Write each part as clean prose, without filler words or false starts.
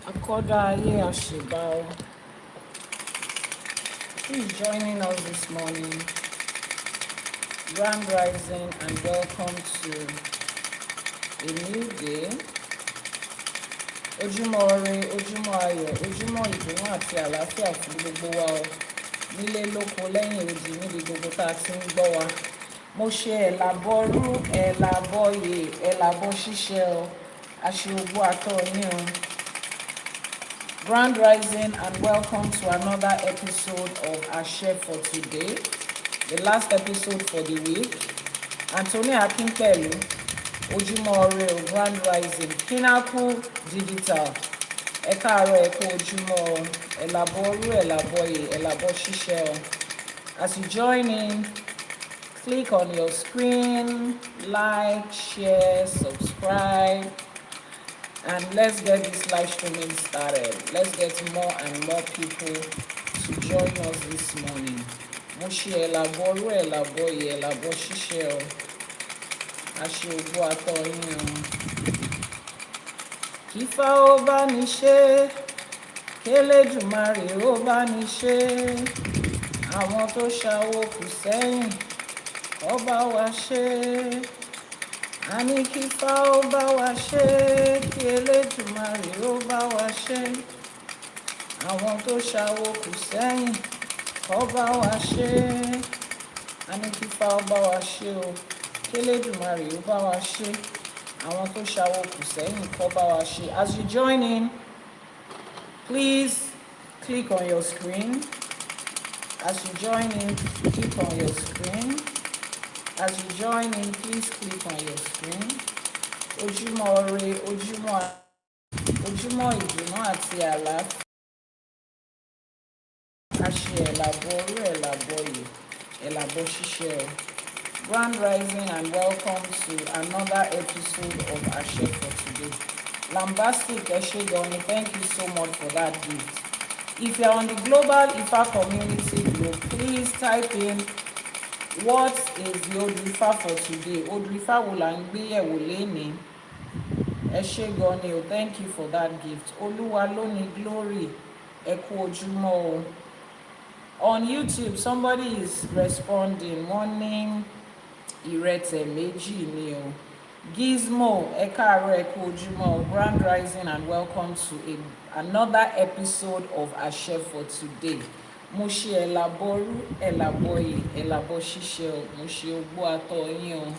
Akodaye Ashibao. Who is joining us this morning? Grand Rising and welcome to a new day. Ojúmọ́ ire, ojúmọ́ ayọ̀, ojúmọ́ ìdùnnú àti àlàáfíà fún gbogbo wa o. Nílé lóko lẹ́yìn odi níbi gbogbo tá a ti ń gbọ́ wa. Mo ṣe Àbọrú, Àbọyè, Àbọṣíṣẹ o. Àṣeogbó atọ́ yín o. Grand Rising and welcome to another episode of Ìṣẹ̀ṣe for today, the last episode for the week. Anthony Akinpelu, Ojúmọ́ Ire o, Grand Rising, Pinnacle Digital, ẹ káàárọ̀ ẹ kú ojúmọ́ o, Àbọrú, Àbọyè, Àbọṣíṣẹ o. As you join in, click on your screen, like, share, subscribe. And let's get this live streaming started. Let's get more and more people to join us this morning. Mo ṣe Àbọrú, Àbọyè, Àbọṣíṣẹ o. Àṣeogbó atọ́ yín o. Kífá ó bá ní ṣe, k'Elédùmarè ó bá ní ṣe. Àwọn tó ṣàwó kù sẹ́yìn, kó bá wa ṣe. A ní kífá ó bá wa ṣe, kí Elédùmarè ó bá wa ṣe. Àwọn tó ṣàwó kù sẹ́yìn, kó bá wa ṣe. A ní kífá ó bá wa ṣe o, kí Elédùmarè ó bá wa ṣe. Àwọn tó ṣàwó kù sẹ́yìn, kó bá wa ṣe. As you join in, please click on your screen. As you join in, click on your screen. As you join in, please click on your screen. Ojúmọ́ Ire, ojúmọ́ ìdùnnú àti àlàáfíà. Àṣẹ Àbọrú, Àbọyè, Àbọṣíṣẹ o. Grand Rising and welcome to another episode of Ìṣẹ̀ṣe for today. Lambastic Eshegoni, thank you so much for that gift. If you're on the Global Ifá community group, please type in what is the Odù Ifá for today. Odù Ifá wo là ń gbé yẹ̀wò lénìí. Eshegoni, thank you for that gift. Olúwa ló ní glory, ẹ kú ojúmọ́ o. On YouTube, somebody is responding. Wọ́n ní Irete Meji ni o. Gizmo, ẹ káàárọ̀ ẹ kú ojúmọ́ o. Grand Rising and welcome to another episode of Ìṣẹ̀ṣe for today. Mo ṣe Àbọrú, Àbọyè, Àbọṣíṣẹ o. Mo ṣe ogbó atọ́ yín o.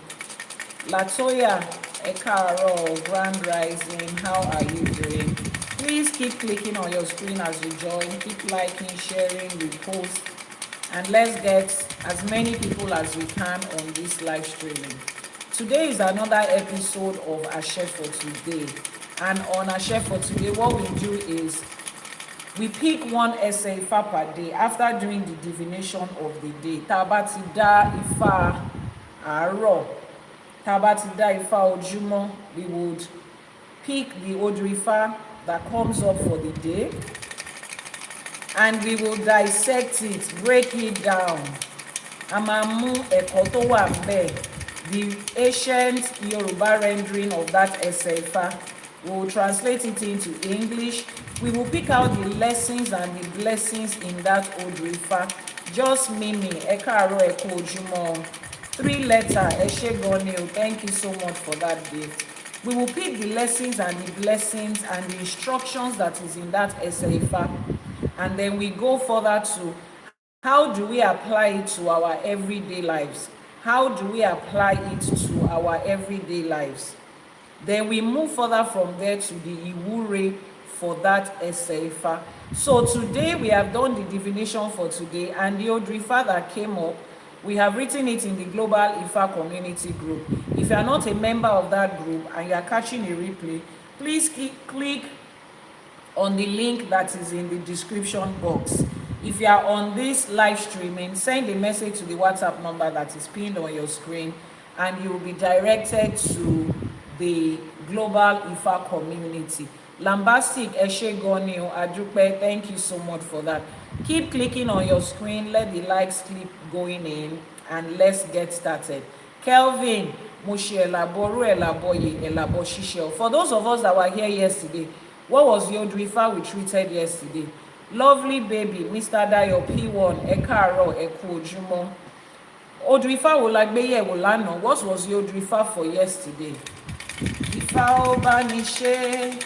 Latoya, ẹ káàárọ̀, Grand Rising, how are you doing? Please keep clicking on your screen as you join. Keep liking, sharing, repost, and let's get as many people as we can on this live streaming. Today is another episode of Ìṣẹ̀ṣe for today. And on Ìṣẹ̀ṣe for today, what we do is we pick one essay Ifá per day after doing the divination of the day. Tá a bá ti dá Ifá àárọ̀, tá a bá ti dá Ifá ojúmọ́, we would pick the Odù Ifá that comes up for the day, and we will dissect it, break it down. A máa mú ẹ̀kọ́ tó wà ńbẹ̀, the ancient Yoruba rendering of that essay Ifá. We will translate it into English. We will pick out the lessons and the blessings in that Odù Ifá. Just Mimi, ẹ káàárọ̀ ẹ kú ojúmọ́. 3-letter, Eshegoni, thank you so much for that gift. We will pick the lessons and the blessings and the instructions that is in that essay Ifá. And then we go further to how do we apply it to our everyday lives? How do we apply it to our everyday lives? Then we move further from there to the Ìwúre for that essay Ifá. So today we have done the divination for today, and the Odù Ifá that came up, we have written it in the Global Ifá community group. If you are not a member of that group and you are catching a replay, please click on the link that is in the description box. If you are on this live streaming, send a message to the WhatsApp number that is pinned on your screen, and you will be directed to the Global Ifá community. Lambastic Eshegoni Adupe, thank you so much for that. Keep clicking on your screen, let the likes keep going in, and let's get started. Kelvin, Mo ṣe Àbọrú, Àbọyè, Àbọṣíṣẹ. For those of us that were here yesterday, What was the Odù Ifá we treated yesterday? Lovely baby, Mr. Dayo P1, ẹ káàárọ̀, ẹ kú ojúmọ́. Odù Ifá wo la gbé yẹ̀wò lánàá? What was the Odù Ifá for yesterday? Ifá ó bá ní ṣe,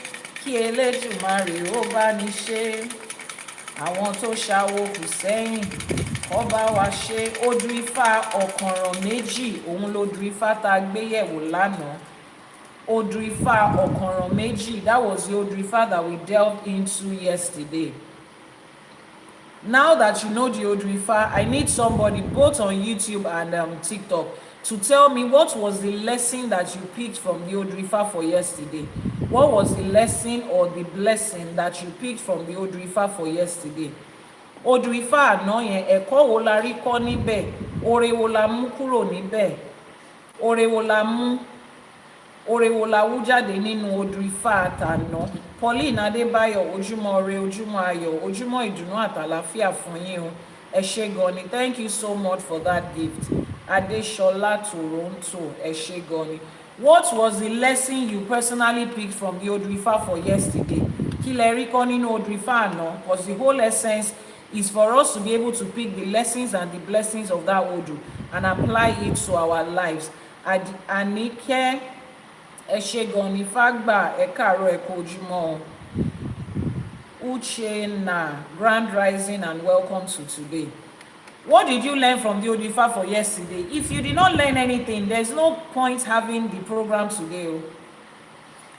kí Elédùmarè ó bá ní ṣe. Àwọn tó ṣàwo kù sẹ́yìn, kó bá wa ṣe. Odù Ifá ọ̀kànràn méjì, òun lodù Ifá tá a gbé yẹ̀wò lánàá. Odù Ifá ọ̀kànràn méjì, that was the Odù Ifá that we delved into yesterday. Now that you know the Odù Ifá, I need somebody both on YouTube and TikTok to tell me what was the lesson that you picked from the Odù Ifá for yesterday. What was the lesson or the blessing that you picked from the Odù Ifá for yesterday? Odù Ifá àná yẹn, ẹ̀kọ́ wo la rí kọ́ níbẹ̀? Oore wo la mú kúrò níbẹ̀? Oore wo la mú? Oore wo la wú jáde nínú Odù Ifá àtàná? Pauline Adébáyọ̀, ojúmọ́ ire, ojúmọ́ ayọ̀, ojúmọ́ ìdùnnú àtàlàfíà fún yín o. Ẹ ṣé gan ni. Thank you so much for that gift. Adeshola Toronto, ẹ ṣé gan ni. What was the lesson you personally picked from the Odù Ifá for yesterday? Kí lẹ rí kọ́ nínú Odù Ifá àná? Because the whole essence is for us to be able to pick the lessons and the blessings of that Odù and apply it to our lives. Anike, ẹ ṣé gan ni. Fagba, ẹ káàárọ̀, ẹ kú ojúmọ́. Uchenna, grand rising and welcome to today. What did you learn from the Odù Ifá for yesterday? If you did not learn anything, there's no point having the program today.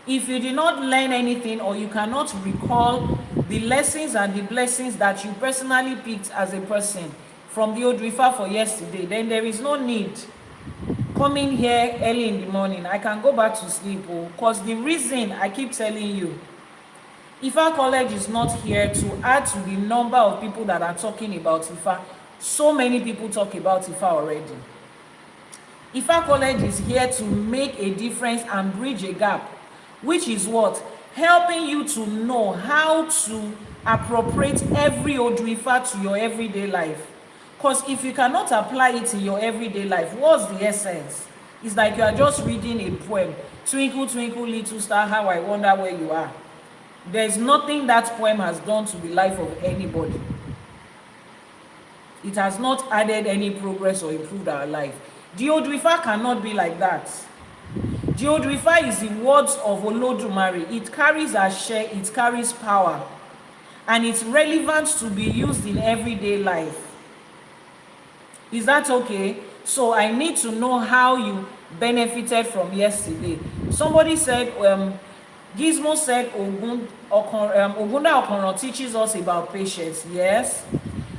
If you did not learn anything or you cannot recall the lessons and the blessings that you personally picked as a person from the Odù Ifá for yesterday, then there is no need coming here early in the morning. I can go back to sleep because the reason I keep telling you, Ifá College is not here to add to the number of people that are talking about Ifá. So many people talk about Ifá already. Ifá College is here to make a difference and bridge a gap, which is what? Helping you to know how to appropriate every Odù Ifá to your everyday life. Because if you cannot apply it in your everyday life, what's the essence? It's like you are just reading a poem. Twinkle, twinkle, little star, how I wonder where you are. There's nothing that poem has done to the life of anybody. It has not added any progress or improved our life. The Odù Ifá cannot be like that. The Odù Ifá is the words of Olódùmarè. It carries àṣẹ, it carries power, and it's relevant to be used in everyday life. Is that okay? So I need to know how you benefited from yesterday. Somebody said, Gizmo said, Ogunda Okonran teaches us about patience. Yes.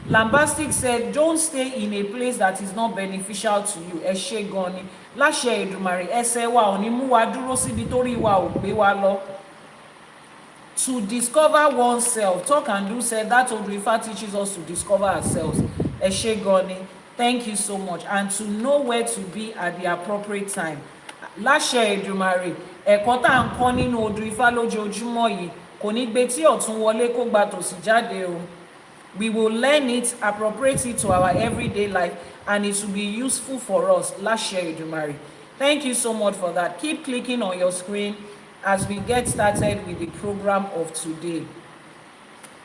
Lambastic said, don't stay in a place that is not beneficial to you. Ẹ ṣé gan ni. Láṣẹ Èdùmàrè, ẹsẹ̀ wa ò ní mú wa dúró síbi torí wa ò gbé wa lọ. To discover oneself. Talk and Do said that Odù Ifá teaches us to discover ourselves. Ẹ ṣé gan ni. Thank you so much. And to know where to be at the appropriate time. Láṣẹ Èdùmàrè, ẹ̀kọ́ tá à ń kọ́ nínú Odù Ifá lójoojúmọ́ yìí kò ní gbé tí ọ̀tún wọlé kó gba tòsì jáde o. We will learn it, appropriate it to our everyday life, and it will be useful for us. Láṣẹ Èdùmàrè. Thank you so much for that. Keep clicking on your screen as we get started with the program of today.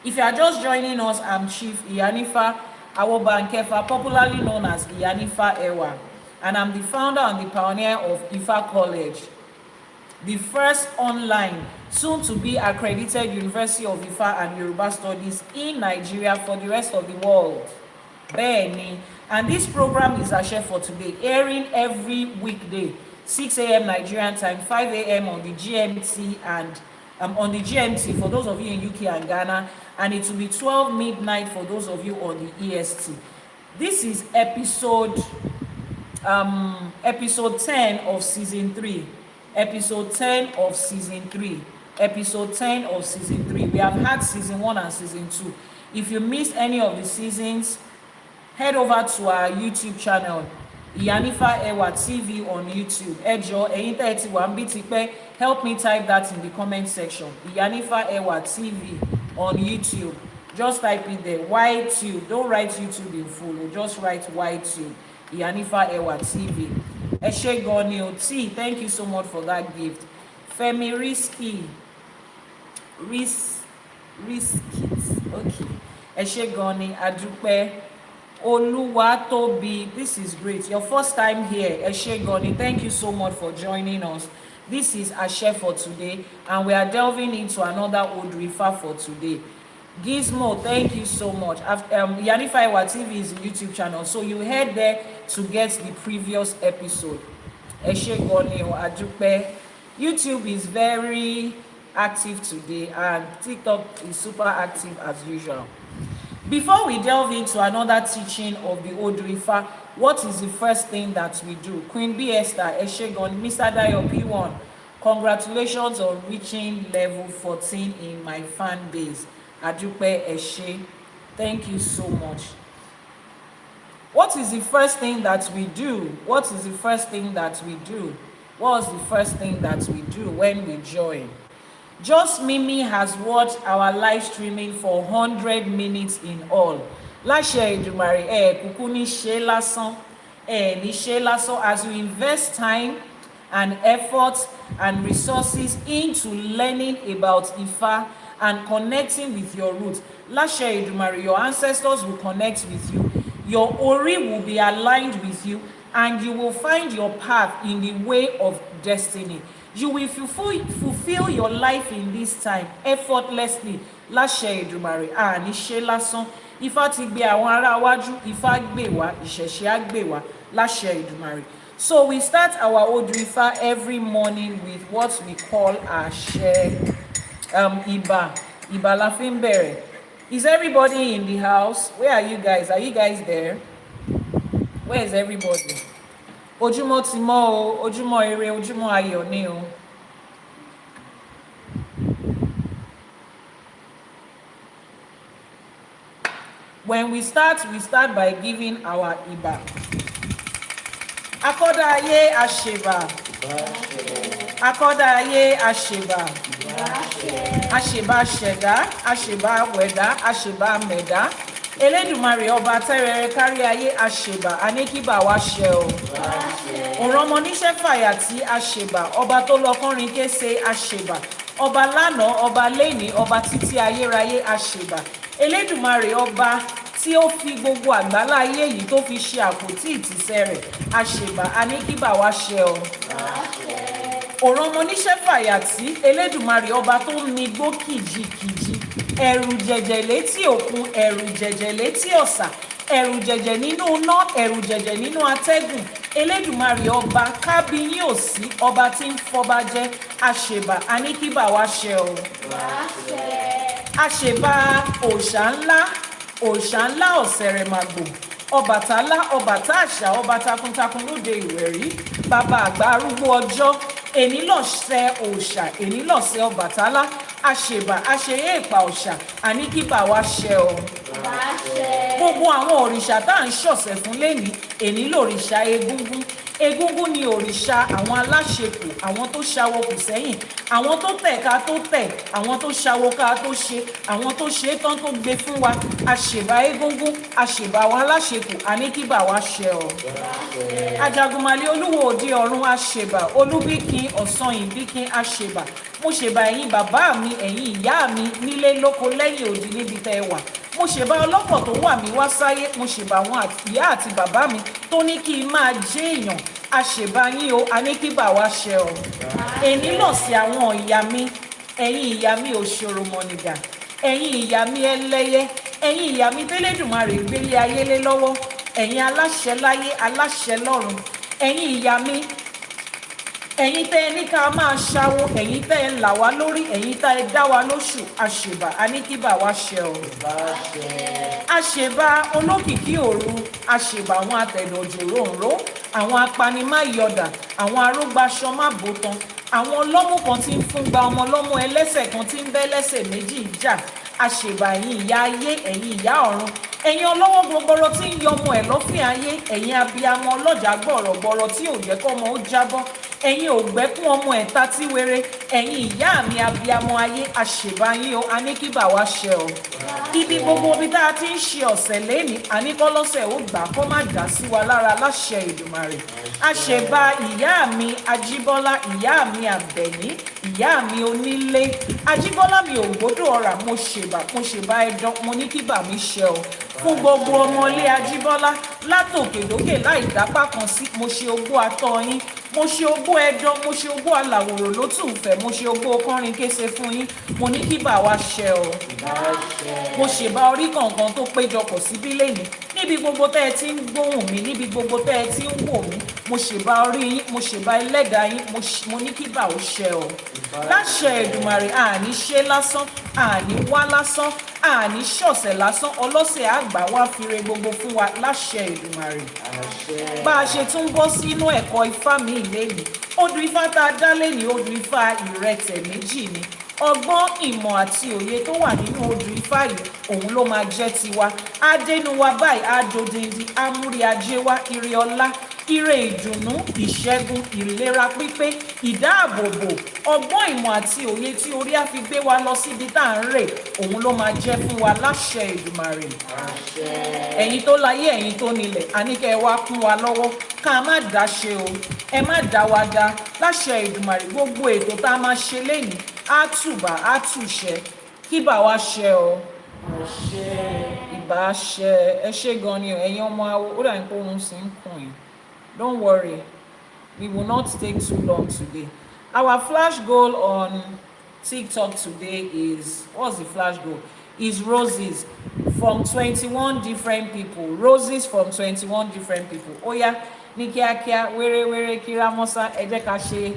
If you are just joining us, I'm Chief Iyanifa Ewa, popularly known as Iyanifa Ewa, and I'm the founder and the pioneer of Ifá College, the first online, soon to be accredited University of Ifá and Yoruba Studies in Nigeria for the rest of the world. Bẹ́ẹ̀ni, and this program is ÌṢÄŠE for today, airing every weekday, 6 a.m. Nigerian time, 5 a.m. on the GMT and on the GMT for those of you in UK and Ghana, and it will be 12 midnight for those of you on the EST. This is episode 10 of season 3. Episode 10 of season 3. Episode 10 of season 3. We have had season 1 and season 2. If you missed any of the seasons, head over to our YouTube channel, Iyanifa Ewa TV on YouTube. Ejo, help me type that in the comment section. Iyanifa Ewa TV on YouTube. Just type it there. YTube. Don't write YouTube in full. Just write YTube. Iyanifa Ewa TV. Eshe Gonio T, thank you so much for that gift. Femi Risky, risk it. Okay. Ẹ ṣé gan ni, a dúpẹ́. Oluwatobi, this is great. Your first time here. Ẹ ṣé gan ni. Thank you so much for joining us. This is Àṣẹ for today, and we are delving into another Odù Ifá for today. Gizmo, thank you so much. Iyanifa Ewa TV is a YouTube channel, so you head there to get the previous episode. Ẹ ṣé gan ni, a dúpẹ́. YouTube is very active today, and TikTok is super active as usual. Before we delve into another teaching of the Odù Ifá, what is the first thing that we do? Queen B Esther, ẹ ṣé gan ni. Mr. Dayo P1, congratulations on reaching level 14 in my fan base. Adúpẹ́, ẹ ṣé. Thank you so much. What is the first thing that we do? What is the first thing that we do? What was the first thing that we do when we join? Just Mimi has watched our live streaming for 100 minutes in all. Láṣẹ Èdùmàrè, kúkú ní ṣe lásán, ní ṣe lásán. As you invest time and effort and resources into learning about Ifá and connecting with your roots, Láṣẹ Èdùmàrè, your ancestors will connect with you. Your Ori will be aligned with you, and you will find your path in the way of destiny. You will fulfill your life in this time effortlessly. Láṣẹ Èdùmàrè, ní ṣe lásán. Ifá ti gbé àwọn ará wájú, Ifá gbé wá, ìṣẹ̀ṣe á gbé wá. Láṣẹ Èdùmàrè. So we start our Odù Ifá every morning with what we call Àṣẹ. Ìbà la fi ń bẹ̀rẹ̀. Is everybody in the house? Where are you guys? Are you guys there? Where is everybody? Ojúmọ́ ti mọ́ o, ojúmọ́ ire, ojúmọ́ ayọ̀ ni o. When we start by giving our Ìbà. Akọ́dá ayé àṣèbà. Akọ́dá ayé àṣèbà. Àṣèbà ṣẹ̀dá, àṣèbà wẹ̀dá, àṣèbà mẹ̀dá. Elédùmarè ọba tẹ́rẹrẹ kárí ayé àṣèbà, aníkíbà wá ṣẹ o. Òrànmọ níṣẹ́ fàyà tí àṣèbà, ọba tó lọ́kànrin kése àṣèbà. Ọba lánàá, ọba lénìí, ọba títí ayérayé àṣèbà. Elédùmarè ọba tí ó fi gbogbo àgbálá ayé yìí tó fi ṣe àpótí ìtìsẹ̀ rẹ̀ àṣèbà, aníkíbà wá ṣẹ o. Òrànmọ níṣẹ́ fàyà tí Elédùmarè ọba tó mi gbó kìjikìji. Ẹ̀rù jẹ̀jẹ̀ létí òkun, ẹ̀rù jẹ̀jẹ̀ létí ọ̀sà, ẹ̀rù jẹ̀jẹ̀ nínú iná, ẹ̀rù jẹ̀jẹ̀ nínú atẹ́gùn. Elédùmarè ọba kábíyín òsí, ọba tí ń fọba jẹ àṣèbà, aníkíbà wá ṣẹ o. Àṣèbà òòṣà ńlá ọ̀sẹ̀rẹ̀màgbò, Ọbàtálá, ọbàtá àṣà, ọba takuntakun lóde Ìwẹ̀rí, bàbá àgbà arúgbó ọjọ́, èní lọ̀ṣẹ̀ òòṣà, èní lọ̀ṣẹ̀ Ọbàtálá, àṣèbà, àṣeyé ìpà òòṣà, àníkíbà wá ṣẹ o. Gbogbo àwọn òrìṣà tá à ń ṣọ̀ṣẹ̀ fún lénìí, èní lòrìṣà egúngún. Egúngún ni òrìṣà àwọn aláṣẹkù, àwọn tó ṣawo kù sẹ́yìn, àwọn tó tẹ̀ ká tó tẹ̀, àwọn tó ṣawo ká tó ṣe, àwọn tó ṣe é tán tó gbé fún wa. Àṣèbà egúngún, àṣèbà àwọn aláṣẹkù, àníkíbà wá ṣẹ o. Ajagunmalẹ̀ olúwo òde ọ̀run àṣèbà, olúbíkin ọ̀sán ìbíkin àṣèbà. Mo ṣèbà ẹ̀yin bàbá mi, ẹ̀yin ìyá mi, nílé lóko lẹ́yìn odi níbi tẹ́ ẹ wà. Mo ṣèbà ọlọ́pọ̀ tó wà mí wá sáyé, mo ṣèbà àwọn ìyá àti bàbá mi tó ní kí n máa jẹ́ èèyàn. Àṣèbà yín o, aníkíbà wá ṣẹ o. Èní lọ̀ sí àwọn ìyá mi, ẹ̀yin ìyá mi òṣòròmọ̀nìgà, ẹ̀yin ìyá mi ẹlẹ́yẹ, ẹ̀yin ìyá mi tẹ́lẹ̀dùmarè gbélé ayé lé lọ́wọ́, ẹ̀yin aláṣẹ láyé, aláṣẹ lọ́run, ẹ̀yin ìyá mi, ẹ̀yin tẹ́ ẹ ní ká máa ṣáwó, ẹ̀yin tẹ́ ẹ là wá lórí, ẹ̀yin tẹ́ ẹ dá wa lóṣù. Àṣèbà, aníkíbà wá ṣẹ o. Àṣèbà olókìkí òru, àṣèbà àwọn atẹ̀dọ̀jòròǹró, àwọn apanimáyọ̀dà, àwọn arógbáṣọ má bòtán, àwọn ọlọ́mú kan tí ń fún gba ọmọ ọlọ́mú ẹlẹ́sẹ̀ kan tí ń bẹ́ lẹ́sẹ̀ méjì jà. Àṣèbà ẹ̀yin ìyá ayé, ẹ̀yin ìyá ọ̀run, ẹ̀yin ọlọ́wọ́ gbọgbọrọ tí ń yọmọ ẹ̀ lọ́fìn ayé, ẹ̀yin abiyamọ ọlọ́jà gbọ̀rọ̀gbọ̀rọ̀ tí ò jẹ́ kọ́mọ ó jábọ́, ẹ̀yin ògbẹ́kún ọmọ ẹ̀ta tí wéré, ẹ̀yin ìyá mi abiyamọ ayé àṣèbáyé o, a ní kí bà wá ṣe o. Ibi gbogbo bí tá a ti ń ṣe ọ̀sẹ̀ lẹ́ni, a ní kọ́lọ́sẹ̀ ó gbà kó má dá sí wa lára láṣẹ Èdùmàrè. Àṣẹ̀bá ìyá mi Ajíbọ́lá, ìyá mi Àbẹ̀ní, ìyá mi onílé. Ajíbọ́lá mi ò gbódò ọ̀rà, mo ṣèbá ẹ̀dán, mo ní kí bà mí ṣe o. Fún gbogbo ọmọlé Ajíbọ́lá látòkèdókè láì dápá kan sí, mo ṣe ogún atọ́ yín, mo ṣe ogún ẹ̀dán, mo ṣe ogún alàwòrò lótùfẹ́, mo ṣe ogún ọkọrin kése fún yín, mo ní kí bà wá ṣe o. Mo ṣèbá orí kọ̀ọ̀kan tó péjọpọ̀ síbí lẹ́yìn, níbi gbogbo tẹ́ ẹ ti ń gbóhùn mi, níbi gbogbo tẹ́ ẹ ti ń wò mí, mo ṣèbá orí yín, mo ṣèbá ẹlẹ́dàá yín, mo ní kí bà ó ṣe o. Láṣẹ Èdùmàrè, àní ṣe lásán, àní wá lásán, àní ṣọ̀sẹ̀ lásán, ọlọ́sẹ̀ àgbà wá fire gbogbo fún wa láṣẹ Èdùmàrè. Bá a ṣe tún bọ́ sínú ẹ̀kọ́ Ifá mi ìléyìí, Odù Ifá tá a dá lẹ́yìn Odù Ifá Irete Meji ni. Ọgbọ́n, ìmọ̀ àti òye tó wà nínú Odù Ifá yìí, òun ló máa jẹ́ tiwa. Adénu wa báyìí, adodindi, amúrí ajé wa, ire ọlá, ire ìdùnnú, ìṣẹ́gun, ìlera pípé, ìdáàbòbò, ọgbọ́n, ìmọ̀ àti òye tí orí á fi gbé wa lọ síbi tá à ń rè, òun ló máa jẹ́ fún wa láṣẹ Èdùmàrè. Ẹ̀yin tó láyé, ẹ̀yin tó nílẹ̀, a ní kẹ́ ẹ wá kún wa lọ́wọ́ ká má dá ṣe o, ẹ má dá wa dá láṣẹ Èdùmàrè. Gbogbo ètò tá a máa ṣe lénìí á tùbà á tùṣẹ, kí bà wá ṣe o. Ìbá ṣe, ẹ ṣé gan ni o, ẹ̀yin ọmọ awo, ó dà ní pé òun sì ń kùn yín. Don't worry, we will not take too long today. Our flash goal on TikTok today is, what's the flash goal? Is roses from 21 different people. Roses from 21 different people. Oh yeah, ní kíákíá, wéré kírámọ́sá, ẹ jẹ́ ká ṣe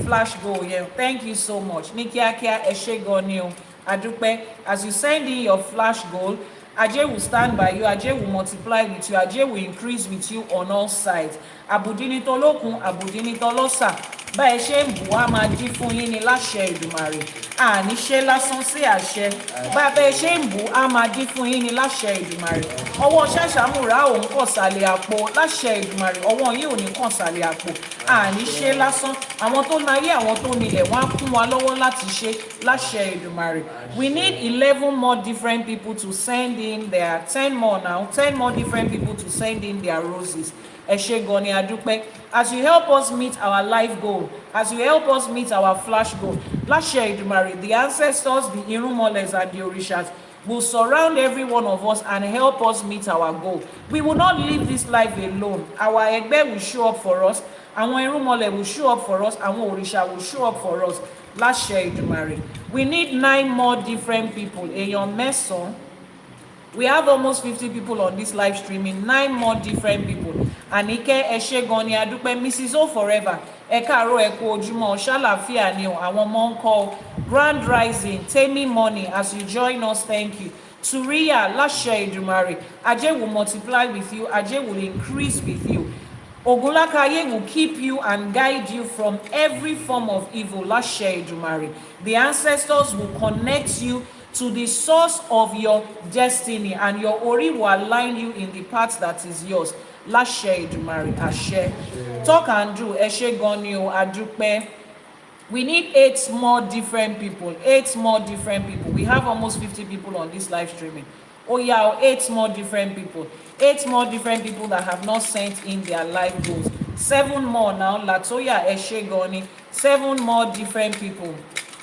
flash goal yẹn. Thank you so much. Ní kíákíá, ẹ ṣé gan ni o. Adúpẹ́, as you send in your flash goal, Ajé will stand by you, Ajé will multiply with you, Ajé will increase with you on all sides. Àbùdínítọ́lókun, àbùdínítọ́lọ́sà, bá ẹ ṣe ń bù á máa jí fún yín ní láṣẹ Èdùmàrè. Àní ṣe lásán sí àṣẹ, bá ẹ ṣe ń bù á máa jí fún yín ní láṣẹ Èdùmàrè. Ọwọ́ ṣàṣàmúrà òun kàn sàlẹ̀ àpò láṣẹ Èdùmàrè, ọwọ́ yín ò ní kàn sàlẹ̀ àpò. Àní ṣe lásán, àwọn tó náyé, àwọn tó nílẹ̀, wọ́n á kún wa lọ́wọ́ láti ṣe láṣẹ Èdùmàrè. We need 11 more different people to send in their 10 more now, 10 more different people to send in their roses. Ẹ ṣé gan ni, adúpẹ́. As you help us meet our life goal, as you help us meet our flash goal, láṣẹ Èdùmàrè, the ancestors, the irúnmọlẹ̀ and the òrìṣàs will surround every one of us and help us meet our goal. We will not live this life alone. Our ẹgbẹ́ will show up for us, àwọn irúnmọlẹ̀ will show up for us, àwọn òrìṣà will show up for us. Láṣẹ Èdùmàrè. We need 9 more different people. Èèyàn mẹ́sàn-án. We have almost 50 people on this live streaming, 9 more different people. Àníkẹ́, ẹ ṣé gan ni, adúpẹ́. Mrs. O forever, ẹ káàárọ̀, ẹ kú ojúmọ́, ṣàlàáfíà ni o, àwọn ọmọ ń kọ́. Grand rising, Temi money, as you join us, thank you. Turiya, láṣẹ Èdùmàrè, Ajé will multiply with you, Ajé will increase with you. Ogunlakaye will keep you and guide you from every form of evil, láṣẹ Èdùmàrè. The ancestors will connect you to the source of your destiny, and your Ori will align you in the path that is yours. Láṣẹ Èdùmàrè, àṣẹ. Talk and do, ẹ ṣé gan ni o, adúpẹ́. We need 8 more different people, 8 more different people. We have almost 50 people on this live streaming. Oh yeah, 8 more different people. 8 more different people that have not sent in their life goals. 7 more now. Latoya, ẹ ṣé gan ni. 7 more different people.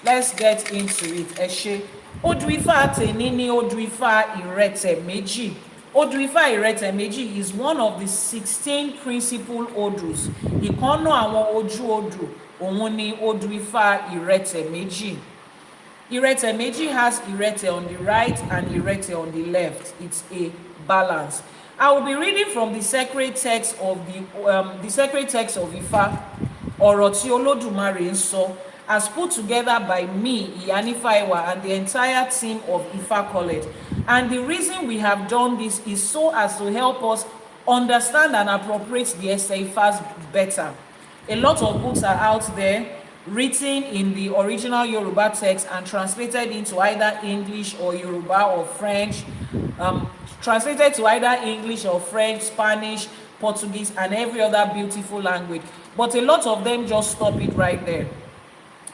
Let's get into it. Ẹ ṣé. Odù Ifá tèní ni Odù Ifá Irete Meji. Odù Ifá Irete Meji is one of the 16 principal odus. Ìkànnà àwọn ojú odù, òun ni Odù Ifá Irete Meji. Irete Meji has Irete on the right and Irete on the left. It's a balance. I will be reading from the sacred text of Ifá, ọ̀rọ̀ tí Olódùmarè ń sọ, as put together by me, Iyanifa Ewa, and the entire team of Ifá College. And the reason we have done this is so as to help us understand and appropriate the Ifás better. A lot of books are out there written in the original Yoruba text and translated into either English or Yoruba or French, translated to either English or French, Spanish, Portuguese, and every other beautiful language. but a lot of them just stop it right there.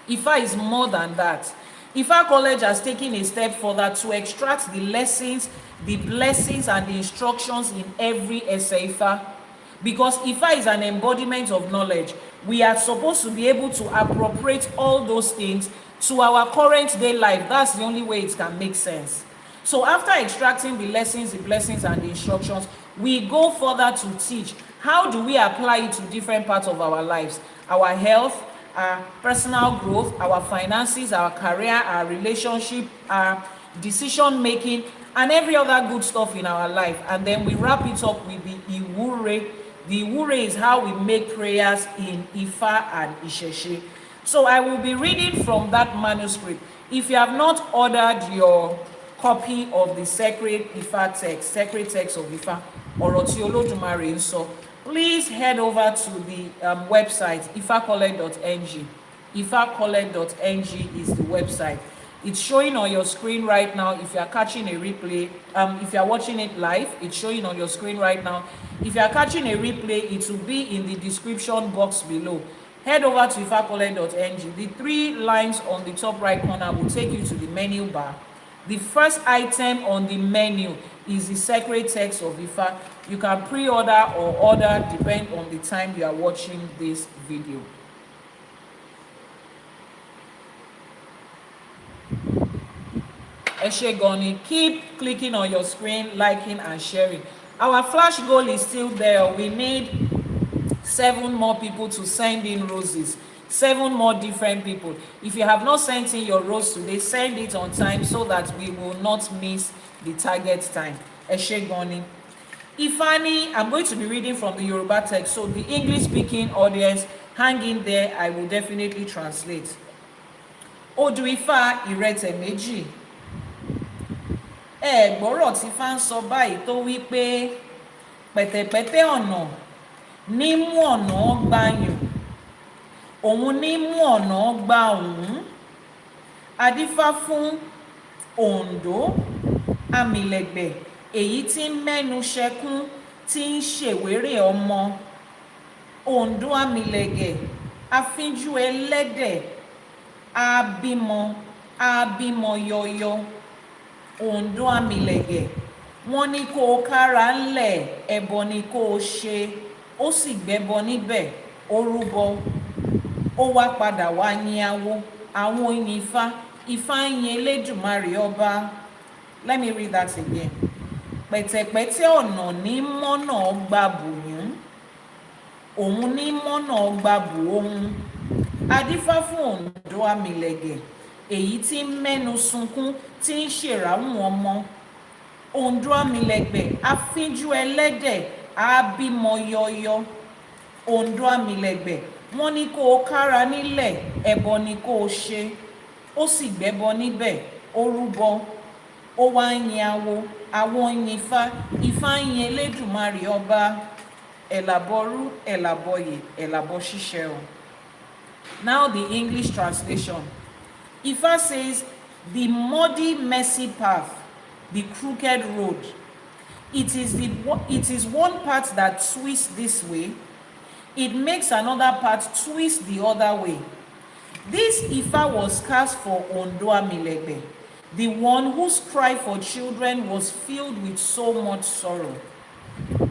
Ifa is more than that. Ifa College has taken a step further to extract the lessons, the blessings, and the instructions in every Ifa. Because Ifa is an embodiment of knowledge, we are supposed to be able to appropriate all those things to our current day life. That's the only way it can make sense. So after extracting the lessons, the blessings, and the instructions, we go further to teach how do we apply it to different parts of our lives, our health, our personal growth, our finances, our career, our relationship, our decision making, and every other good stuff in our life. And then we wrap it up with the Iwure. The Iwure is how we make prayers in Ifa and ԻΣΕΣΕ. So I will be reading from that manuscript. If you have not ordered your copy of the sacred Ifa text, sacred text of Ifa, Ọ̀rọ̀ tí Olódùmarè ń sọ, please head over to the website ifacollege.ng. ifacollege.ng is the website. It's showing on your screen right now. If you are catching a replay, if you are watching it live, it's showing on your screen right now. If you are catching a replay, it will be in the description box below. Head over to ifacollege.ng. The 3 lines on the top right corner will take you to the menu bar. The first item on the menu is the sacred text of Ifa. You can pre-order or order depending on the time you are watching this video. Eshegoni, keep clicking on your screen, liking and sharing. Our flash goal is still there. We need 7 more people to send in roses. 7 more different people. If you have not sent in your rose today, send it on time so that we will not miss the target time. Eshegoni. Ifani, I'm going to be reading from the Yoruba text, so the English speaking audience, hang in there, I will definitely translate. Odù Ifá Irete Meji. Gbọ́rọ̀ tí Ifá ń sọ báyìí tó wí pé pẹ̀tẹ̀pẹ̀tẹ̀ ọ̀nà ní mú ọ̀nà gbàyàn, òun ní mú ọ̀nà gbà òun. Adífá fún Òǹdó àmìlẹ̀gbẹ̀, èyí tí ń mẹ́nu ṣẹkún tí ń ṣèwérè ọmọ. Òǹdó àmìlẹ̀gẹ̀, afínjú ẹlẹ́dẹ̀, abímọ yọyọ. Òǹdó àmìlẹ̀gẹ̀, wọ́n ní kó o kára ńlẹ̀, ẹbọ ni kó o ṣe, ó sì gbẹ́bọ níbẹ̀, ó rúbọ, ó wá padà wá yin awo. Àwọn yin Ifá, Ifá ń yin Elédùmarè ọba. Let me read that again. Pẹ̀tẹ̀pẹ̀tẹ̀ ọ̀nà ní mọ́nà gbà bùyún, òun ní mọ́nà gbà bù òun. Adífá fún Òǹdó àmìlẹ̀gẹ̀, èyí tí ń mẹ́nu sunkún tí ń ṣèràwùn ọmọ. Òǹdó àmìlẹ̀gbẹ̀, afínjú ẹlẹ́dẹ̀, abímọ yọyọ. Òǹdó àmìlẹ̀gbẹ̀, wọ́n ní kó o kára nílẹ̀, ẹbọ ni kó o ṣe, ó sì gbẹ́bọ níbẹ̀, ó rúbọ, ó wá ń yin awo. Àwọn yin Ifá, Ifá ń yin Elédùmarè ọba. Àbọrú, Àbọyè, Àbọṣíṣẹ. Now the English translation. Ifá says, the muddy, messy path, the crooked road. It is one part that twists this way. It makes another part twist the other way. This Ifá was cast for Òǹdó àmìlẹ̀gbẹ̀, the one whose cry for children was filled with so much sorrow.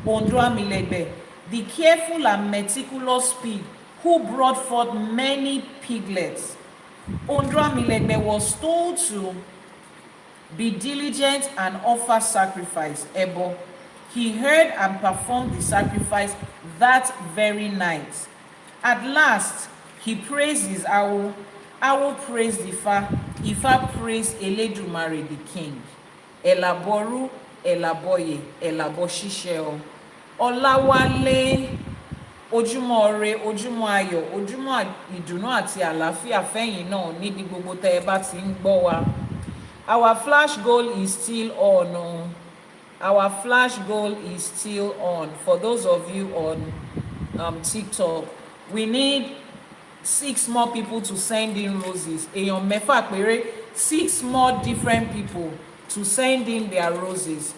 Òǹdó àmìlẹ̀gbẹ̀, the careful and meticulous pig who brought forth many piglets. Òǹdó àmìlẹ̀gbẹ̀ was told to be diligent and offer sacrifice, ẹbọ. He heard and performed the sacrifice that very night. At last, he praised his Awo. Awo praised Ifá. Ifá praised Elédùmarè the king. Àbọrú, Àbọyè, Àbọṣíṣẹ. Ọláwálé, ojúmọ́ ire, ojúmọ́ ayọ̀, ojúmọ́ ìdùnnú àti àlàáfíà fẹ́yìn náà níbi gbogbo tẹ́ ẹ bá ti ń gbọ́ wa. Our flash goal is still on. Our flash goal is still on. For those of you on TikTok, we need 6 more people to send in roses. Èèyàn mẹ́fà péré, 6 more different people to send in their roses.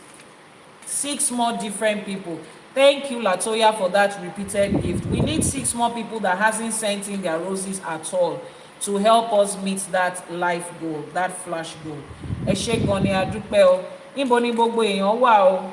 6 more different people. Thank you, Latoya, for that repeated gift. We need 6 more people that hasn't sent in their roses at all to help us meet that life goal, that flash goal. Ẹ ṣé gan ni a dúpẹ́ o. Níbo ni gbogbo èèyàn wà o?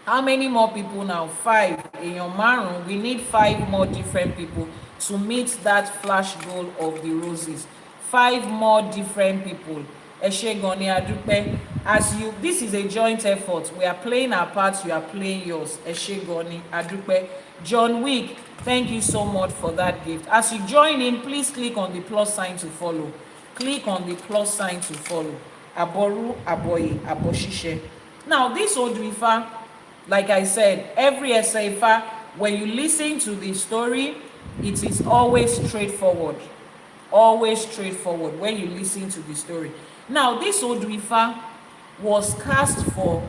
How many more people now? 5. Èèyàn márùn-ún. We need 5 more different people to meet that flash goal of the roses. 5 more different people. Ẹ ṣé gan ni a dúpẹ́. As you, this is a joint effort. We are playing our parts, you are playing yours. Ẹ ṣé gan ni a dúpẹ́. John Wick, thank you so much for that gift. As you join in, please click on the plus sign to follow. Click on the plus sign to follow. Àbọrú, Àbọyè, Àbọṣíṣẹ. Now, this Odù Ifá, like I said, every Ìṣẹ̀ṣe Ifá, when you listen to the story, it is always straightforward. Always straightforward when you listen to the story. Now, this Odù Ifá was cast for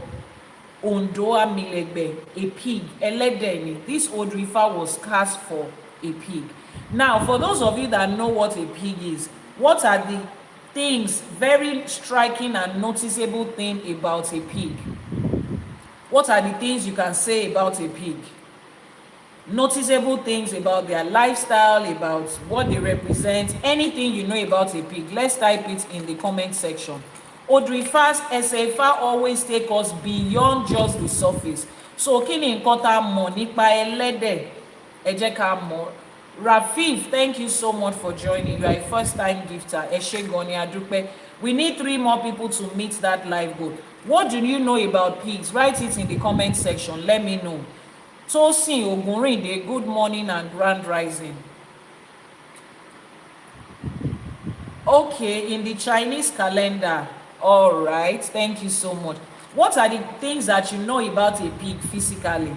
Oǹdó-Àmìlẹ̀gbẹ̀, a pig. Ẹlẹ́dẹ̀ ni. This Odù Ifá was cast for a pig. Now, for those of you that know what a pig is, what are the things, very striking and noticeable thing about a pig? What are the things you can say about a pig? Noticeable things about their lifestyle, about what they represent, anything you know about a pig. Let's type it in the comment section. Odù Ifá's Ìṣẹ̀ṣe Ifá always take us beyond just the surface. So kí ni nǹkan tá mọ̀ nípa ẹlẹ́dẹ̀? Ẹ jẹ́ ká mọ̀. Rafif, thank you so much for joining. You are a first time gifter. Ẹ ṣé gan ni a dúpẹ́. We need 3 more people to meet that life goal. What do you know about pigs? Write it in the comment section. Let me know. Tosin Ogunrinde, good morning and grand rising. Okay, in the Chinese calendar. All right, thank you so much. What are the things that you know about a pig physically?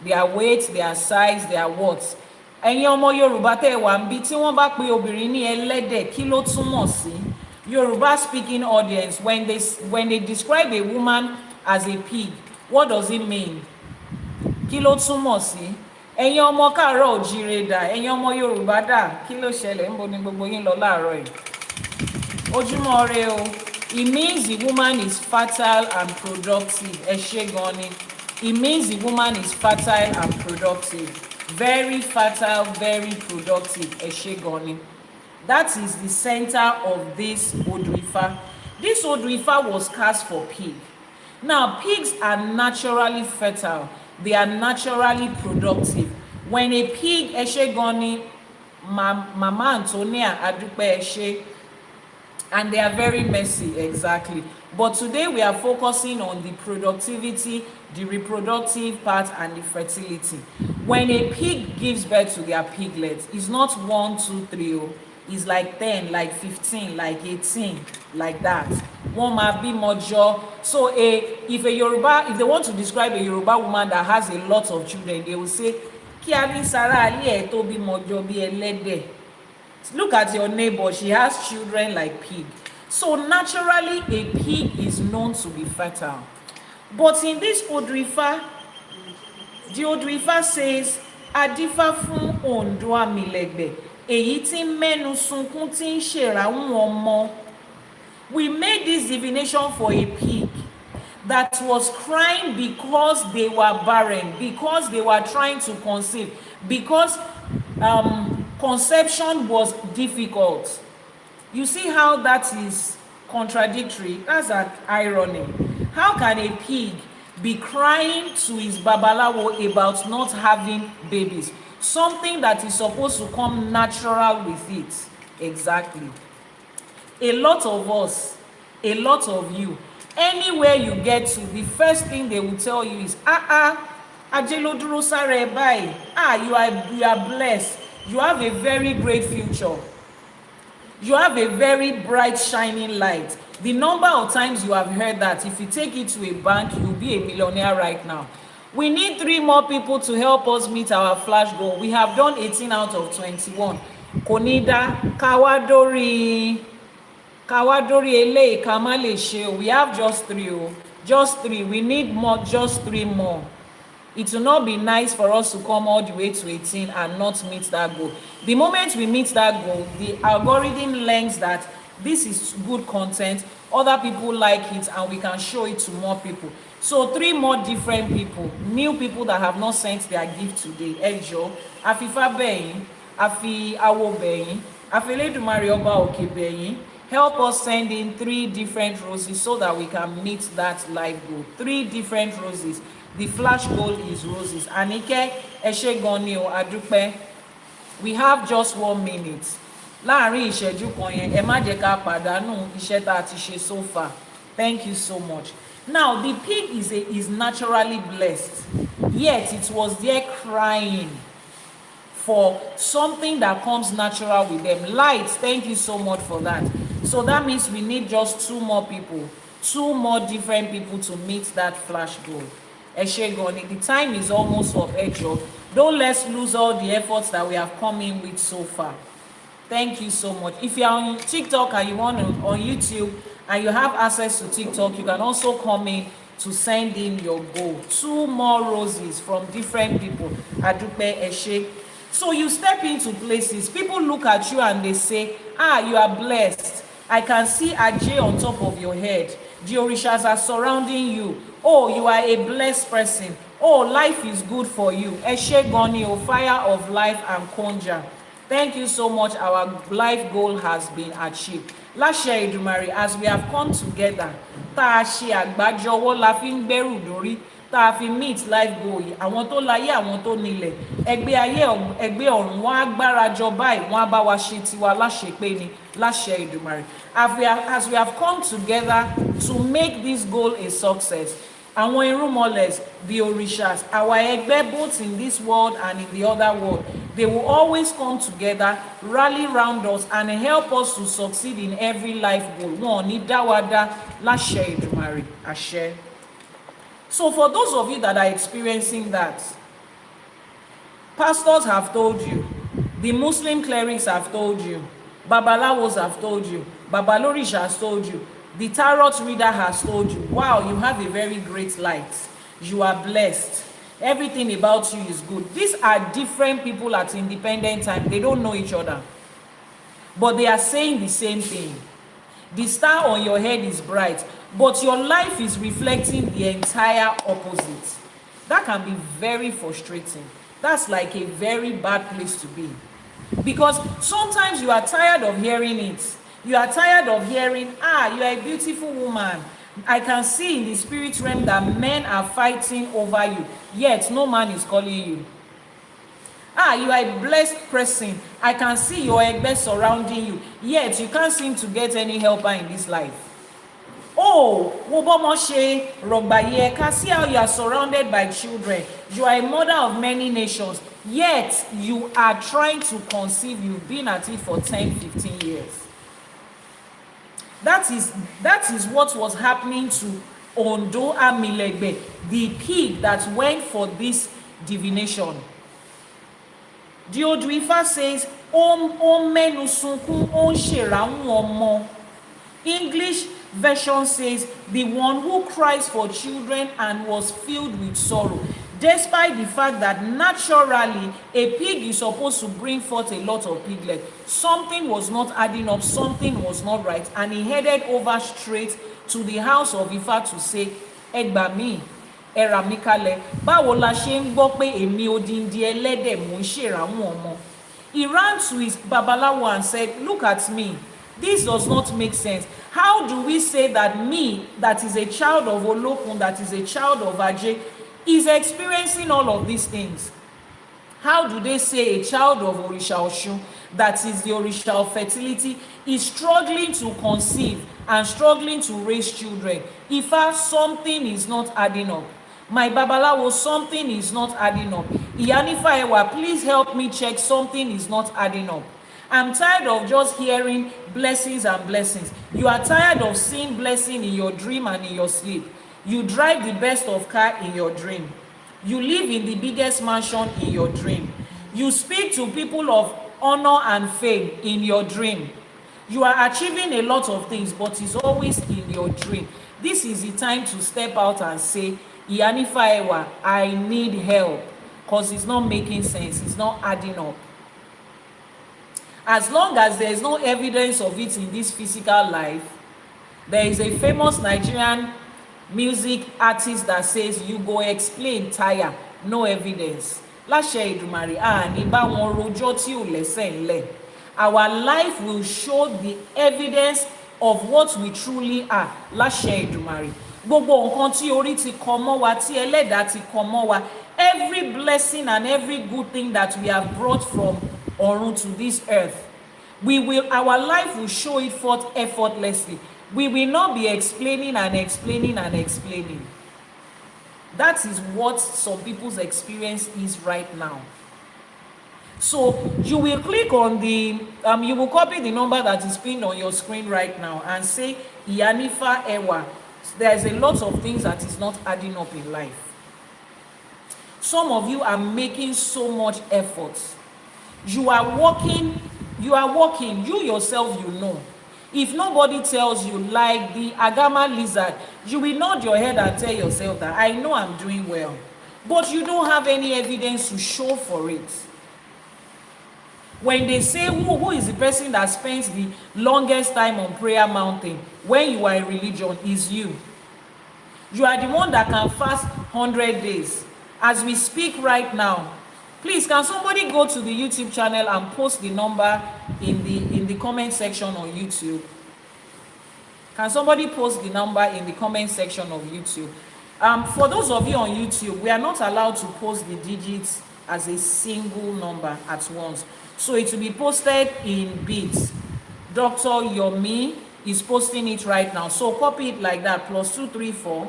Their weight, their size, their what? Ẹ̀yin ọmọ Yorùbá tẹ́ wà níbí tí wọ́n bá pe obìnrin ní ẹlẹ́dẹ̀, kí ló túmọ̀ sí? Yoruba speaking audience, when they describe a woman as a pig, what does it mean? Kí ló túmọ̀ sí? Ẹ̀yin ọmọ Káàárọ̀ Oòjíire dà, ẹ̀yin ọmọ Yorùbá dà, kí ló ṣẹlẹ̀? Ńbo ni gbogbo yín lọ láàárọ̀ yìí? Ojúmọ́ ire o. It means the woman is fertile and productive. Ẹ ṣé gan ni. It means the woman is fertile and productive. Very fertile, very productive. Ẹ ṣé gan ni. That is the center of this Odù Ifá. This Odù Ifá was cast for pig. Now, pigs are naturally fertile. They are naturally productive. When a pig, ẹ ṣé gan ni, Mama Antonia Adúpẹ́ ẹ ṣé, and they are very messy, exactly. But today we are focusing on the productivity, the reproductive part, and the fertility. When a pig gives birth to their piglets, it's not 1, 2, 3, oh. It's like 10, like 15, like 18, like that. One might be more jaw. So if they want to describe a Yoruba woman that has a lot of children, they will say, Kí a ní Sarah Ali ẹ̀ tó bí mọ́jọ bí ẹlẹ́dẹ̀. Look at your neighbor, she has children like pig. So naturally, a pig is known to be fertile. But in this Odù Ifá, the Odù Ifá says, Adífá fún Oǹdó-Àmìlẹ̀gbẹ̀, èyí tí mẹ́nu sunkún tí ń ṣèràwọ̀n ọmọ. We made this divination for a pig that was crying because they were barren, because they were trying to conceive, because conception was difficult. You see how that is contradictory? That's an irony. How can a pig be crying to his babalawo about not having babies? Something that is supposed to come natural with it. Exactly. A lot of us, a lot of you, anywhere you get to, the first thing they will tell you is, Ajé ló dúró sára ẹ báyìí. You are blessed. You have a very great future. You have a very bright, shining light. The number of times you have heard that, if you take it to a bank, you'll be a millionaire right now. We need 3 more people to help us meet our flash goal. We have done 18 out of 21. Konida, Kawadori Ele, Kamale Sheo. We have just 3. Just 3. We need more, just 3 more. It will not be nice for us to come all the way to 18 and not meet that goal. The moment we meet that goal, the algorithm learns that this is good content. other people like it, and we can show it to more people. So 3 more different people, new people that have not sent their gift today. Ejo, Afifa Beyin, Afi Awo Beyin, Afi Elédùmarè Ọba Òkè Beyin. Help us send in 3 different roses so that we can meet that life goal. 3 different roses. The flash goal is roses. Anike, Eshe Goni o Adupe. We have just 1 minute. Láàrin ìṣẹ́jú kan yẹn, ẹ má jẹ́ ká pàdánù iṣẹ́ tá a ti ṣe so far. Thank you so much. Now, the pig is naturally blessed, yet it was there crying for something that comes natural with them. Light, thank you so much for that. So that means we need just 2 more people, 2 more different people to meet that flash goal. Eshegoni, the time is almost up, Ejo. Don't let's lose all the efforts that we have come in with so far. Thank you so much. If you're on TikTok and you want to, on YouTube, and you have access to TikTok, you can also come in to send in your goal. 2 more roses from different people. Adupe Eshe. So you step into places, people look at you and they say, you are blessed. I can see Ajay on top of your head. The Orishas are surrounding you. Oh, you are a blessed person. Oh, life is good for you. Eshe Goni, O fire of life and conjure. Thank you so much. Our life goal has been achieved. Láṣẹ Èdùmàrè, as we have come together, tá a ṣe àgbájọwọ́ la fi ń gbẹ́rù dórí, tá a fi meet life goal yìí. Àwọn tó láyé, àwọn tó nílẹ̀, ẹgbẹ́ ayé ẹgbẹ́ ọ̀run, wọ́n á gbárajọ báyìí, wọ́n á bá wa ṣe tiwa láṣepé ni, láṣẹ Èdùmàrè. As we have come together to make this goal a success, àwọn irúnmọlẹ̀, the orishas, our ẹgbẹ́ both in this world and in the other world, they will always come together, rally round us and help us to succeed in every life goal. Wọ́n ní dáwàdá láṣẹ Èdùmàrè, àṣẹ. So for those of you that are experiencing that, pastors have told you, the Muslim clerics have told you, Babalawos have told you, Babalorisha has told you, the tarot reader has told you, wow, you have a very great light. You are blessed. Everything about you is good. These are different people at independent time. They don't know each other. But they are saying the same thing. The star on your head is bright, but your life is reflecting the entire opposite. That can be very frustrating. That's like a very bad place to be. Because sometimes you are tired of hearing it. You are tired of hearing, you are a beautiful woman. I can see in the spirit realm that men are fighting over you, yet no man is calling you. You are a blessed person. I can see your egbe surrounding you, yet you can't seem to get any helper in this life. Oh, Wobomoshe, Rogbaye, can see how you are surrounded by children. You are a mother of many nations, yet you are trying to conceive. You've been at it for 10, 15 years. That is what was happening to Ondo Amilegbe, the pig that went for this divination. The Odù Ifá says, English version says, the one who cries for children and was filled with sorrow. Despite the fact that naturally a pig is supposed to bring forth a lot of piglets, something was not adding up, something was not right, and he headed over straight to the house of Ifá to say, Egbami, Eramikale, báwo la ṣe ń gbọ́ pé èmi odindi ẹlẹ́dẹ̀ mò ń ṣèrànwọ́ ọmọ. He ran to his Babalawo and said, look at me, this does not make sense. How do we say that me, that is a child of Olokun, that is a child of Ajay, is experiencing all of these things? How do they say a child of Orisha Oshun, that is the Orisha of fertility, is struggling to conceive and struggling to raise children? If something is not adding up. My Babalawo, something is not adding up. Iyanifa Ewa, please help me check, something is not adding up. I'm tired of just hearing blessings and blessings. You are tired of seeing blessing in your dream and in your sleep. You drive the best of car in your dream. You live in the biggest mansion in your dream. You speak to people of honor and fame in your dream. You are achieving a lot of things, but it's always in your dream. This is the time to step out and say, Iyanifa Ewa, I need help, because it's not making sense. It's not adding up. As long as there is no evidence of it in this physical life, There is a famous Nigerian music artist that says, you go explain tire, no evidence. Láṣẹ Èdùmàrè, ní bá wọn rojọ́ tí ò lẹ́sẹ̀ ńlẹ̀. Our life will show the evidence of what we truly are. Láṣẹ Èdùmàrè. Gbogbo nǹkan tí orí ti kọ mọ́ wa, tí Ẹlẹ́dàá ti kọ mọ́ wa, every blessing and every good thing that we have brought from ọ̀run to this earth, our life will show it forth effortlessly. We will not be explaining and explaining and explaining. That is what some people's experience is right now. So you will click on the, you will copy the number that is pinned on your screen right now and say, Iyanifa Ewa. There's a lot of things that is not adding up in life. Some of you are making so much effort. You are working, you yourself, you know. If nobody tells you, like the Agama lizard, you will nod your head and tell yourself that I know I'm doing well. But you don't have any evidence to show for it. When they say who is the person that spends the longest time on prayer mountain when you are in religion, is you. You are the one that can fast 100 days. As we speak right now, please, can somebody go to the YouTube channel and post the number in the comment section on YouTube? Can somebody post the number in the comment section of YouTube? For those of you on YouTube, we are not allowed to post the digits as a single number at once. So it will be posted in bits. Dr. Yomi is posting it right now. So copy it like that, +234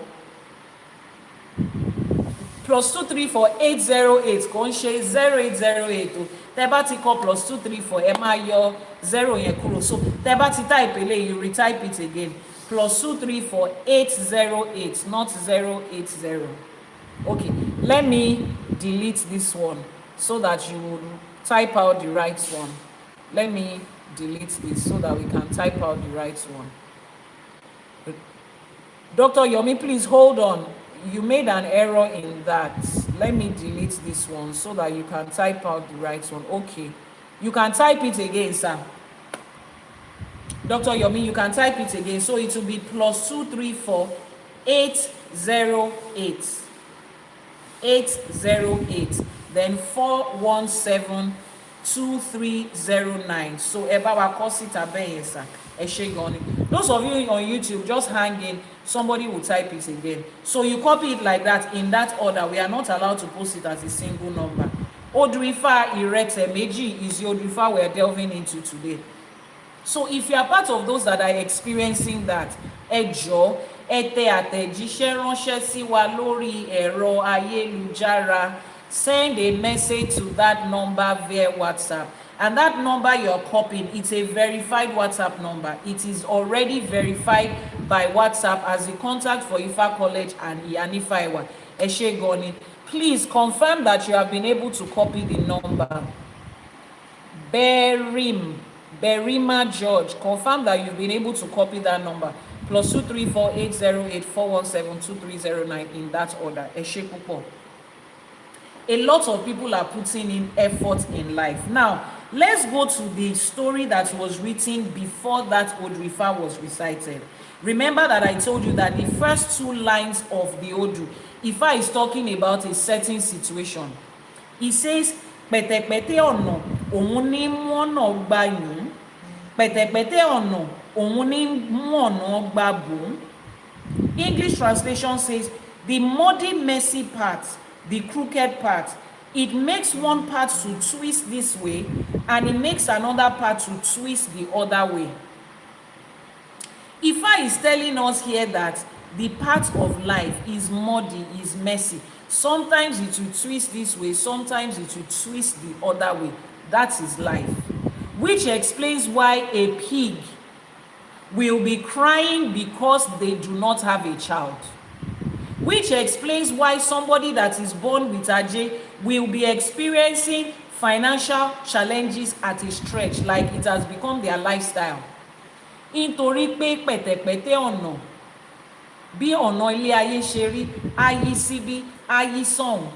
+234 808 kò ń ṣe 0808 o. Tẹ́ bá ti kọ +234 ẹ máa yọ 0 yẹn kúrò. So tẹ́ bá ti type eléyìí, you retype it again. +234 808, not 080. Okay, let me delete this one so that you will type out the right one. Let me delete this so that we can type out the right one. Dr. Yomi, please hold on. You made an error in that. Let me delete this one so that you can type out the right one. Okay, you can type it again, sir. Dr. Yomi, you can type it again. So it will be +234 808 808, then 417 2309. So Ebawa Kosita Beyesa. Those of you on YouTube, just hang in. Somebody will type it again. So you copy it like that in that order. We are not allowed to post it as a single number. Odù Ifá, Irete, Meji is the Odù Ifá we are delving into today. So if you are part of those that are experiencing that, ẹ jọ̀ọ́, ẹ tẹ àtẹ̀jíṣẹ́ ránṣẹ́ sí wa lórí ẹ̀rọ ayélujára. Send a message to that number via WhatsApp. And that number you're copying, it's a verified WhatsApp number. It is already verified by WhatsApp as the contact for Ifa College and Iyanifa Ewa. Eshe Goni. Please confirm that you have been able to copy the number. Berima George, confirm that you've been able to copy that number. +234 808 417 2309 in that order. Eshe Pupo. A lot of people are putting in effort in life. Now, let's go to the story that was written before that Odù Ifá was recited. Remember that I told you that the first 2 lines of the Odù Ifá is talking about a certain situation. He says, pẹ̀tẹ̀pẹ̀tẹ̀ ọ̀nà òun ní mú ọ̀nà gbà yín, pẹ̀tẹ̀pẹ̀tẹ̀ ọ̀nà òun ní mú ọ̀nà gbà bò. English translation says, the muddy, messy part, the crooked part, it makes one part to twist this way and it makes another part to twist the other way. Ifá is telling us here that the part of life is muddy, is messy. Sometimes it will twist this way, sometimes it will twist the other way. That is life. Which explains why a pig will be crying because they do not have a child. Which explains why somebody that is born with Ajé will be experiencing financial challenges at a stretch, like it has become their lifestyle. Nítorí pé pẹ̀tẹ̀pẹ̀tẹ̀ ọ̀nà, bí ọ̀nà ilé ayé ṣe rí, ayé síbí, ayé sọ̀hún.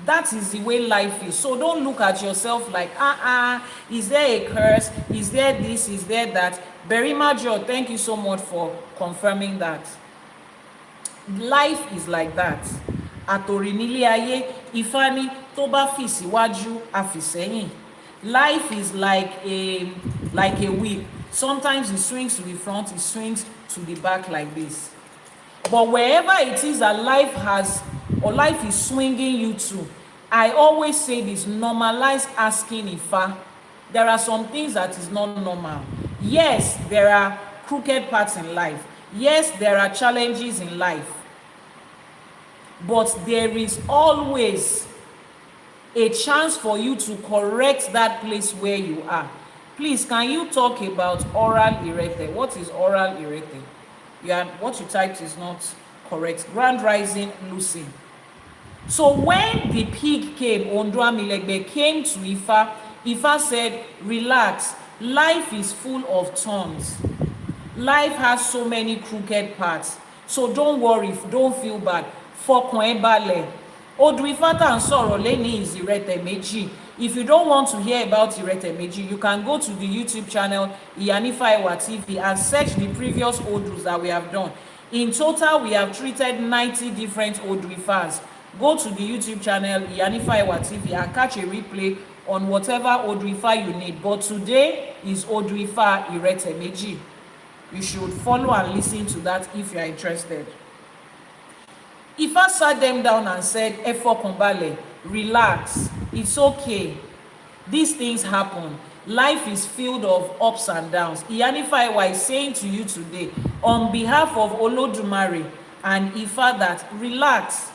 That is the way life is. So don't look at yourself like, is there a curse? Is there this? Is there that? Berima Jo, thank you so much for confirming that. Life is like that. Àtòrí nílé ayé, Ifá ní tó bá fì síwájú àfìsẹ́yìn. Life is like a whip. Sometimes it swings to the front, it swings to the back like this. But wherever it is that life has or life is swinging you to, I always say this: normalize asking Ifá. There are some things that is not normal. Yes, there are crooked paths in life. Yes, there are challenges in life. But there is always a chance for you to correct that place where you are. Please, can you talk about oral Irete? What is oral Irete? What you typed is not correct. Grand Rising Lucy. So when the pig came, Ondua Milegbe came to Ifá, Ifá said, relax, life is full of thorns. Life has so many crooked paths. So don't worry, don't feel bad. Fọkàn ẹ balẹ̀. Odù Ifá tá ń sọ̀rọ̀ lẹ́ni is Irete Meji. If you don't want to hear about Irete Meji, you can go to the YouTube channel Iyanifa Ewa TV and search the previous Odus that we have done. In total, we have treated 90 different Odù Ifás. Go to the YouTube channel Iyanifa Ewa TV and catch a replay on whatever Odù Ifá you need. But today is Odù Ifá Irete Meji. You should follow and listen to that if you are interested. Ifá sat them down and said, ẹ fọkàn balẹ̀, relax, it's okay. These things happen. Life is filled of ups and downs. Iyanifa Ewa is saying to you today, on behalf of Elédùmarè and Ifá, that relax.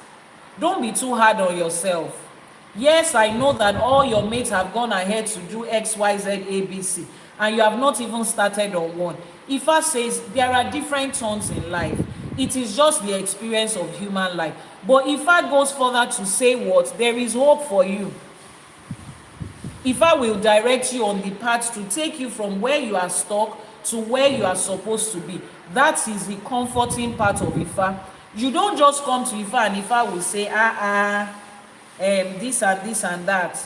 Don't be too hard on yourself. Yes, I know that all your mates have gone ahead to do X, Y, Z, A, B, C, and you have not even started on one. Ifá says there are different turns in life. It is just the experience of human life. But Ifá goes further to say what? There is hope for you. Ifá will direct you on the path to take you from where you are stuck to where you are supposed to be. That is the comforting part of Ifá. You don't just come to Ifá and Ifá will say, this and this and that.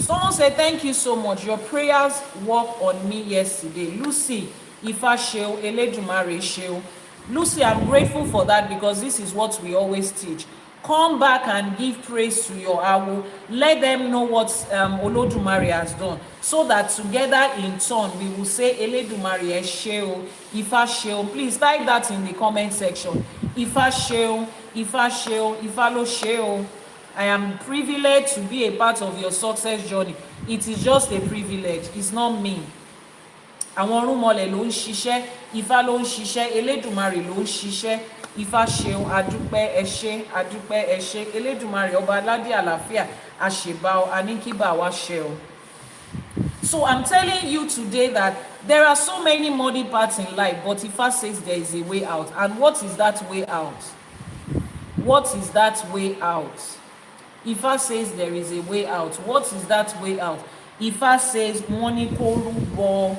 Someone said, thank you so much. Your prayers worked on me yesterday. Lucy, Ifá ṣeun, Elédùmarè ṣeun. Lucy, I'm grateful for that, because this is what we always teach. Come back and give praise to your Awo. Let them know what Olódùmarè has done, so that together in turn we will say Elédùmarè ẹ ṣé o, Ifá ṣeun. Please type that in the comment section. Ifá ṣeun, Ifá ṣeun, Ifá ló ṣe o. I am privileged to be a part of your success journey. It is just a privilege. It's not me. Àwọn ọ̀rúnmọlẹ̀ ló ń ṣiṣẹ́, Ifá ló ń ṣiṣẹ́, Elédùmarè ló ń ṣiṣẹ́. Ifá ṣeun, adúpẹ́ ẹ ṣé, adúpẹ́ ẹ ṣé. Elédùmarè ọba aládé àlàáfíà, àṣèbá aníkíbà wá ṣe o. So I'm telling you today that there are so many muddy parts in life, but Ifá says there is a way out. And what is that way out? What is that way out? Ifá says there is a way out. What is that way out? Ifá says, wọ́n ní kó rúbọ.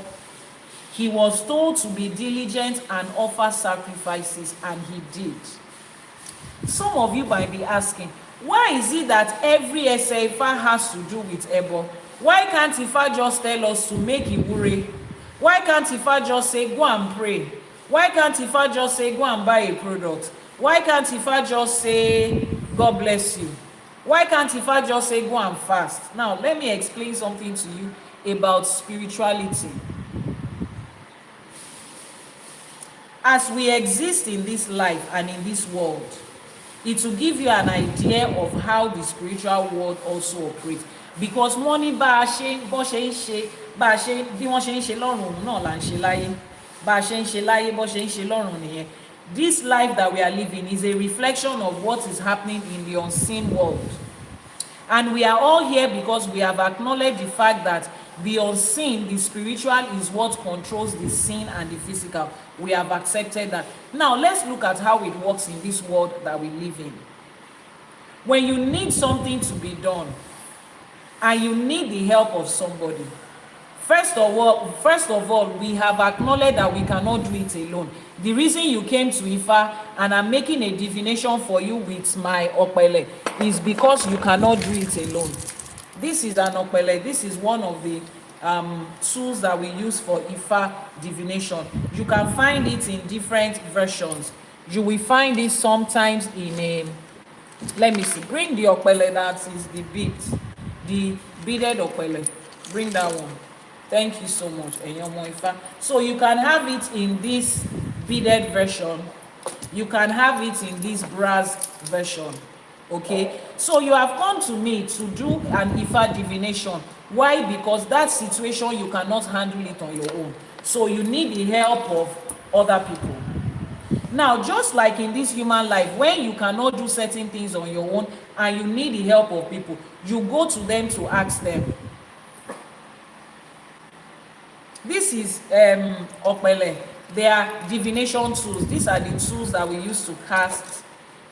He was told to be diligent and offer sacrifices, and he did. Some of you might be asking, why is it that every Ifá has to do with Ebo? Why can't Ifá just tell us to make Iwure? Why can't Ifá just say, go and pray? Why can't Ifá just say, go and buy a product? Why can't Ifá just say, God bless you? Why can't Ifá just say, go and fast? Now, let me explain something to you about spirituality. As we exist in this life and in this world, it will give you an idea of how the spiritual world also operates. Because money bá ṣe bó ṣe ń ṣe bá ṣe bí wọ́n ṣe ń ṣe lọ́run náà là ń ṣe láyé, bá ṣe ń ṣe láyé bó ṣe ń ṣe lọ́run nìyẹn. This life that we are living is a reflection of what is happening in the unseen world. And we are all here because we have acknowledged the fact that the unseen, the spiritual, is what controls the seen and the physical. We have accepted that. Now, let's look at how it works in this world that we live in. When you need something to be done, and you need the help of somebody, first of all, we have acknowledged that we cannot do it alone. The reason you came to Ifá and I'm making a divination for you with my Opele is because you cannot do it alone. This is an Opele. This is one of the tools that we use for Ifa divination. You can find it in different versions. You will find it sometimes in a, let me see, bring the okpele, that is the bead, the beaded okpele, bring that one. Thank you so much, Eyomo Ifa. So you can have it in this beaded version, you can have it in this brass version. Okay, so you have come to me to do an Ifa divination. Why? Because that situation you cannot handle it on your own, so you need the help of other people. Now, just like in this human life, when you cannot do certain things on your own and you need the help of people, you go to them to ask them. This is okpele. They are divination tools. These are the tools that we use to cast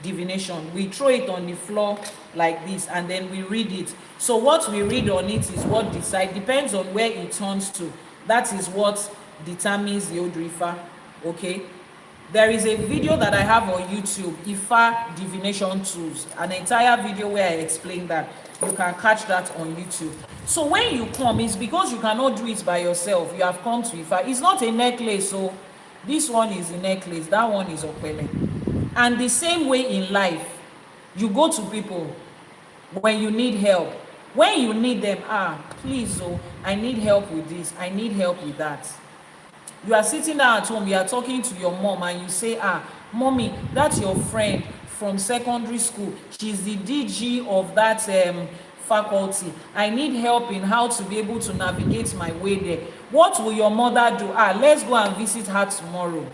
divination. We throw it on the floor like this and then we read it. So what we read on it is what depends on where it turns to. That is what determines the Odù Ifá. Okay, there is a video that I have on YouTube, Ifa divination tools, an entire video where I explain that. You can catch that on YouTube. So when you come, it's because you cannot do it by yourself. You have come to Ifa. It's not a necklace, so this one is a necklace, that one is okpele. And the same way in life, you go to people when you need help. When you need them, please, I need help with this, I need help with that. You are sitting down at home, you are talking to your mom and you say, mommy, that's your friend from secondary school, she's the DG of that faculty, I need help in how to be able to navigate my way there. What will your mother do? Let's go and visit her tomorrow.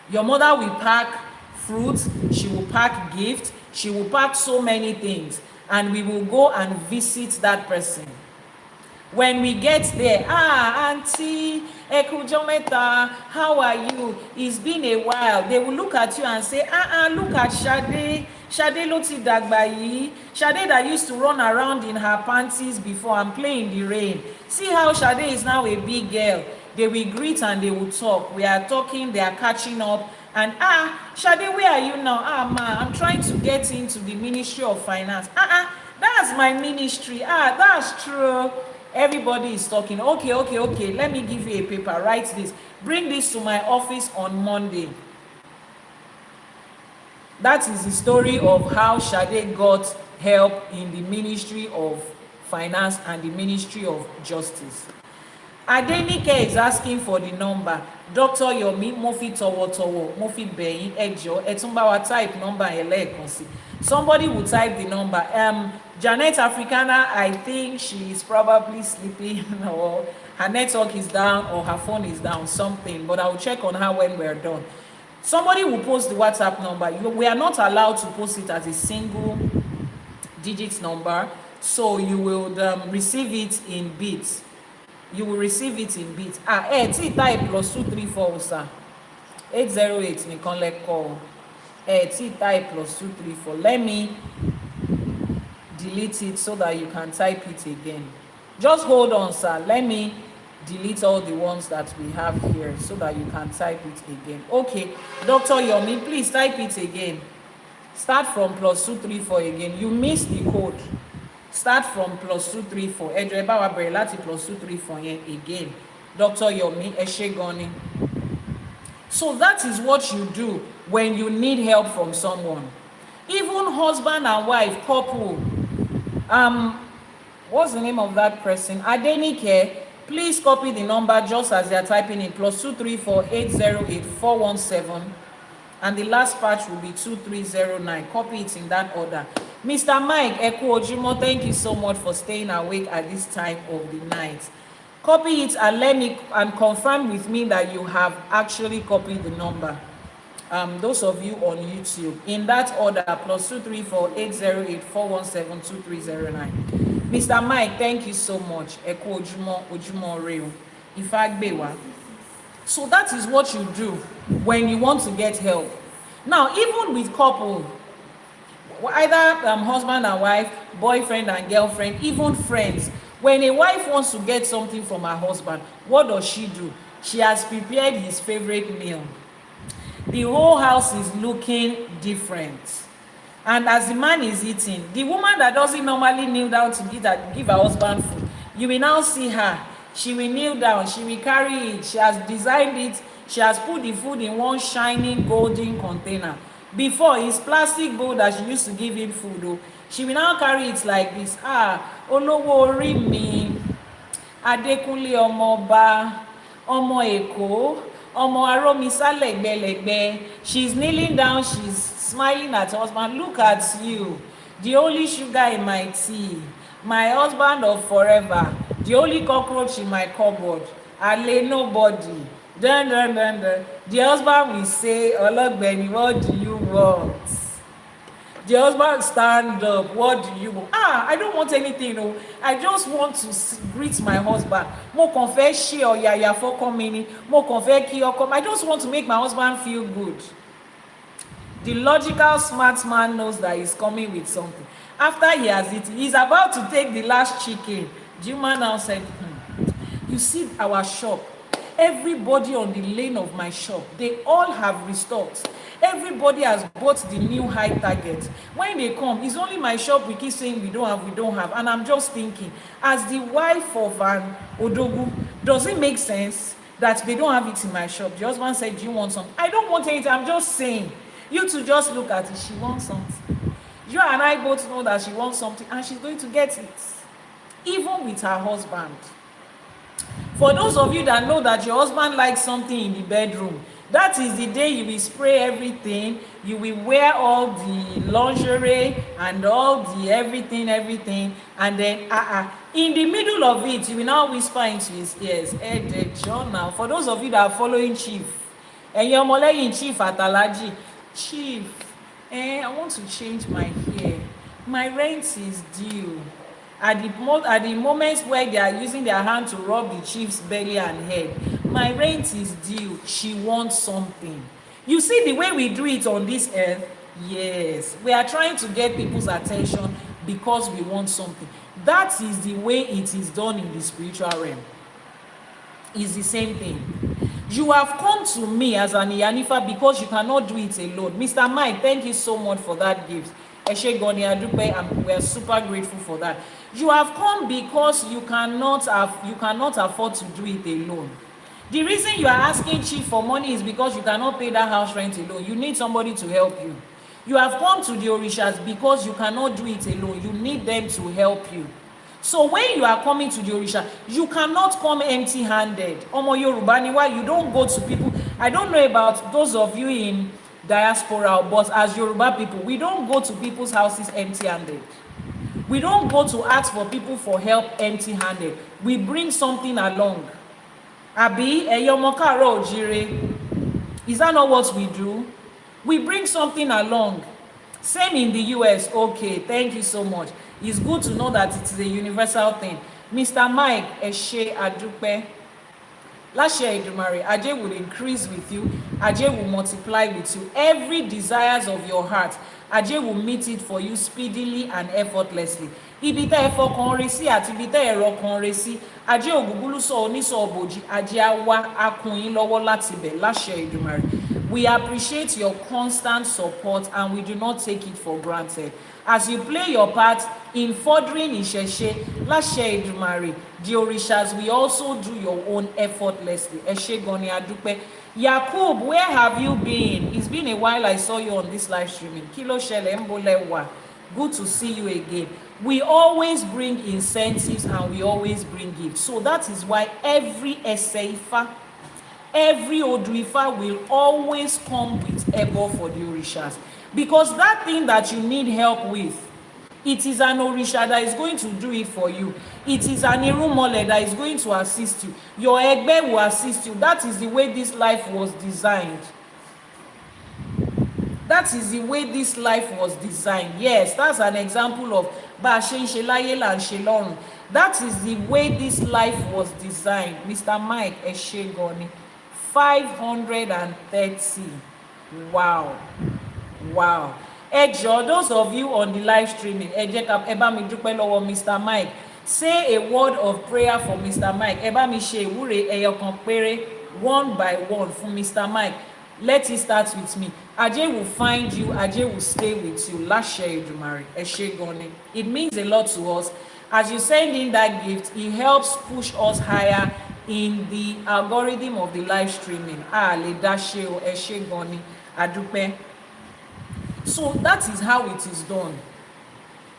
Your mother will pack fruits, she will pack gifts, she will pack so many things, and we will go and visit that person. When we get there, auntie, Ekujometa, how are you? It's been a while. They will look at you and say, look at Shade. Shade loti dagbayi. Shade that used to run around in her panties before and play in the rain. See how Shade is now a big girl. They will greet and they will talk. We are talking, they are catching up. And Shade, where are you now? Ma, I'm trying to get into the Ministry of Finance. That's my ministry. That's true. Everybody is talking. Okay. Let me give you a paper. Write this. Bring this to my office on Monday. That is the story of how Shade got help in the Ministry of Finance and the Ministry of Justice. Adenike is asking for the number. Dr. Yomi, Mofi Towo, Mofi Beyin, Ejo, Etumbawa type number elekonsi. Somebody will type the number. Janet Africana, I think she is probably sleeping or her network is down or her phone is down, something. But I will check on her when we're done. Somebody will post the WhatsApp number. We are not allowed to post it as a single digit number, so you will receive it in bits. You will receive it in bits. Type +234 sir. 808 nìkan lẹ call. Type +234. Let me delete it so that you can type it again. Just hold on, sir. Let me delete all the ones that we have here so that you can type it again. Okay, Dr. Yomi, please type it again. Start from +234 again. You missed the code. Start from +234. Edrebawa Berelati +234 again. Dr. Yomi Eshegoni. So that is what you do when you need help from someone. Even husband and wife couple. What's the name of that person? Adenike. Please copy the number just as they are typing in +234 808 417, and the last patch will be 2309. Copy it in that order. Mr. Mike Ekuojimo, thank you so much for staying awake at this time of the night. Copy it and let me and confirm with me that you have actually copied the number. Those of you on YouTube, in that order, +234 808 417 2309. Mr. Mike, thank you so much. So that is what you do when you want to get help. Now, even with couple, either husband and wife, boyfriend and girlfriend, even friends, when a wife wants to get something from her husband, what does she do? She has prepared his favorite meal. The whole house is looking different. And as the man is eating, the woman that doesn't normally kneel down to give her husband food You will now see her. She will kneel down, she will carry it, she has designed it, she has put the food in one shining golden container. Before, it's plastic bowl that she used to give him food. Oh, she will now carry it like this. Olówó orí mi, Adékúnlé ọmọọba, ọmọ Èkó, ọmọ Arómisá lẹ́gbẹ̀lẹ́gbẹ̀. She's kneeling down, she's smiling at her husband. Look at you, the only sugar in my tea, my husband of forever, the only cockroach in my cupboard. Ale nobody. Dun, dun, dun, dun. The husband will say, Ologbeni, what do you want? The husband stand up. What do you want? I don't want anything. No. I just want to greet my husband. Mo kàn fẹ́ ṣe ọ̀yàyà fọ́kọ mi ni. Mo kàn fẹ́ kí ọkọ mi. I just want to make my husband feel good. The logical smart man knows that he's coming with something. After he has eaten, he's about to take the last chicken. The man now said, you see our shop. Everybody on the lane of my shop, they all have restocked. Everybody has bought the new high target. When they come, it's only my shop we keep saying we don't have. And I'm just thinking, as the wife of an Odogu, does it make sense that they don't have it in my shop? The husband said, do you want something? I don't want anything, I'm just saying. You two just look at it, she wants something. You and I both know that she wants something and she's going to get it. Even with her husband. For those of you that know that your husband likes something in the bedroom, that is the day you will spray everything, you will wear all the lingerie and all the everything, and then in the middle of it, you will now whisper into his ears, John now. For those of you that are following Chief, and you're molaying Chief Atalaji, Chief, I want to change my hair. My rent is due. At the moments where they are using their hand to rub the chief's belly and head, my rent is due. She wants something. You see the way we do it on this earth? Yes. We are trying to get people's attention because we want something. That is the way it is done in the spiritual realm. It's the same thing. You have come to me as an Iyanifa because you cannot do it alone. Mr. Mike, thank you so much for that gift. Eshe Goni Adupe, and we are super grateful for that. You have come because you cannot afford to do it alone. The reason you are asking Chief for money is because you cannot pay that house rent alone. You need somebody to help you. You have come to the Orishas because you cannot do it alone. You need them to help you. So when you are coming to the Orisha, you cannot come empty-handed. Omo Yoruba ni why you don't go to people. I don't know about those of you in diaspora, but as Yoruba people, we don't go to people's houses empty-handed. We don't go to ask for people for help empty-handed. We bring something along. Abi, eyomokaro ojire. Is that not what we do? We bring something along. Same in the US. Okay, thank you so much. It's good to know that it is a universal thing. Mr. Mike, Eshe Adupe. Láṣẹ Èdùmàrè, Ajé will increase with you. Ajé will multiply with you. Every desires of your heart, Ajé will meet it for you speedily and effortlessly. Ibi tẹ́ ẹ fọkàn rẹ̀ sí àti ibi tẹ́ ẹ rọkàn rẹ̀ sí, Ajé Ògúngúlùsọ onísọ òbòjì, Ajé á wá á kún yín lọ́wọ́ láti bẹ̀ láṣẹ Èdùmàrè. We appreciate your constant support and we do not take it for granted. As you play your part in furthering ÌṢẸШE, láṣẹ Èdùmàrè, the Orishas will also do your own effortlessly. Eshe Goni Adupe. Yakub, where have you been? It's been a while I saw you on this live streaming. Kilo Shele Mbolewa. Good to see you again. We always bring incentives and we always bring gifts. So that is why every Ifá, every Odù Ifá will always come with ebo for the Orishas. Because that thing that you need help with, it is an Orisha that is going to do it for you. It is an Irumole that is going to assist you. Your Egbe will assist you. That is the way this life was designed. That is the way this life was designed. Yes, that's an example of Ba ṣe ń ṣe láyé là ń ṣe lọ́run. That is the way this life was designed. Mr. Mike Eshe Goni, 530. Wow. Wow. Ejo, those of you on the live streaming, eba mi dúpẹ́ lọ́wọ́ Mr. Mike. Say a word of prayer for Mr. Mike. Eba mi ṣe ìwúre ẹyọkan péré, one by one for Mr. Mike. Let it start with me. Ajé will find you. Ajé will stay with you. Láṣẹ Èdùmàrè. Eshe Goni. It means a lot to us. As you send in that gift, it helps push us higher in the algorithm of the live streaming. Le dashe o, ẹ ṣé gan ni, adúpẹ́. So that is how it is done.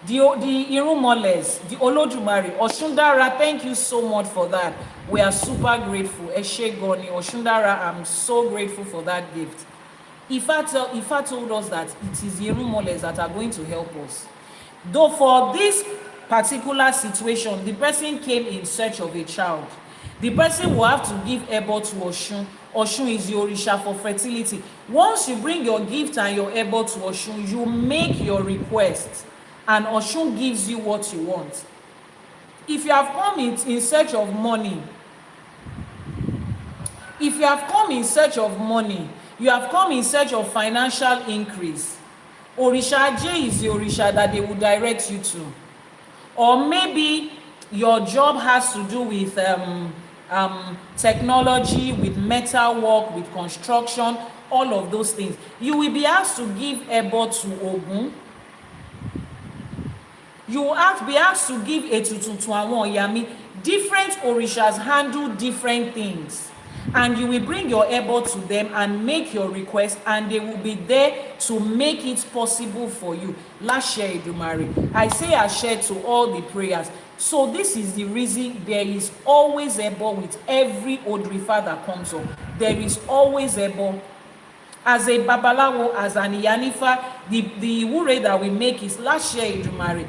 The Irúnmọlẹ̀, the Olódùmarè, Ọ̀ṣúndàrà, thank you so much for that. We are super grateful. Ẹ ṣé gan ni, Ọ̀ṣúndàrà, I'm so grateful for that gift. Ifá told us that it is the Irúnmọlẹ̀ that are going to help us. Though for this particular situation, the person came in search of a child. The person will have to give ebo to Ọ̀ṣun. Ọ̀ṣun is the Orisha for fertility. Once you bring your gift and your ebo to Ọ̀ṣun, you make your request, and Ọ̀ṣun gives you what you want. If you have come in search of money, you have come in search of financial increase, Orisha J is the Orisha that they will direct you to. Or maybe your job has to do with technology, with metal work, with construction, all of those things. You will be asked to give ebo to Ogun. You will be asked to give ètùtù to àwọn Ìyá. Different Orishas handle different things. And you will bring your ebo to them and make your request, and they will be there to make it possible for you. Láṣẹ Èdùmàrè. I say àṣẹ to all the prayers. So this is the reason there is always ebo with every Odù Ifá that comes up. There is always ebo. As a Babalawo, as an Iyanifa, the ìwúre that we make is Láṣẹ Èdùmàrè.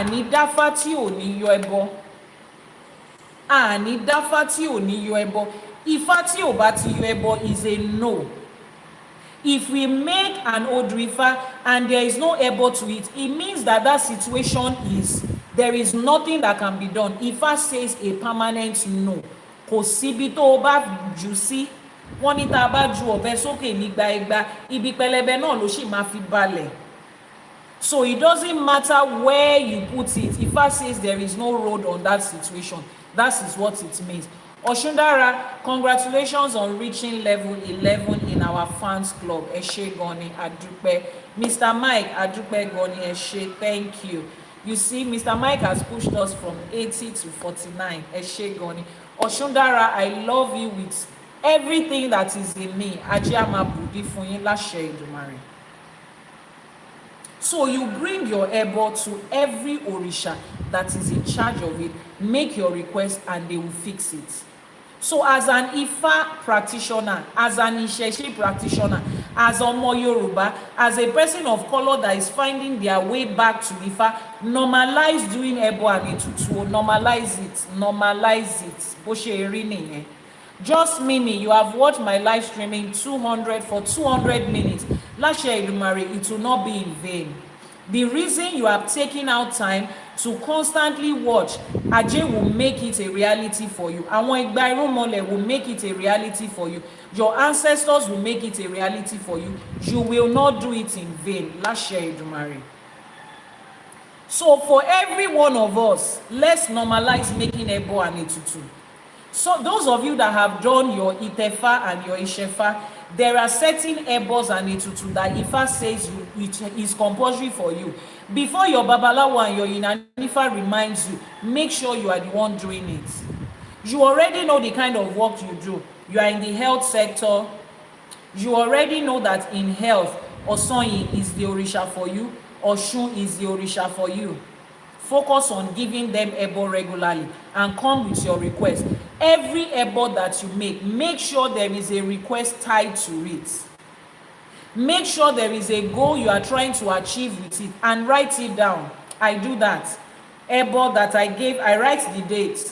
Ní dáfá tí ò ní yọ ẹbọ. Ní dáfá tí ò ní yọ ẹbọ. Ifá tí ò bá ti yọ ẹbọ is a no. If we make an Odù Ifá and there is no ebo to it, it means that that situation is, there is nothing that can be done. Ifá says a permanent no. Kò síbi tó o bá jù sí. Wọ́n ní tá a bá ju ọ̀bẹ sókè nígbà igba, ibi pẹlẹbẹ náà ló sì máa fi balẹ̀. So it doesn't matter where you put it. Ifá says there is no road on that situation. That is what it means. Ọ̀ṣúndàrà, congratulations on reaching level 11 in our fans club. Ẹ ṣé gan ni, adúpẹ́. Mr. Mike, adúpẹ́ gan ni, ẹ ṣé, thank you. You see, Mr. Mike has pushed us from 80 to 49. Ẹ ṣé gan ni. Ọ̀ṣúndàrà, I love you with everything that is in me. Ajé á máa bùdí fún yín láṣẹ Èdùmàrè. So you bring your ebo to every Orisha that is in charge of it, make your request, and they will fix it. So as an Ifá practitioner, as an ÌṢẸШE practitioner, as Ọmọ Yorùbá, as a person of color that is finding their way back to Ifá, normalize doing ebo and ètùtù. Normalize it. Bó ṣe rí nìyẹn. Just Mimi, you have watched my live streaming 200 minutes. Láṣẹ Èdùmàrè, it will not be in vain. The reason you are taking out time to constantly watch, Ajé will make it a reality for you. Àwọn Ìgbà Irúnmọlẹ̀ will make it a reality for you. Your ancestors will make it a reality for you. You will not do it in vain. Láṣẹ Èdùmàrè. So for every one of us, let's normalize making ebo and ètùtù. So those of you that have done your Itefa and your Ìṣẹ̀fà, there are certain ebos and ètùtù that Ifá says it is compulsory for you. Before your Babalawo and your Iyanifa reminds you, make sure you are the one doing it. You already know the kind of work you do. You are in the health sector. You already know that in health, Ọ̀ṣun is the Orisha for you. Ọ̀ṣun is the Orisha for you. Focus on giving them ebo regularly and come with your request. Every ebo that you make sure there is a request tied to it. Make sure there is a goal you are trying to achieve with it and write it down. I do that. Ebo that I gave, I write the date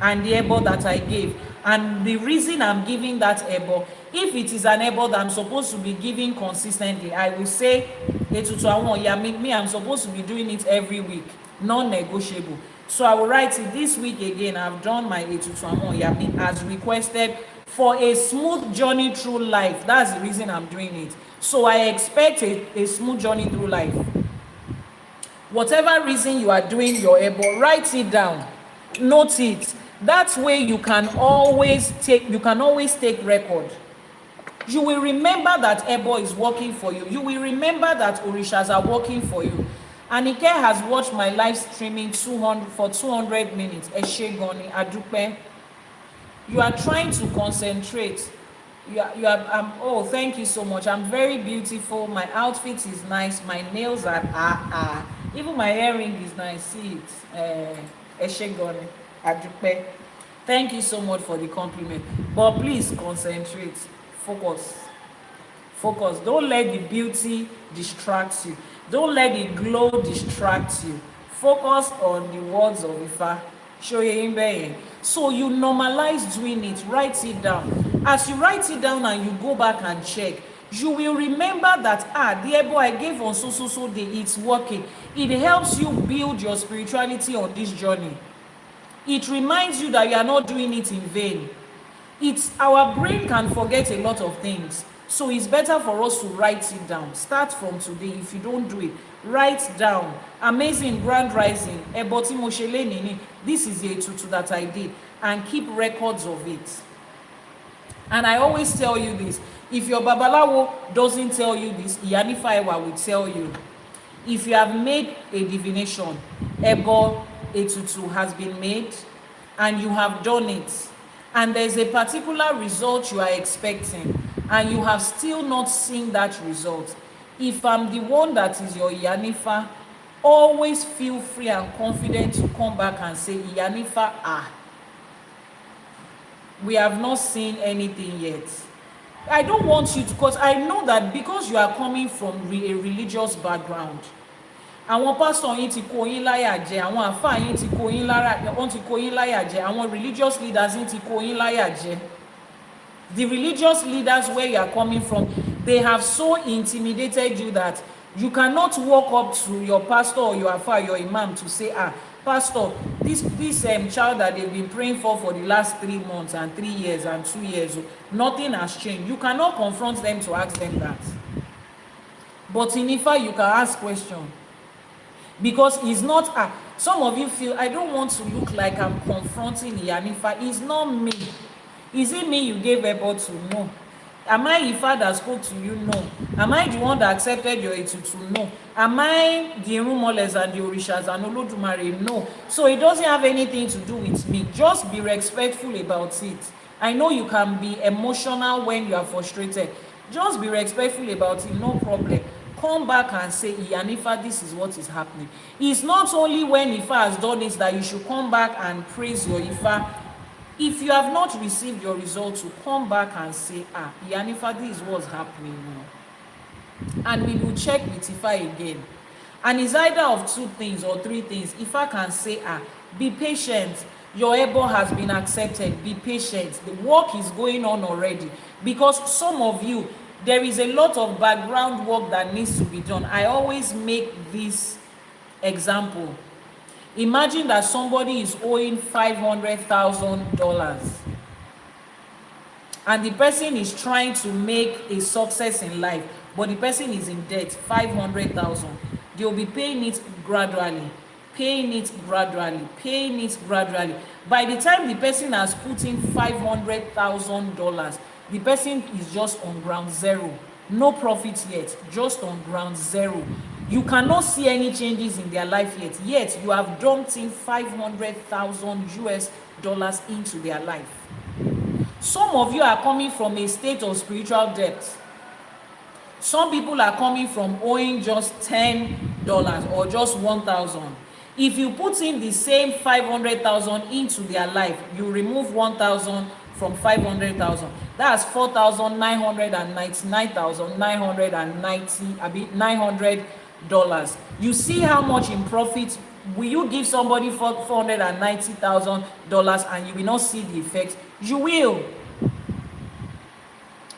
and the ebo that I gave and the reason I'm giving that ebo. If it is an ebo that I'm supposed to be giving consistently, I will say, me, I'm supposed to be doing it every week. Non-negotiable. So I will write it this week again. I've done my Yami as requested for a smooth journey through life. That's the reason I'm doing it. So I expect a smooth journey through life. Whatever reason you are doing your ebo, write it down. Note it. That way you can always take record. You will remember that ebo is working for you. You will remember that Orishas are working for you. Anike has watched my live streaming 200 minutes. Eshe Goni Adupe. You are trying to concentrate. Oh, thank you so much. I'm very beautiful. My outfit is nice. My nails are even my earring is nice. See it. Eshe Goni Adupe. Thank you so much for the compliment. But please concentrate. Focus. Don't let the beauty distract you. Don't let the glow distract you. Focus on the words of Ifa. So you normalize doing it. Write it down. As you write it down and you go back and check, you will remember that the ebo I gave on so day, it's working. It helps you build your spirituality on this journey. It reminds you that you are not doing it in vain. Our brain can forget a lot of things. So it's better for us to write it down. Start from today. If you don't do it, write down. Amazing grand rising. This is a tutu that I did. And keep records of it. And I always tell you this. If your Babalawo doesn't tell you this, Iyanifa Ewa will tell you. If you have made a divination, Ebo Etutu has been made, and you have done it, and there's a particular result you are expecting, and you have still not seen that result, if I'm the one that is your Iyanifa, always feel free and confident to come back and say, Iyanifa, we have not seen anything yet. I don't want you to, because I know that because you are coming from a religious background, àwọn pastor yín ti kó yín láyà jẹ, àwọn àfáà yín ti kó yín láyà jẹ, àwọn religious leaders yín ti kó yín láyà jẹ. The religious leaders where you are coming from, they have so intimidated you that you cannot walk up to your pastor or your afa, your imam, to say, pastor, this child that they've been praying for the last 3 months and 3 years and 2 years, nothing has changed. You cannot confront them to ask them that. But in Ifa, you can ask questions. Because it's not, some of you feel, I don't want to look like I'm confronting Iyanifa. It's not me. Is it me you gave Ebo to? No. Am I Ifa that spoke to you? No. Am I the one that accepted your Etutu? No. Am I the Irumoles and the Orishas and Elédùmarè? No. So it doesn't have anything to do with me. Just be respectful about it. I know you can be emotional when you are frustrated. Just be respectful about it, no problem. Come back and say, Iyanifa, this is what is happening. It's not only when Ifa has done it that you should come back and praise your Ifa. If you have not received your result, to come back and say, Iyanifa, this is what's happening now. And we will check with Ifa again. And it's either of 2 things or 3 things. Ifa can say, be patient. Your Ebo has been accepted. Be patient. The work is going on already. Because some of you, there is a lot of background work that needs to be done. I always make this example. Imagine that somebody is owing $500,000 and the person is trying to make a success in life, but the person is in debt, 500,000. They'll be paying it gradually, paying it gradually, paying it gradually. By the time the person has put in $500,000, the person is just on ground zero. No profit yet, just on ground zero. You cannot see any changes in their life yet you have dumped in $500,000 into their life. Some of you are coming from a state of spiritual debt. Some people are coming from owing just $10 or just $1,000. If you put in the same 500,000 into their life, you remove 1,000 from 500,000. That's $4,999,990. You see how much in profit. Will you give somebody $490,000 and you will not see the effect? You will.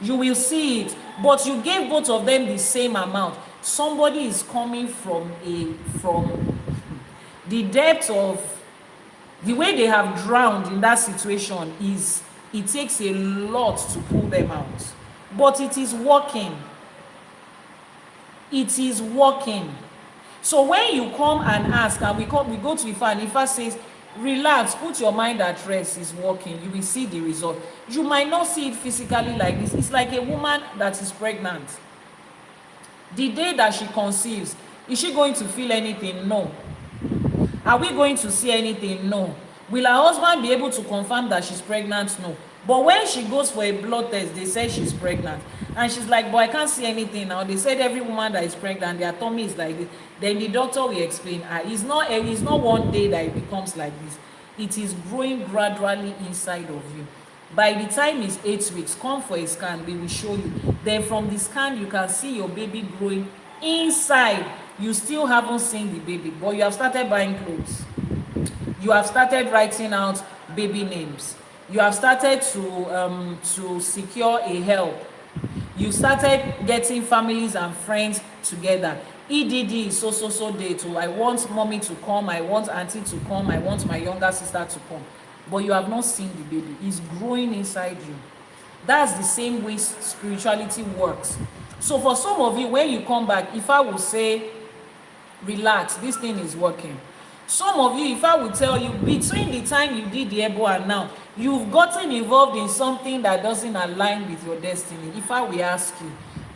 You will see it. But you gave both of them the same amount. Somebody is coming from the depth of the way they have drowned in that situation. Is it takes a lot to pull them out, but it is working. It is working. So when you come and ask, and we go to Ifa, and Ifa says, relax, put your mind at rest, is working, you will see the result. You might not see it physically like this. It's like a woman that is pregnant. The day that she conceives, Is she going to feel anything? No. Are we going to see anything? No. Will her husband be able to confirm that she's pregnant? No. But when she goes for a blood test, they say she's pregnant. And she's like, but I can't see anything now. They said every woman that is pregnant, their tummy is like this. Then the doctor will explain, it's not one day that it becomes like this. It is growing gradually inside of you. By the time it's 8 weeks, come for a scan, we will show you. Then from the scan, you can see your baby growing inside. You still haven't seen the baby, but you have started buying clothes. You have started writing out baby names. You have started to secure a help. You started getting families and friends together. EDD is so day too. I want mommy to come. I want auntie to come. I want my younger sister to come. But you have not seen the baby. It's growing inside you. That's the same way spirituality works. So for some of you, when you come back, if I will say, relax, this thing is working. Some of you, if I will tell you, between the time you did the Ebo and now, you've gotten involved in something that doesn't align with your destiny. If I will ask you,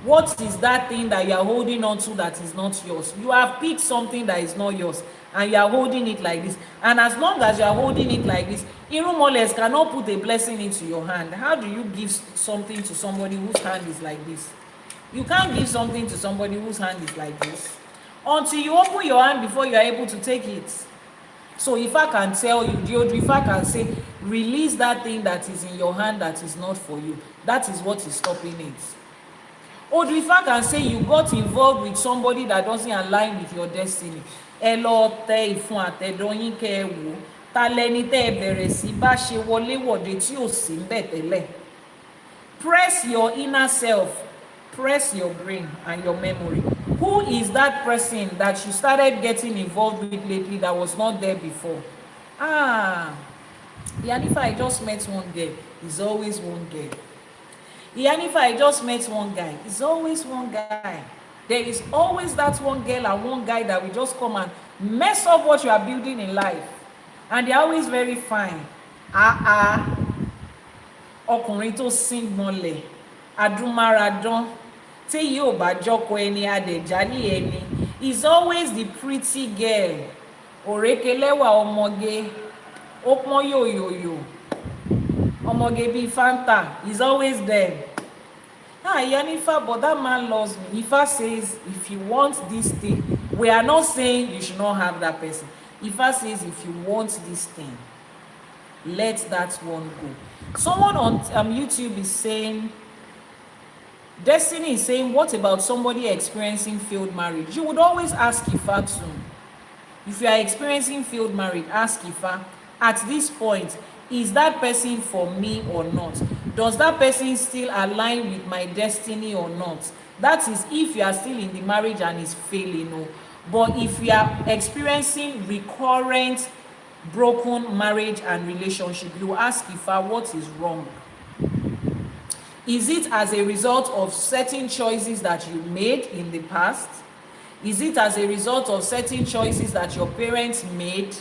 what is that thing that you are holding on to that is not yours? You have picked something that is not yours and you are holding it like this. And as long as you are holding it like this, Irumoles cannot put a blessing into your hand. How do you give something to somebody whose hand is like this? You can't give something to somebody whose hand is like this until you open your hand before you are able to take it. So if I can tell you, Odù Ifá can say, release that thing that is in your hand that is not for you. That is what is stopping it. Odù Ifá can say you got involved with somebody that doesn't align with your destiny. Ẹ lọ tẹ ìfun àtẹ̀dọ̀ kẹ́ ẹ wò. Ta lẹni tẹ́ ẹ bẹ̀rẹ̀ sí bá ṣe wọléwọ̀de tí ò sí ń bẹ̀ tẹ́lẹ̀. Press your inner self. Press your brain and your memory. Who is that person that you started getting involved with lately that was not there before? Iyanifa, I just met one girl. It's always one girl. Iyanifa, I just met one guy. It's always one guy. There is always that one girl and one guy that will just come and mess up what you are building in life. And they're always very fine. Ọkùnrin tó sing mọ́lẹ̀. Adúmáradán. Tí yóò bá jọ́kọ ẹni adẹ̀jálì ẹni. Is always the pretty girl. Òrékelẹ́wà ọmọge. Ó pọ́n yòyòyò. Ọmọge bíi Fanta is always there. Iyanifa, but that man loves me. Ifa says, if you want this thing, we are not saying you should not have that person. Ifa says, if you want this thing, let that one go. Someone on YouTube is saying, Destiny is saying, what about somebody experiencing failed marriage? You would always ask Ifa too. If you are experiencing failed marriage, ask Ifa, at this point, is that person for me or not? Does that person still align with my destiny or not? That is if you are still in the marriage and is failing. No. But if you are experiencing recurrent broken marriage and relationship, you ask Ifa, what is wrong? Is it as a result of certain choices that you made in the past? Is it as a result of certain choices that your parents made?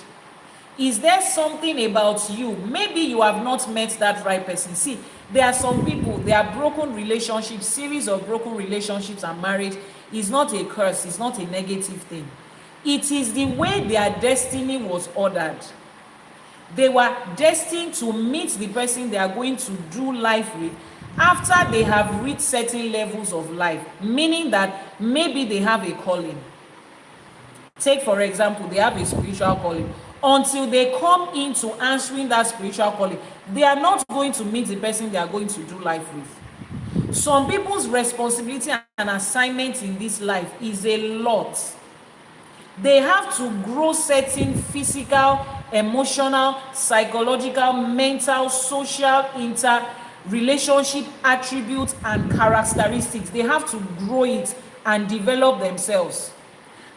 Is there something about you? Maybe you have not met that right person. See, there are some people, their broken relationships, series of broken relationships and marriage is not a curse, it's not a negative thing. It is the way their destiny was ordered. They were destined to meet the person they are going to do life with after they have reached certain levels of life, meaning that maybe they have a calling. Take, for example, they have a spiritual calling. Until they come into answering that spiritual calling, they are not going to meet the person they are going to do life with. Some people's responsibility and assignment in this life is a lot. They have to grow certain physical, emotional, psychological, mental, social, relationship attributes and characteristics. They have to grow it and develop themselves.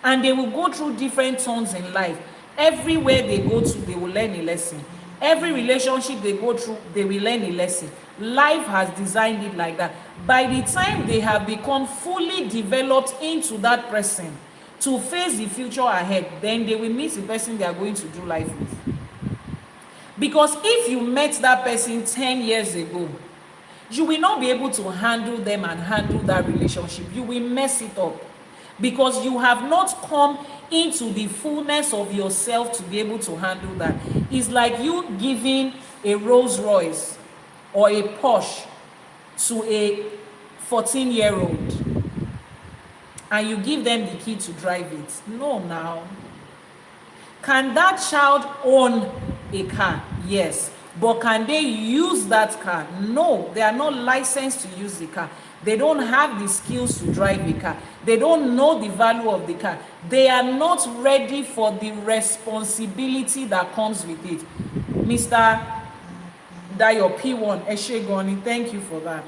And they will go through different turns in life. Everywhere they go to, they will learn a lesson. Every relationship they go through, they will learn a lesson. Life has designed it like that. By the time they have become fully developed into that person to face the future ahead, then they will meet the person they are going to do life with. Because if you met that person 10 years ago, you will not be able to handle them and handle that relationship. You will mess it up. because you have not come into the fullness of yourself to be able to handle that. It's like you giving a Rolls Royce or a Porsche to a 14-year-old and you give them the key to drive it. No, now. Can that child own a car? Yes. But can they use that car? No, they are not licensed to use the car. They don't have the skills to drive a car. They don't know the value of the car. They are not ready for the responsibility that comes with it. Mr. Dayo P1, Eshegoni, thank you for that.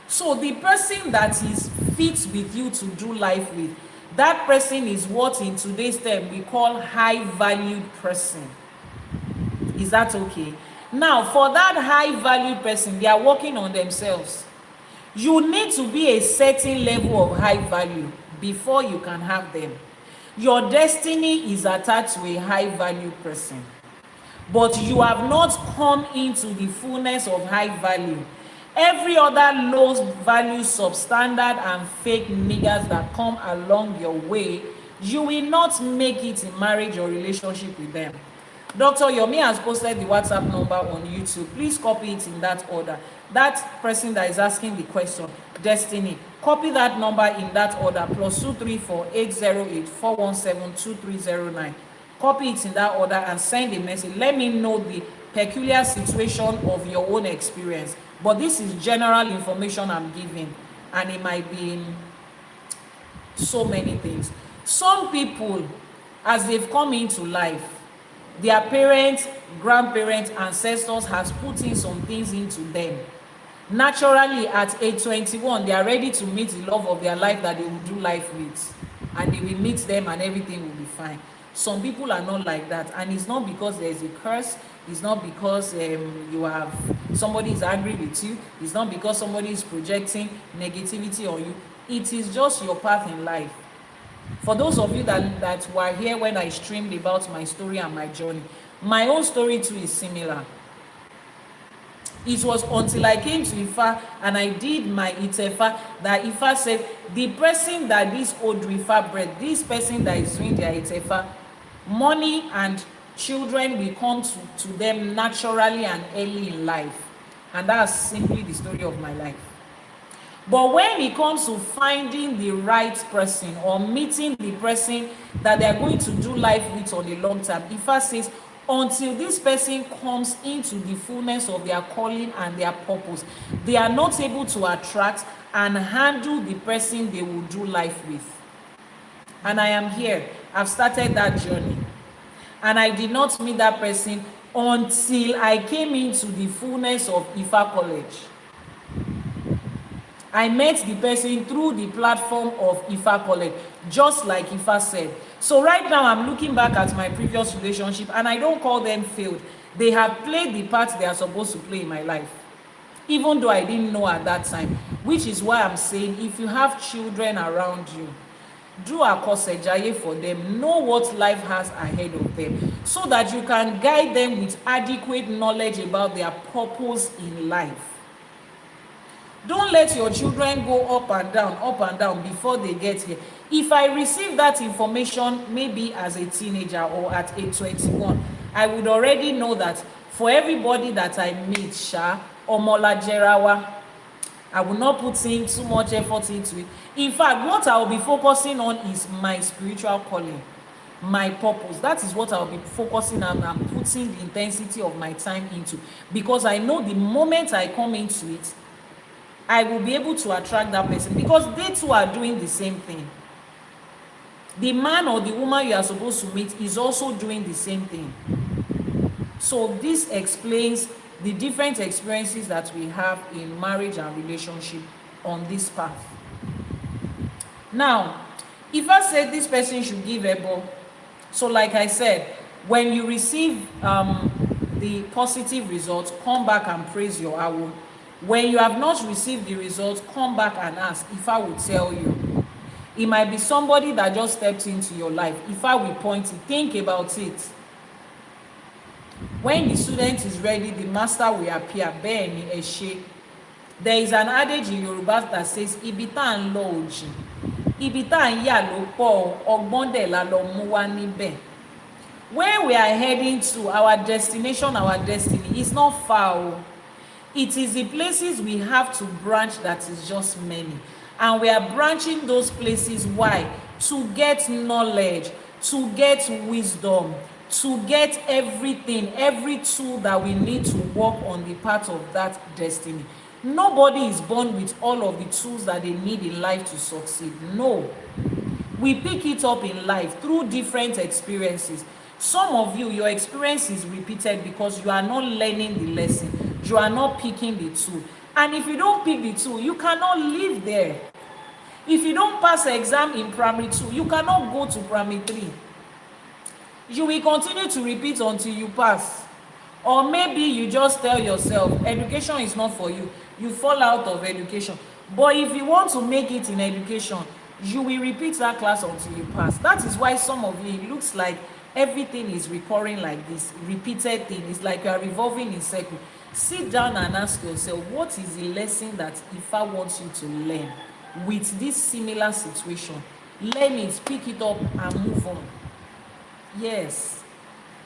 So the person that is fit with you to do life with, that person is what in today's term we call high-valued person. Is that okay? Now, for that high-valued person, they are working on themselves. You need to be a certain level of high value before you can have them. Your destiny is attached to a high-valued person. But you have not come into the fullness of high value. Every other low value, substandard, and fake niggas that come along your way, you will not make it in marriage or relationship with them. Dr. Yomi has posted the WhatsApp number on YouTube. Please copy it in that order. That person that is asking the question, Destiny, copy that number in that order, +234 808 417 2309. Copy it in that order and send a message. Let me know the peculiar situation of your own experience. But this is general information I'm giving, and it might be in so many things. Some people, as they've come into life, their parents, grandparents, ancestors has put in some things into them. Naturally, at age 21, they are ready to meet the love of their life that they will do life with, and they will meet them and everything will be fine. Some people are not like that, and it's not because there's a curse. It's not because somebody is angry with you. It's not because somebody is projecting negativity on you. It is just your path in life. For those of you that were here when I streamed about my story and my journey, my own story too is similar. It was until I came to Ifá and I did my Itefa that Ifá said, the person that this Odù Ifá bred, this person that is doing their Itefa, money and children will come to them naturally and early in life. And that's simply the story of my life. But when it comes to finding the right person or meeting the person that they are going to do life with on the long term, Ifá says, until this person comes into the fullness of their calling and their purpose, they are not able to attract and handle the person they will do life with. And I am here. I've started that journey. And I did not meet that person until I came into the fullness of Ifá College. I met the person through the platform of Ifá College, just like Ifá said. So right now, I'm looking back at my previous relationship, and I don't call them failed. They have played the part they are supposed to play in my life, even though I didn't know at that time, which is why I'm saying, if you have children around you, do a kosejaye for them. Know what life has ahead of them, so that you can guide them with adequate knowledge about their purpose in life. Don't let your children go up and down before they get here. If I receive that information maybe as a teenager or at age 21, I would already know that for everybody that I meet, Omola Jerawa, I will not put in too much effort into it. In fact, what I will be focusing on is my spiritual calling, my purpose. That is what I will be focusing on and putting the intensity of my time into, because I know the moment I come into it, I will be able to attract that person, because they too are doing the same thing. The man or the woman you are supposed to meet is also doing the same thing. So this explains the different experiences that we have in marriage and relationship on this path. Now, if I said this person should give Ebo, so like I said, when you receive the positive results, come back and praise your Awo. When you have not received the results, come back and ask if I will tell you. It might be somebody that just stepped into your life. If I will point it, think about it. When the student is ready, the master will appear. There is an adage in Yoruba that says, Ibita and Loji. Ibi tá ń yà ló pọ̀, ọgbọ́n dẹ̀ la lọ mú wá níbẹ̀. Where we are heading to, our destination, our destiny, is not far. It is the places we have to branch that is just many. And we are branching those places. Why? To get knowledge, to get wisdom, to get everything, every tool that we need to walk on the path of that destiny. Nobody is born with all of the tools that they need in life to succeed. No. We pick it up in life through different experiences. Some of you, your experience is repeated because you are not learning the lesson. You are not picking the tool. And if you don't pick the tool, you cannot live there. If you don't pass the exam in primary 2, you cannot go to primary 3. You will continue to repeat until you pass. Or maybe you just tell yourself, education is not for you. You fall out of education. But if you want to make it in education, you will repeat that class until you pass. That is why some of you, it looks like everything is recurring like this, repeated thing. It's like you are revolving in circle. Sit down and ask yourself, what is the lesson that Ifa wants you to learn with this similar situation? Learn it, pick it up, and move on. Yes.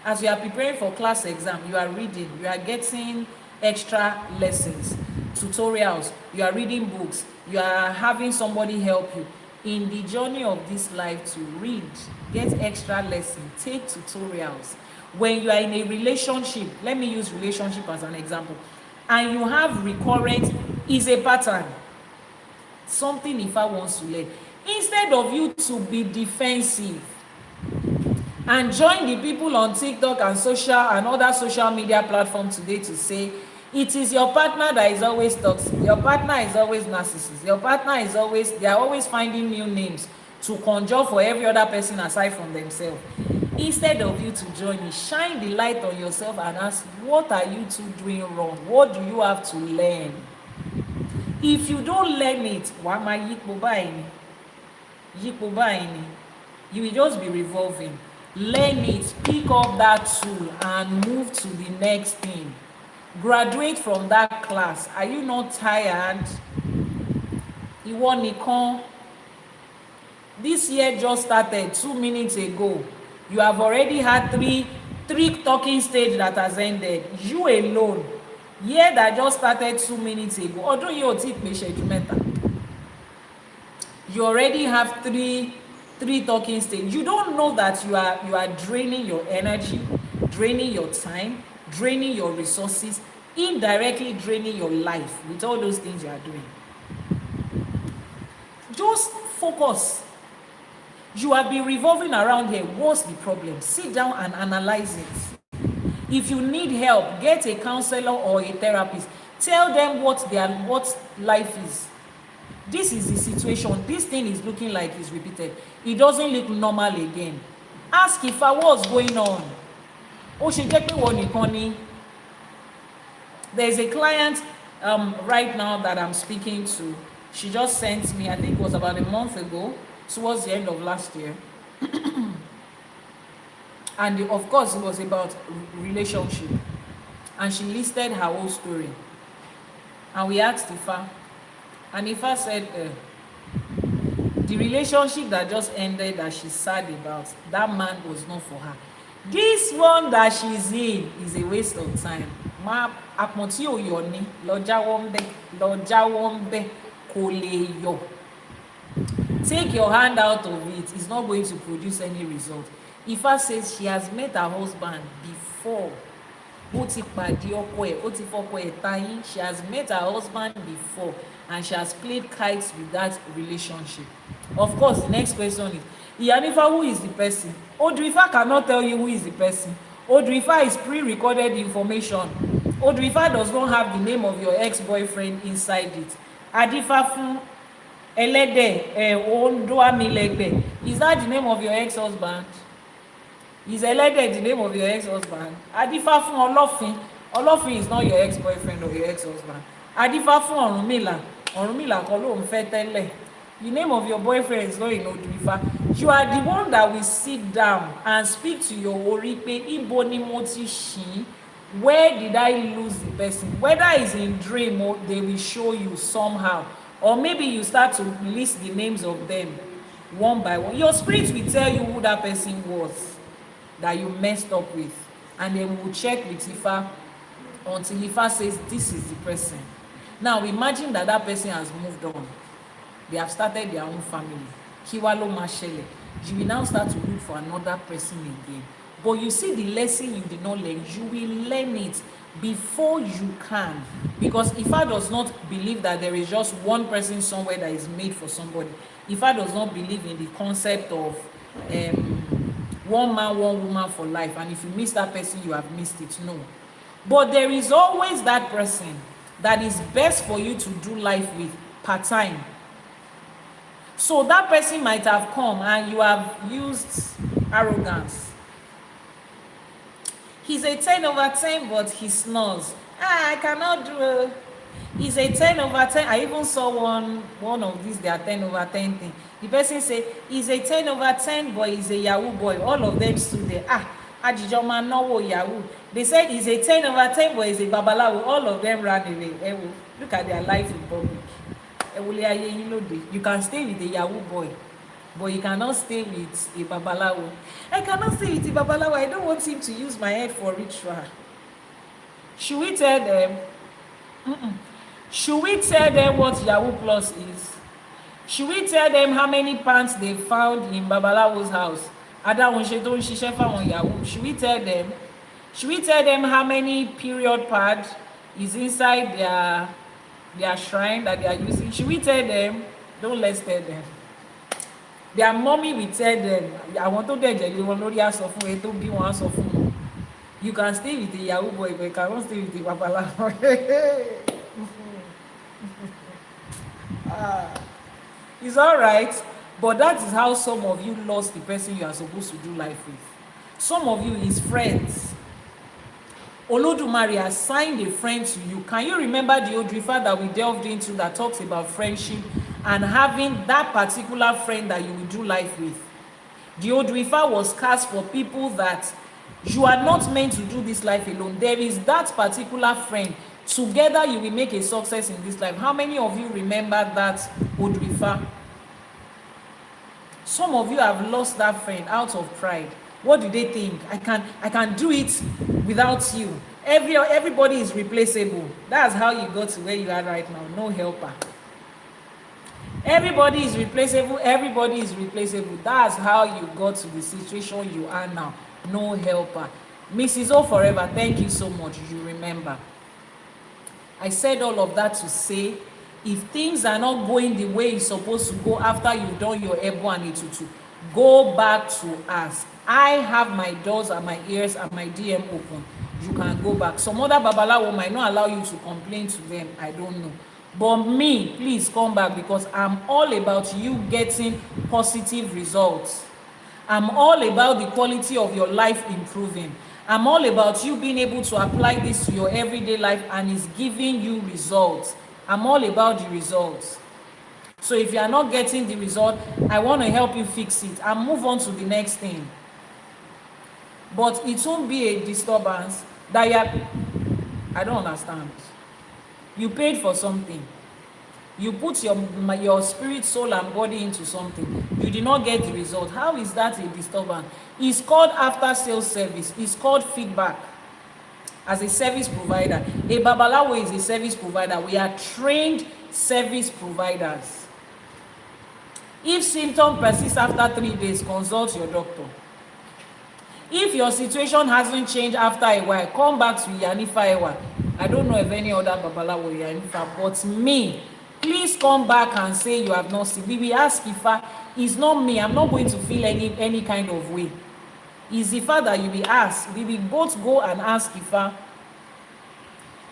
As you are preparing for class exam, you are reading, you are getting extra lessons, tutorials, you are reading books, you are having somebody help you. In the journey of this life, to read, get extra lessons, take tutorials. When you are in a relationship, let me use relationship as an example, and you have recurrent, is a pattern, something Ifa wants to learn. Instead of you to be defensive and join the people on TikTok and social and other social media platforms today to say, it is your partner that is always toxic, your partner is always narcissist, your partner is always, they are always finding new names to conjure for every other person aside from themselves. Instead of you to join me, shine the light on yourself and ask, what are you two doing wrong? What do you have to learn? If you don't learn it, you will just be revolving. Learn it, pick up that tool and move to the next thing. Graduate from that class. Are you not tired? Ìwọ nìkan. This year just started 2 minutes ago. You have already had three talking stage that has ended. You alone. Year that just started 2 minutes ago. Ọdún yìí ò tí pé ìṣẹ́jú mẹ́ta. You already have three talking stage. You don't know that you are draining your energy, draining your time, draining your resources, indirectly draining your life with all those things you are doing. Just focus. You have been revolving around here. What's the problem? Sit down and analyze it. If you need help, get a counselor or a therapist. Tell them what life is. This is the situation. This thing is looking like it's repeated. It doesn't look normal again. Ask Ifa what's going on. There's a client right now that I'm speaking to. She just sent me, I think it was about a month ago, towards the end of last year. And of course, it was about relationship. And she listed her whole story. And we asked Ifa. And Ifa said, the relationship that just ended that she's sad about, that man was not for her. This one that she's in is a waste of time. Ma àpọ̀ntí ò yọ̀ ni, lọ jáwọ́ ń bẹ̀, kò lè yọ̀. Take your hand out of it. It's not going to produce any result. Ifa says she has met her husband before. Ó ti pàdé ọkọ ẹ̀, ó ti fọkọ ẹ̀ tayín. She has met her husband before and she has played kites with that relationship. Of course, the next question is, Iyanifa, who is the person? Odù Ifá cannot tell you who is the person. Odù Ifá is pre-recorded information. Odù Ifá does not have the name of your ex-boyfriend inside it. Adifa fún Elédè Ondoamilegbe. Is that the name of your ex-husband? Is Elédè the name of your ex-husband? Adifa fún Ọlọ́fin. Ọlọ́fin is not your ex-boyfriend or your ex-husband. Adifa fún Ọ̀rúnmìlà. Ọ̀rúnmìlà kọ́ ló ń fẹ́ tẹ́lẹ̀. The name of your boyfriend is not in Odù Ifá. You are the one that will sit down and speak to your ori pé ibo ni mo ti ṣì. Where did I lose the person? Whether it's in dream or they will show you somehow. Or maybe you start to list the names of them. one by one. Your spirit will tell you who that person was that you messed up with, and then we'll check with Ifa until Ifa says this is the person. Now imagine that that person has moved on. They have started their own family. Kiwalo Mashele. You will now start to look for another person again. But you see, the lesson you did not learn, you will learn it before you can. Because Ifa does not believe that there is just one person somewhere that is made for somebody. Ifa does not believe in the concept of one man, one woman for life. And if you miss that person, you have missed it. No. But there is always that person that is best for you to do life with part-time. So that person might have come and you have used arrogance. He's a 10/10, but he snores. I cannot do it. He's a 10/10. I even saw one of these, they are 10/10 thing. The person say, he's a 10/10, but he's a Yahoo boy. All of them stood there. Ajijoma no Yahoo. They said he's a 10/10, but he's a Babalawo. All of them ran away. Look at their life in public. You can stay with a Yahoo boy, but you cannot stay with a Babalawo. I cannot stay with a Babalawo. I don't want him to use my head for ritual. Should we tell them? Should we tell them what Yahoo Plus is? Should we tell them how many pants they found in Babalawo's house? Should we tell them? Should we tell them how many period pad is inside their shrine that they are using? Should we tell them? Don't let's tell them. Their mommy will tell them. I want to tell them. You can stay with the Yahoo boy, but you cannot stay with the Babalawo. It's all right, but that is how some of you lost the person you are supposed to do life with. Some of you is friends. Elédùmarè assigned a friend to you. Can you remember the Odù Ifá that we delved into that talks about friendship and having that particular friend that you will do life with? The Odù Ifá was cast for people that you are not meant to do this life alone. There is that particular friend. Together you will make a success in this life. How many of you remember that Odù Ifá? Some of you have lost that friend out of pride. What do they think? I can do it without you. Everybody is replaceable. That's how you got to where you are right now. No helper. Everybody is replaceable. Everybody is replaceable. That's how you got to the situation you are now. No helper. Mrs. O Forever, thank you so much. You remember. I said all of that to say, if things are not going the way it's supposed to go after you've done your Ebo and Etutu, go back to ask. I have my doors and my ears and my DM open. You can go back. Some other Babalawo might not allow you to complain to them. I don't know. But me, please come back, because I'm all about you getting positive results. I'm all about the quality of your life improving. I'm all about you being able to apply this to your everyday life and it's giving you results. I'm all about the results. So if you are not getting the result, I want to help you fix it and move on to the next thing. But it won't be a disturbance that I don't understand. You paid for something. You put your spirit, soul, and body into something. You did not get the result. How is that a disturbance? It's called after sales service. It's called feedback. As a service provider, a Babalawo is a service provider. We are trained service providers. If symptoms persist after 3 days, consult your doctor. If your situation hasn't changed after a while, come back to Iyanifa Ewa. I don't know if any other Babalawo Iyanifa, but me, please come back and say you have not seen. We will ask Ifa. It's not me. I'm not going to feel any kind of way. It's Ifa that you will ask. We will both go and ask Ifa.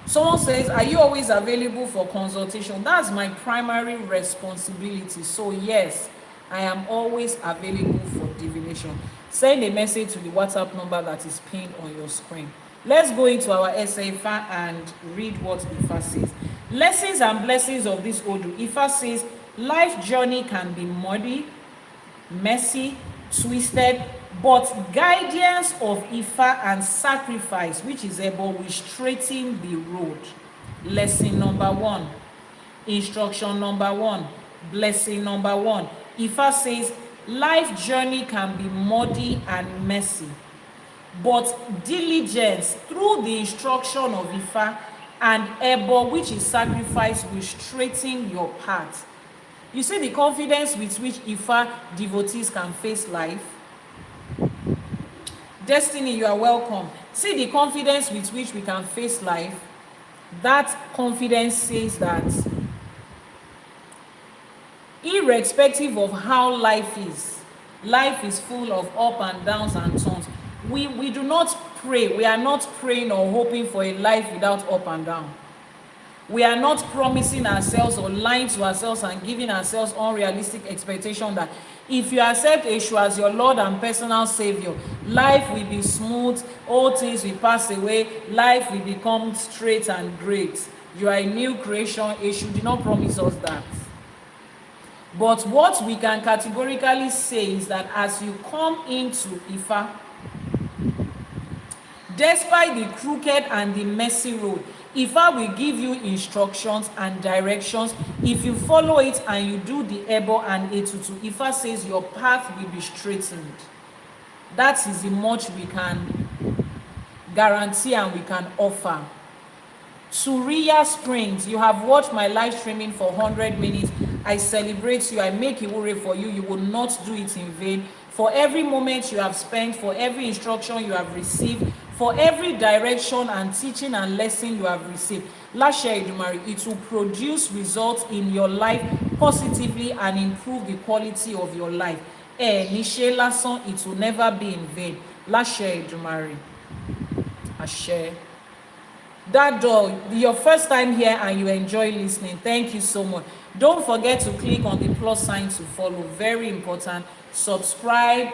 Someone says, are you always available for consultation? That's my primary responsibility. So yes, I am always available for divination. Send a message to the WhatsApp number that is pinned on your screen. Let's go into our essay Ifa and read what Ifa says. Lessons and blessings of this Odù. Ifa says, life journey can be muddy, messy, twisted, but guidance of Ifa and sacrifice, which is able, will straighten the road. Lesson number 1. Instruction number 1. Blessing number 1. Ifa says, Life journey can be muddy and messy, but diligence through the instruction of Ifa and Ebo, which is sacrifice, will straighten your path. You see the confidence with which Ifa devotees can face life. Destiny, you are welcome. See the confidence with which we can face life. That confidence says that irrespective of how life is full of up and downs and turns. We do not pray. We are not praying or hoping for a life without up and down. We are not promising ourselves or lying to ourselves and giving ourselves unrealistic expectation that if you accept Yeshua as your Lord and personal Savior, life will be smooth, all things will pass away, life will become straight and great. You are a new creation. Yeshua did not promise us that. But what we can categorically say is that as you come into Ifa, despite the crooked and the messy road, Ifa will give you instructions and directions. If you follow it and you do the Ebo and Etutu, Ifa says your path will be straightened. That is the much we can guarantee and we can offer. Suriya Springs, you have watched my live streaming for 100 minutes. I celebrate you. I make Iwure for you. You will not do it in vain. For every moment you have spent, for every instruction you have received, for every direction and teaching and lesson you have received, Elédùmarè, it will produce results in your life positively and improve the quality of your life. Níṣe lásán, it will never be in vain. Elédùmarè. Ashe. That door, your first time here and you enjoy listening, thank you so much. Don't forget to click on the plus sign to follow. Very important. Subscribe,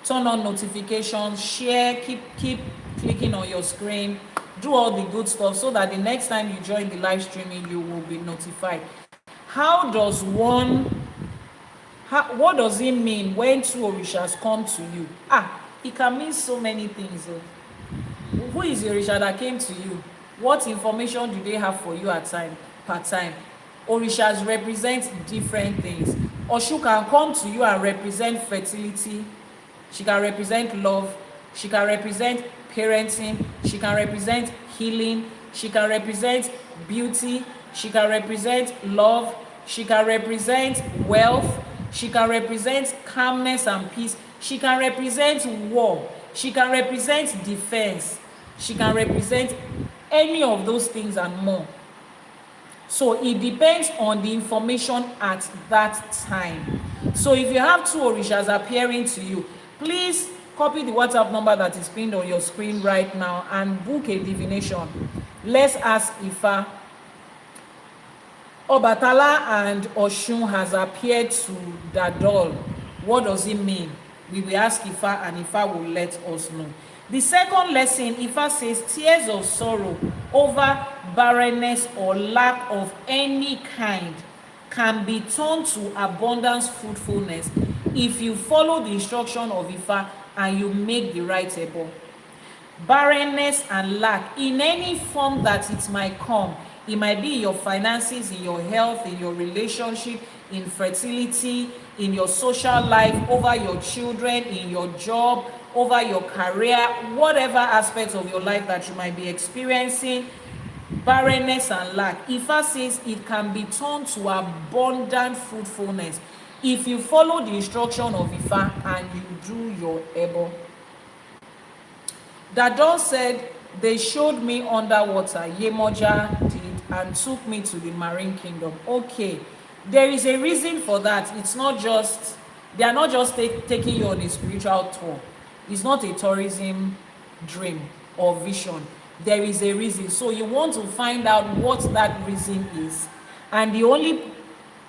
turn on notifications, share, keep clicking on your screen, do all the good stuff so that the next time you join the live streaming you will be notified. What does it mean when two orishas come to you? It can mean so many things. Who is the orisha that came to you? What information do they have for you at per time? Orishas represent different things. Oshu can come to you and represent fertility. She can represent love. She can represent parenting. She can represent healing. She can represent beauty. She can represent love. She can represent wealth. She can represent calmness and peace. She can represent war. She can represent defense. She can represent any of those things and more. So it depends on the information at that time. So if you have two orishas appearing to you, please copy the WhatsApp number that is pinned on your screen right now and book a divination. Let's ask Ifa. Obatala and Oshun has appeared to Dadol. What does it mean? We will ask Ifa and Ifa will let us know. The second lesson, Ifa says, tears of sorrow over barrenness or lack of any kind can be turned to abundance, fruitfulness if you follow the instruction of Ifa and you make the right Ebo. Barrenness and lack, in any form that it might come, it might be in your finances, in your health, in your relationship, in fertility, in your social life, over your children, in your job, over your career, whatever aspect of your life that you might be experiencing, barrenness and lack. Ifa says it can be turned to abundant fruitfulness if you follow the instruction of Ifa and you do your Ebo. Dadon said, they showed me underwater, Yemoja did, and took me to the marine kingdom. Okay, there is a reason for that. It's not just, they are not just taking you on a spiritual tour. It's not a tourism dream or vision. There is a reason. So you want to find out what that reason is. And the only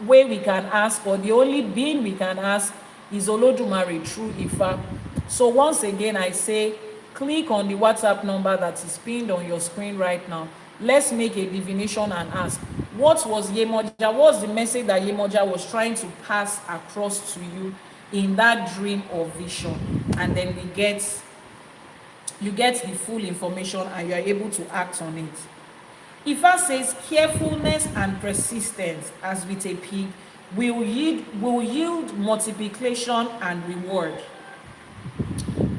way we can ask, or the only being we can ask, is Elédùmarè through Ifa. So once again, I say, click on the WhatsApp number that is pinned on your screen right now. Let's make a divination and ask, what was Yemoja? What was the message that Yemoja was trying to pass across to you in that dream or vision? And then you get the full information and you are able to act on it. Ifa says carefulness and persistence as with a pig will yield multiplication and reward.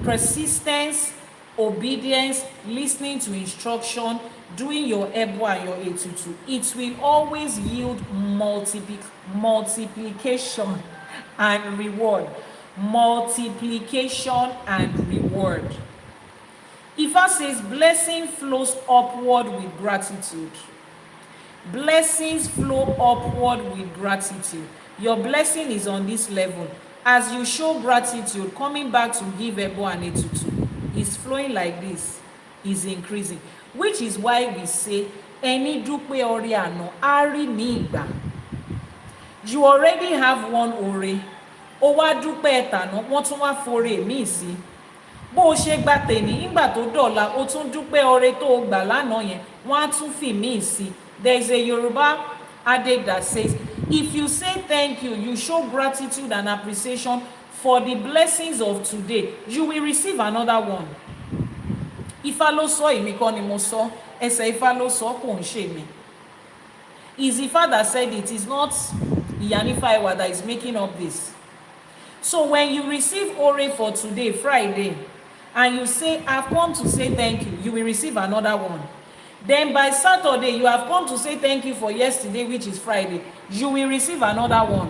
Persistence, obedience, listening to instruction, doing your ebo and your etutu, it will always yield multiplication and reward. Multiplication and reward. Ifá says blessing flows upward with gratitude. Blessings flow upward with gratitude. Your blessing is on this level. As you show gratitude, coming back to give ebo and etutu is flowing like this, is increasing. Which is why we say, ẹni dúpẹ́ oore àná á rí ní ìgbà. You already have one oore. Ó wá dúpẹ́ tàná, wọ́n tún wá fore míì sí. Bó o ṣe gba tèní, nígbà tó dọ̀la, ó tún dúpẹ́ oore tó o gbà lánàá yẹn, wọ́n á tún fi míì sí. There is a Yoruba adage that says, if you say thank you, you show gratitude and appreciation for the blessings of today, you will receive another one. Ifá ló sọ, èmi kọ́ ni mo sọ, ẹsẹ̀ Ifá ló sọ, kò ń ṣe mi. It's Ifá that said it, is not Iyanifa Ewa that is making up this. So when you receive ore for today, Friday, and you say, I've come to say thank you, you will receive another one. Then by Saturday, you have come to say thank you for yesterday, which is Friday, you will receive another one.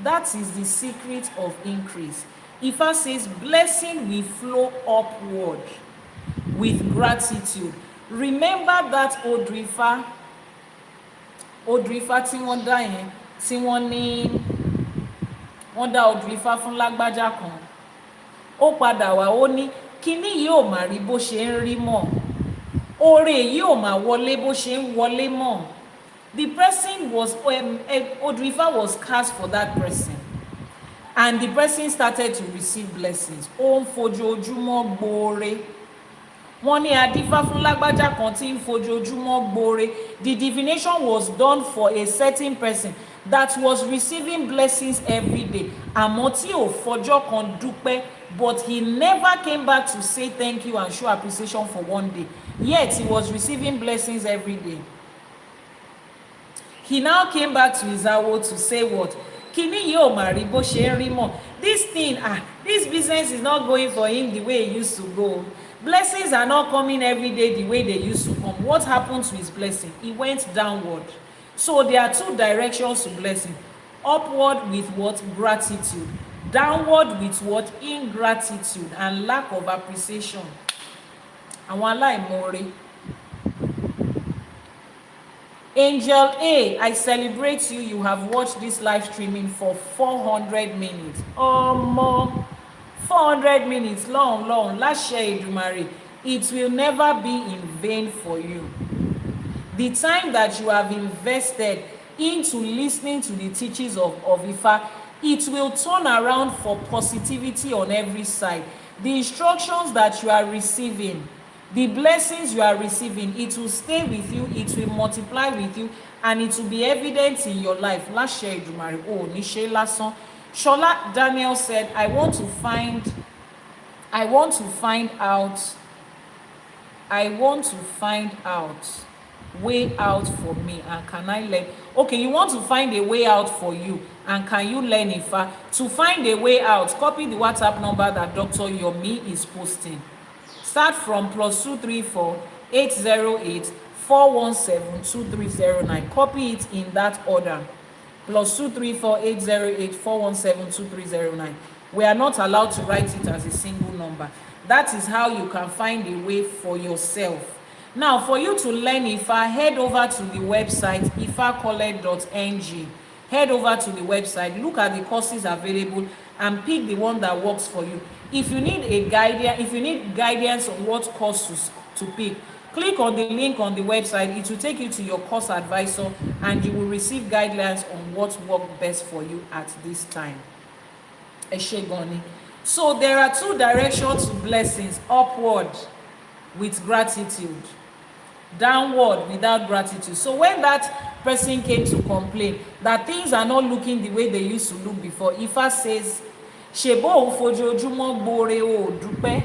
That is the secret of increase. Ifá says blessing will flow upward with gratitude. Remember that Odù Ifá tí wọ́n dá yẹn, tí wọ́n ní wọ́n dá Odù Ifá fún lágbájá kan. Ó padà wá, ó ní kíní yìí ò mà rí bó ṣe ń rí mọ́. Oore yìí ò mà wọlé bó ṣe ń wọlé mọ́. The person was, Odù Ifá was cast for that person. And the person started to receive blessings. Ó ń fojoojúmọ́ gbóore. Wọ́n ní adífá fún lágbájá kan tí ń fojoojúmọ́ gbóore. The divination was done for a certain person that was receiving blessings every day. Àmọ́ tí ò fọjọ́ kan dúpẹ́, but he never came back to say thank you and show appreciation for one day. Yet he was receiving blessings every day. He now came back to his awo to say what? Kíní yìí ò mà rí bó ṣe ń rí mọ́. This thing, this business is not going for him the way it used to go. Blessings are not coming every day the way they used to come. What happened to his blessing? It went downward. So there are two directions to blessing. Upward with what? Gratitude. Downward with what? Ingratitude and lack of appreciation. Àwọn aláìmoore. Angel A, I celebrate you. You have watched this live streaming for 400 minutes. More 400 minutes, long. Láṣẹ Èdùmàrè, it will never be in vain for you. The time that you have invested into listening to the teachings of Ifá, it will turn around for positivity on every side. The instructions that you are receiving, the blessings you are receiving, it will stay with you, it will multiply with you, and it will be evident in your life. Láṣẹ Èdùmàrè, ó ní ṣe lásán. Shola Daniel said, I want to find out way out for me, and can I learn? Okay, you want to find a way out for you, and can you learn Ifá? To find a way out, copy the WhatsApp number that Dr. Yomi is posting. Start from +234 808 417 2309. Copy it in that order. +234 808 417 2309. We are not allowed to write it as a single number. That is how you can find a way for yourself. Now, for you to learn Ifá, head over to the website ifacollege.ng. Head over to the website, look at the courses available, and pick the one that works for you. If you need guidance on what course to pick, click on the link on the website. It will take you to your course advisor, and you will receive guidelines on what works best for you at this time. So there are two directions to blessings: upward with gratitude, downward without gratitude. So when that person came to complain that things are not looking the way they used to look before, Ifá says, ṣèbó ò fojoojúmọ́ gbóore ò dúpẹ́,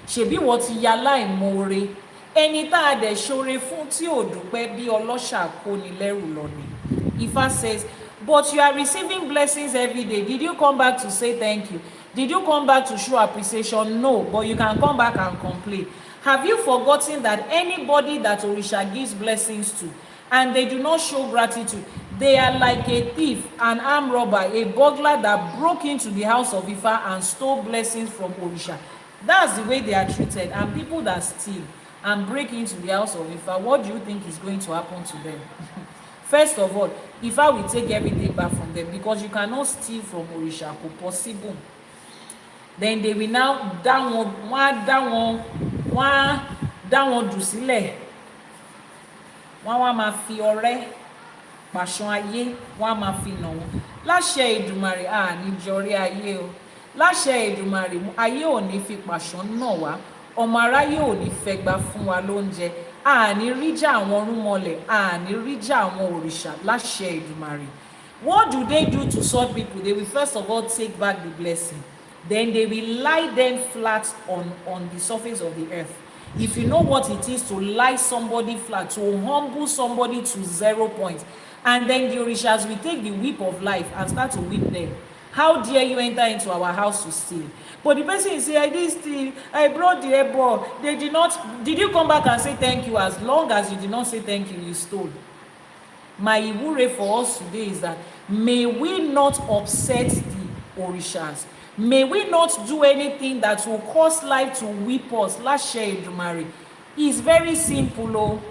ṣèbí wọ́n ti ya láìmoore, ẹni tá a dẹ̀ ṣoore fún tí ò dúpẹ́ bí ọlọ́ṣà kó ni lẹ́rù lọ ni. Ifá says, but you are receiving blessings every day. Did you come back to say thank you? Did you come back to show appreciation? No, but you can come back and complain. Have you forgotten that anybody that Orisha gives blessings to and they do not show gratitude, they are like a thief, an armed robber, a burglar that broke into the house of Ifa and stole blessings from Orisha? That's the way they are treated. And people that steal and break into the house of Ifa, what do you think is going to happen to them? First of all, Ifa will take everything back from them, because you cannot steal from Orisha. Possible. Then they will now down jù sílẹ̀. Wọ́n wá máa fi ọrẹ́ pàṣán ayé, wọ́n á máa fi nà wọ́n. Láṣẹ Èdùmàrè ní jọrí ayé o. Láṣẹ Èdùmàrè ayé ò ní fi pàṣán nà wá. Ọmọ aráyé ò ní fẹgbà fún wa lóúnjẹ. Àní ríjà àwọn rúnmọlẹ̀, àní ríjà àwọn òrìṣà. Láṣẹ Èdùmàrè. What do they do to such people? They will first of all take back the blessing. Then they will lie them flat on the surface of the earth. If you know what it is to lie somebody flat, to humble somebody to 0 point, and then the Orishas will take the whip of life and start to whip them. How dare you enter into our house to steal? But the person is saying, I did steal, I brought the airball. They did not. Did you come back and say thank you? As long as you did not say thank you, you stole. My Iwure for us today is that may we not upset the Orishas. May we not do anything that will cause life to whip us. Láṣẹ Èdùmàrè. It's very simple. Oh.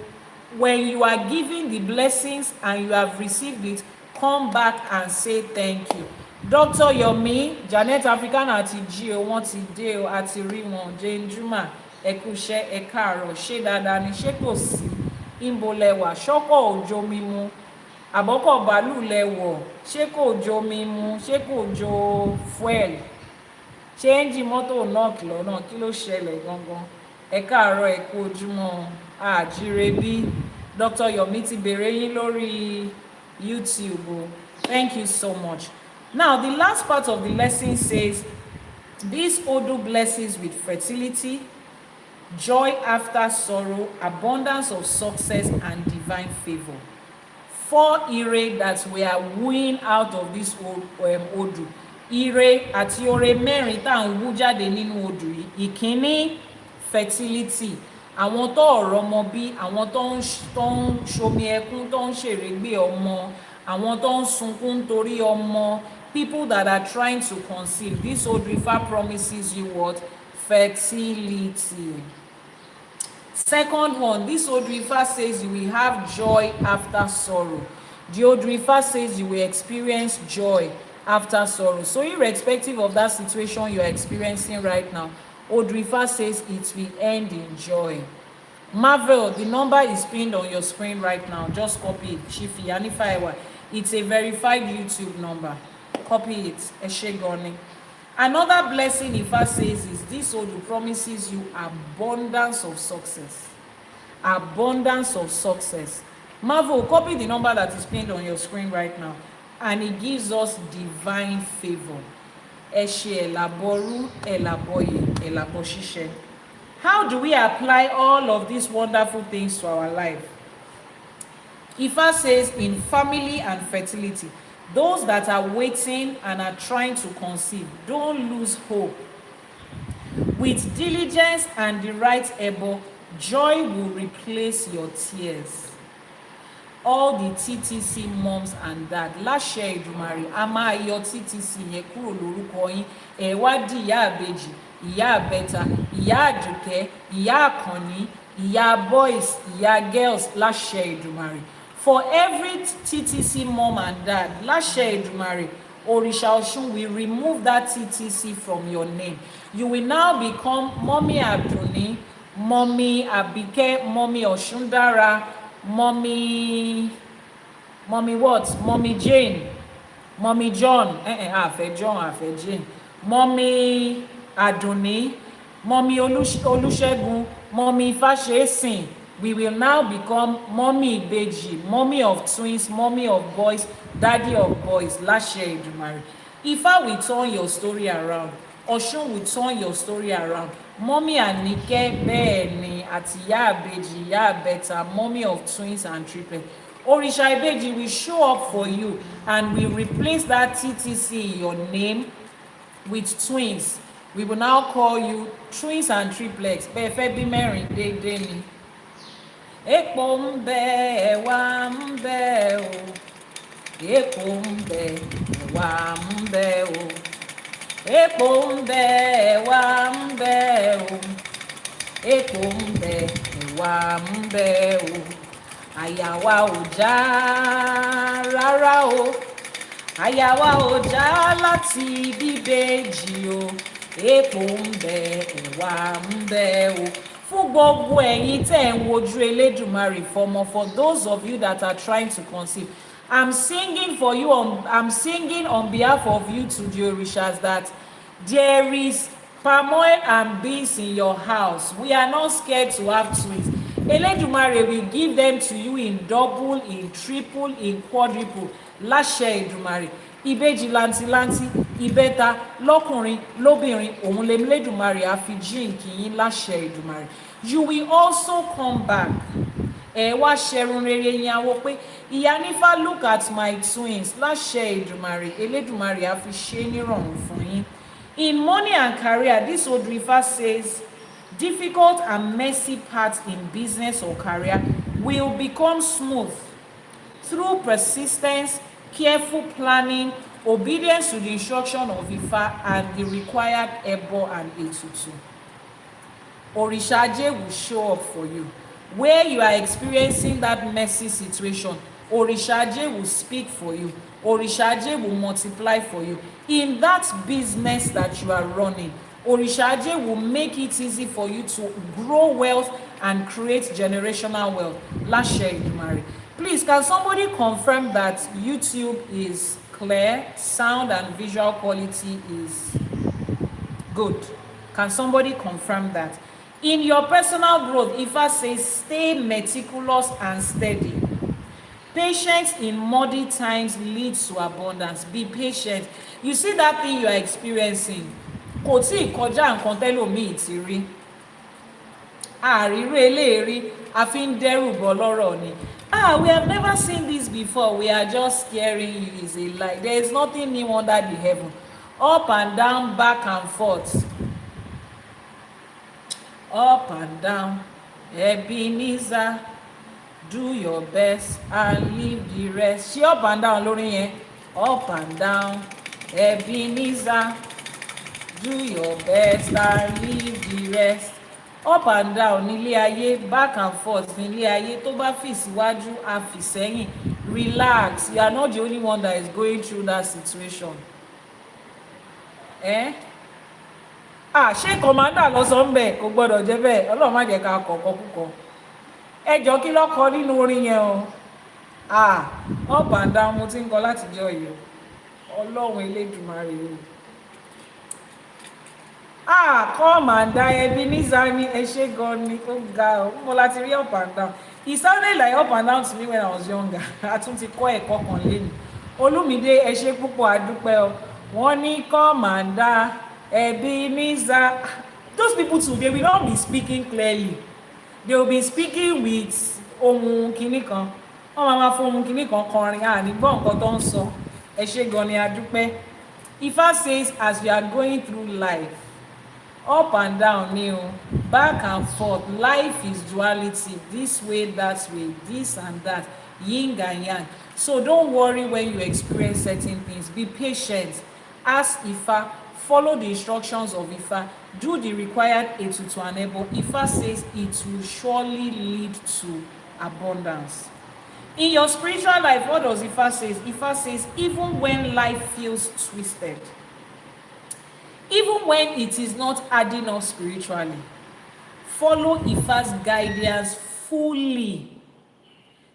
When you are giving the blessings and you have received it, come back and say thank you. Dr. Yomi, Janet African àti Gio, wọ́n ti dé o, àti rí wọn, Jane Juma, ẹ kú iṣẹ́, ẹ káàárọ̀, ṣé dáadáa ni, ṣé kò sí, ìbò lẹwà, ṣọ́kọ̀ òjò mímu, àbọ́kọ̀ bàálù lẹwọ̀, ṣé kò jó mímu, ṣé kò jó fuel, ṣé ẹ́ńjì mọ́tò náà kìlọ̀ náà, kí ló ṣẹlẹ̀ gangan, ẹ káàárọ̀, ẹ kú ojúmọ́, àjíire bí. Dr. Yomi ti bèrè yín lórí YouTube. Thank you so much. Now, the last part of the lesson says, this Odù blesses with fertility, joy after sorrow, abundance of success, and divine favor. 4 ire that we are wooing out of this Odù. Ire àti ore mẹ́rin tá à ń wú jáde nínú Odù yìí. Ìkíní, fertility. Àwọn tó ọ̀rọ̀ ọmọ bí, àwọn tó ń ṣomi ẹkún, tó ń ṣèrègbè ọmọ, àwọn tó ń sunkún torí ọmọ. People that are trying to conceive. This Odù Ifá promises you what? Fertility. Second one, this Odù Ifá says you will have joy after sorrow. The Odù Ifá says you will experience joy after sorrow. So irrespective of that situation you are experiencing right now, Odù Ifá says it will end in joy. Marvel, the number is pinned on your screen right now. Just copy it. Chief Iyanifa Ewa. It's a verified YouTube number. Copy it. Eshegoni. Another blessing Ifá says is this Odù promises you abundance of success. Abundance of success. Marvel, copy the number that is pinned on your screen right now. And it gives us divine favor. Àbọrú, Àbọyè, Àbọṣíṣẹ. How do we apply all of these wonderful things to our life? Ifá says in family and fertility, those that are waiting and are trying to conceive, don't lose hope. With diligence and the right able, joy will replace your tears. All the TTC moms and dad, láṣẹ Èdùmàrè, a máa yọ TTC yẹn kúrò lórúkọ yín. Ẹ wá di ìyá àbèjì, ìyá àbẹ́ta, ìyá àdùkẹ́, ìyá àkànní, ìyá boys, ìyá girls, láṣẹ Èdùmàrè. For every TTC mom and dad, láṣẹ Èdùmàrè, Òrìṣà Ọ̀ṣun will remove that TTC from your name. You will now become Mommy Aduni, Mommy Abike, Mommy Ọ̀ṣundara, Mommy what? Mommy Jane, Mommy John, àfẹ́ John, àfẹ́ Jane, Mommy Aduni, Mommy Olúṣẹ́gun, Mommy Ifáṣẹ́sìn. We will now become Mommy Beji, Mommy of twins, Mommy of boys, Daddy of boys. Láṣẹ Èdùmàrè. Ifá will turn your story around. Ọ̀ṣun will turn your story around. Mommy Anike bẹ́ẹ̀ ni àti ìyá àbèjì, ìyá àbẹ́ta, Mommy of twins and triplets. Orisha Ibeji will show up for you and will replace that TTC in your name with twins. We will now call you twins and triplets. Bẹ́ẹ̀ fẹ́ bí mẹ́rin déédéé ni. Epo ń bẹ, ẹ̀wà ń bẹ o. Epo ń bẹ, ẹ̀wà ń bẹ o. Epo ń bẹ, ẹ̀wà ń bẹ o. Epo ń bẹ, ẹ̀wà ń bẹ o. Àyà wa ò já rárá o. Àyà wa ò já láti bíbèjì o. Epo ń bẹ, ẹ̀wà ń bẹ o. Fún gbogbo ẹ̀yin tẹ́ ń wojú Elédùmarè fọ́mọ, for those of you that are trying to conceive, I'm singing for you, I'm singing on behalf of you to the Orishas that there is palm oil and beans in your house. We are not scared to have twins. Elédùmarè will give them to you in double, in triple, in quadruple. Láṣẹ Èdùmarè. Ìbejì làǹtìlanti, ìbẹ́ta lọ́kùnrin lóbìnrin, òun lè Elédùmarè á fi jíǹkì yín láṣẹ Èdùmarè. You will also come back. Ẹ wá ṣẹrun rere yín àwọ̀ pé Iyanifa, look at my twins. Láṣẹ Èdùmarè, Elédùmarè á fi ṣe nírọ̀rùn fún yín. In money and career, this Odù Ifá says, difficult and messy paths in business or career will become smooth through persistence, careful planning, obedience to the instruction of Ifa, and the required Ebo and Etutu. Orisha Ajé will show up for you. Where you are experiencing that messy situation, Orisha Ajé will speak for you. Orisha Ajé will multiply for you. In that business that you are running, Orisha Ajé will make it easy for you to grow wealth and create generational wealth. Láṣẹ Èdùmarè. Please, can somebody confirm that YouTube is clear, sound and visual quality is good? Can somebody confirm that? In your personal growth, Ifa says, stay meticulous and steady. Patience in muddy times leads to abundance. Be patient. You see that thing you are experiencing? Kò tí kọjá nǹkan tẹ́lòmíì ti rí. Àrírí eléèrí, a fi ń dẹ́rù bọ́ lọ́rọ̀ ni. We have never seen this before. We are just scaring you. Is a lie. There is nothing new under the heaven. Up and down, back and forth. Up and down. Ebenezer, do your best and leave the rest. Ṣé up and down lórí yẹn? Up and down. Ebenezer, do your best and leave the rest. Up and down nílé ayé, back and forth nílé ayé. Tó bá fì síwájú, á fì sẹ́yìn. Relax. You are not the only one that is going through that situation. Ṣé commander lọ sọ ń bẹ̀? Kò gbọ́dọ̀ jẹ́ bẹ́ẹ̀. Ọlọ́run má jẹ́ ká kọ̀ọ̀kan púpọ̀. Ẹ jọ kí ló kọ nínú orin yẹn o? Up and down mo ti ń kọ látijọ́ yìí. Ọlọ́run Elédùmarè o. Come and die, Ebenezer ni ẹ ṣé gan ni ó ga o. Mo láti rí up and down. It sounded like up and down to me when I was younger. A tún ti kọ́ ẹ̀kọ́ kan lẹ́nu. Olúmídé ẹ ṣé púpọ̀ àdúpẹ́ o. Wọ́n ní come and die, Ebenezer. Those people too, they will not be speaking clearly. They will be speaking with ohun kìíní kan. Wọ́n máa fún ohun kìíní kan kọrin ní gbọ́ nǹkan tó ń sọ. Ẹ ṣé gan ni àdúpẹ́. Ifá says as you are going through life, up and down ni o, back and forth, life is duality, this way, that way, this and that, yin and yang. So don't worry when you experience certain things. Be patient. Ask Ifa, follow the instructions of Ifa, do the required Etutu and Ebo. Ifa says it will surely lead to abundance. In your spiritual life, what does Ifa say? Ifa says even when life feels twisted, even when it is not adding up spiritually, follow Ifa's guidance fully.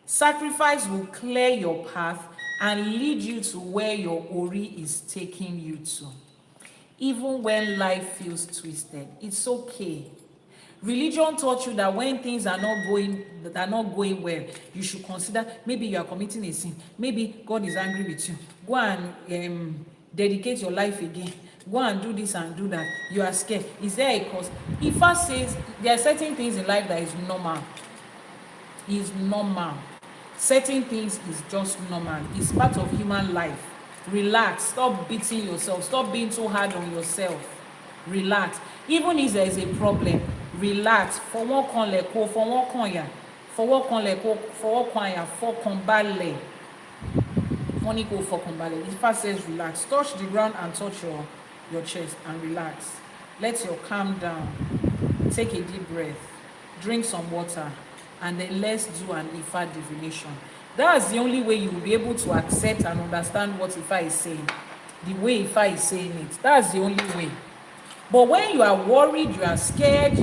Sacrifice will clear your path and lead you to where your Ori is taking you to. Even when life feels twisted, it's okay. Religion taught you that when things are not going well, you should consider maybe you are committing a sin. Maybe God is angry with you. Go and dedicate your life again. Go and do this and do that. You are scared. Is there a cause? Ifa says there are certain things in life that is normal. Is normal. Certain things is just normal. It's part of human life. Relax. Stop beating yourself. Stop being too hard on yourself. Relax. Even if there is a problem, relax. Fọwọ́ kanlẹ̀ kó fọwọ́ kànyà. Fọwọ́ kanlẹ̀ kó fọwọ́ kànyà. Fọkànbalẹ̀. Wọ́n ní kó fọkànbalẹ̀. The Ifá says relax. Touch the ground and touch your chest and relax. Let your calm down. Take a deep breath. Drink some water. And then let's do an Ifá divination. That's the only way you will be able to accept and understand what Ifá is saying. The way Ifá is saying it. That's the only way. But when you are worried, you are scared,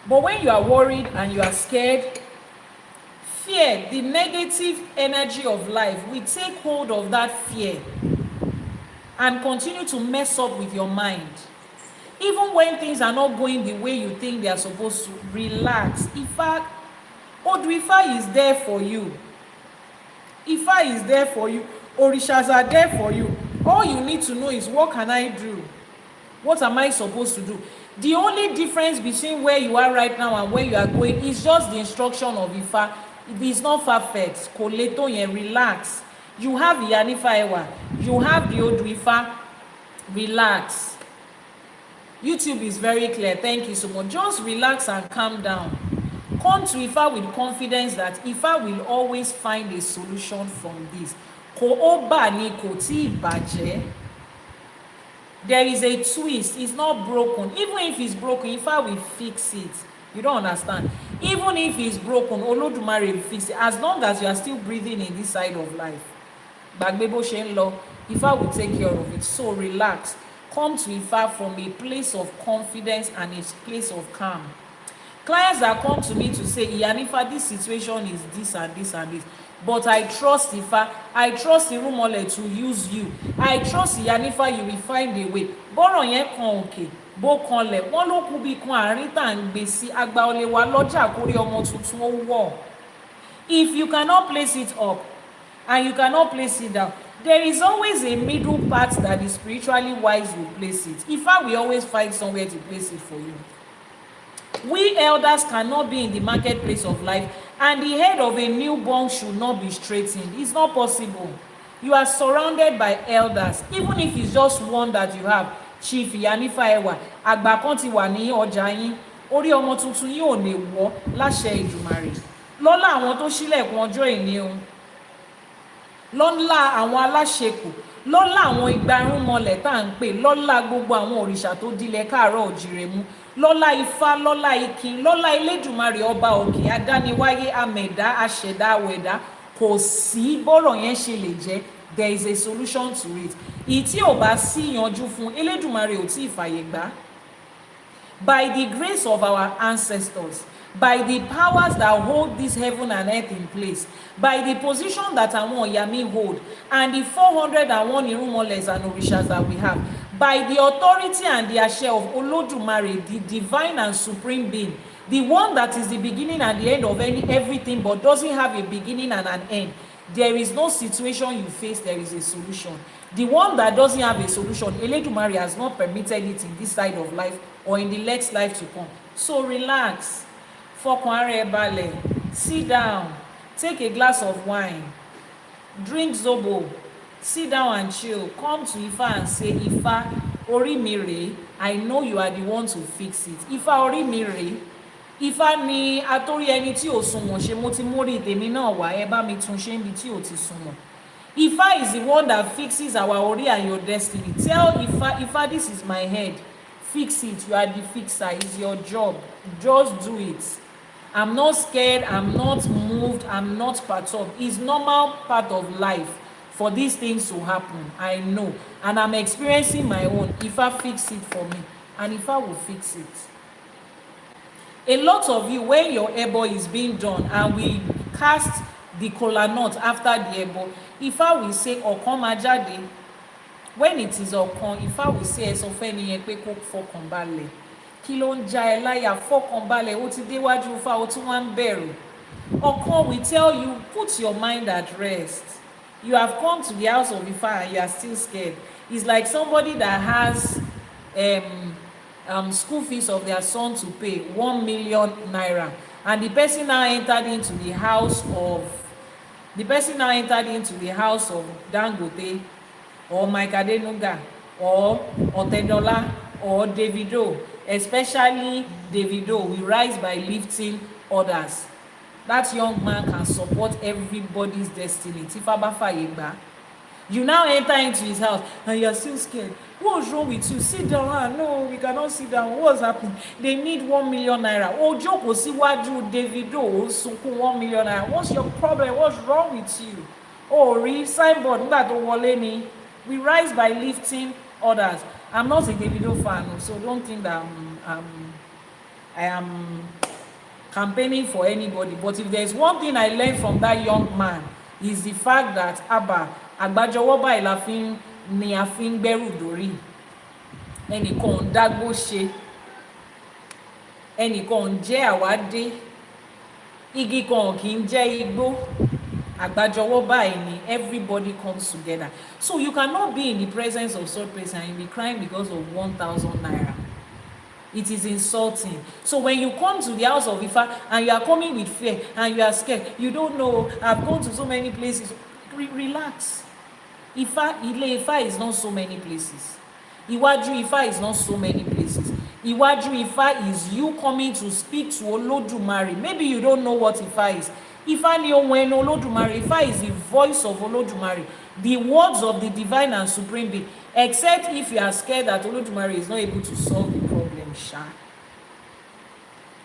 But when you are worried and you are scared, fear, the negative energy of life, will take hold of that fear and continue to mess up with your mind. Even when things are not going the way you think they are supposed to, relax. Ifá, Odù Ifá is there for you. Ifá is there for you. Orishas are there for you. All you need to know is, what can I do? What am I supposed to do? The only difference between where you are right now and where you are going is just the instruction of Ifá. It is not perfect. Koleto yen, relax. You have Iyanifa Ewa. You have the Odù Ifá. Relax. YouTube is very clear. Thank you so much. Just relax and calm down. Come to Ifá with confidence that Ifá will always find a solution from this. Ko oba ni ko ti baje. There is a twist. It's not broken. Even if it's broken, Ifá will fix it. You don't understand. Even if it's broken, Elédùmarè will fix it. As long as you are still breathing in this side of life, Bagbebo Shenlo, Ifá will take care of it. So relax. Come to Ifá from a place of confidence and a place of calm. Clients that come to me to say, Iyanifa, this situation is this and this and this, but I trust Ifá, I trust Irumole to use you, I trust Iyanifa, you will find a way. Bọ́rọ̀ yẹn kan òkè, bó kanlẹ̀, wọ́n ló kú bí kan àárín tá ń gbé sí agba olè wa lọ́jà kórí ọmọ tuntun ó wọ̀. If you cannot place it up and you cannot place it down, there is always a middle part that is spiritually wise will place it. Ifá will always find somewhere to place it for you. We elders cannot be in the marketplace of life, and the head of a newborn should not be straightened. It's not possible. You are surrounded by elders, even if it's just one that you have. Chief Iyanifa Ewa, àgbà kan ti wà ní ọjà yín, orí ọmọ tuntun yín ò lè wọ́ láṣẹ Èdùmàrè. Lọ́lá àwọn tó ṣílẹ̀kùn ọjọ́ ìní o. Lọ́lá àwọn Aláṣẹkù, lọ́lá àwọn igbarúnmọlẹ̀ tá à ń pè, lọ́lá gbogbo àwọn òrìṣà tó dílẹ̀ káàárọ̀ òjìrè mú, lọ́lá Ifá, lọ́lá Ikin, lọ́lá Elédùmarè ọba òkè, adániwáyé, amẹ̀dá, aṣẹ̀dá, awẹ̀dá, kò sí bọ́rọ̀ yẹn ṣe lè jẹ́, there is a solution to it. Ìtí ò bá sí yanjú fún Elédùmarè ò tí ì fàyè gbà. By the grace of our ancestors, by the powers that hold this heaven and earth in place, by the position that àwọn Ìyàmí hold, and the 401 Irúnmọlẹ̀ and Orishas that we have, by the authority and the àṣẹ of Olódùmarè, the divine and supreme being, the one that is the beginning and the end of everything but doesn't have a beginning and an end, there is no situation you face, there is a solution. The one that doesn't have a solution, Elédùmarè has not permitted it in this side of life or in the next life to come. So relax. Fọkàn ara ẹ balẹ̀. Sit down. Take a glass of wine. Drink zobo. Sit down and chill. Come to Ifá and say, Ifá, orí mi rèé. I know you are the one to fix it. Ifá, orí mi rèé. Ifá ni atórí ẹni tí ò sunwọ̀n ṣe, mo ti mórí tèmi náà wá, ẹ bá mi tún ṣe níbi tí ò ti sunwọ̀n. Ifá is the one that fixes our ori and your destiny. Tell Ifá, Ifá, this is my head. Fix it. You are the fixer. It's your job. Just do it. I'm not scared. I'm not moved. I'm not perturbed. It's normal part of life for these things to happen. I know. And I'm experiencing my own. Ifá, fix it for me. And Ifá will fix it. A lot of you, when your ebo is being done and we cast the kola nut after the ebo, Ifá will say, ọ̀kan máa jáde. When it is ọ̀kan, Ifá will say, ẹ sọ fẹ́ nìyẹn pé kó fọkàn balẹ̀. Kí ló ń já ẹ láyà, fọkàn balẹ̀, ó ti déwájú Ifá, ó tún wá ń bẹ̀rù. Ọ̀kan will tell you, put your mind at rest. You have come to the house of Ifá and you are still scared. It's like somebody that has school fees of their son to pay 1 million naira, and the person now entered into the house of Dangote or Mike Adenuga or Otedola or Davido. Especially Davido will rise by lifting others. That young man can support everybody's destiny. You now enter into his house and you're still scared. What's wrong with you? Sit down. No, we cannot sit down. What's happening? They need 1 million naira. Ojo kò síwájú Davido sunkún 1 million naira. What's your problem? What's wrong with you? Oh, read signboard nígbà tó wọlé ni. We rise by lifting others. I'm not a Davido fan, so don't think that I am campaigning for anybody. But if there's one thing I learned from that young man, is the fact that àgbájọwọ́ báyìí la fi ni a fi ń gbẹ́rù dórí. Ẹnìkan ń dágbó ṣe, ẹnìkan ń jẹ́ àwádé, igi kan kì í jẹ́ igbó. Àgbájọwọ́ báyìí ni, everybody comes together. So you cannot be in the presence of such person and you be crying because of 1,000 naira. It is insulting. So when you come to the house of Ifa and you are coming with fear and you are scared, you don't know, I've gone to so many places. Relax. Ile Ifa is not so many places. Iwájú Ifa is not so many places. Iwájú Ifa is you coming to speak to Olódùmarè. Maybe you don't know what Ifa is. Ifa ni ohun ẹnu Olódùmarè. Ifa is the voice of Olódùmarè, the words of the divine and supreme being. Except if you are scared that Olódùmarè is not able to solve the problem,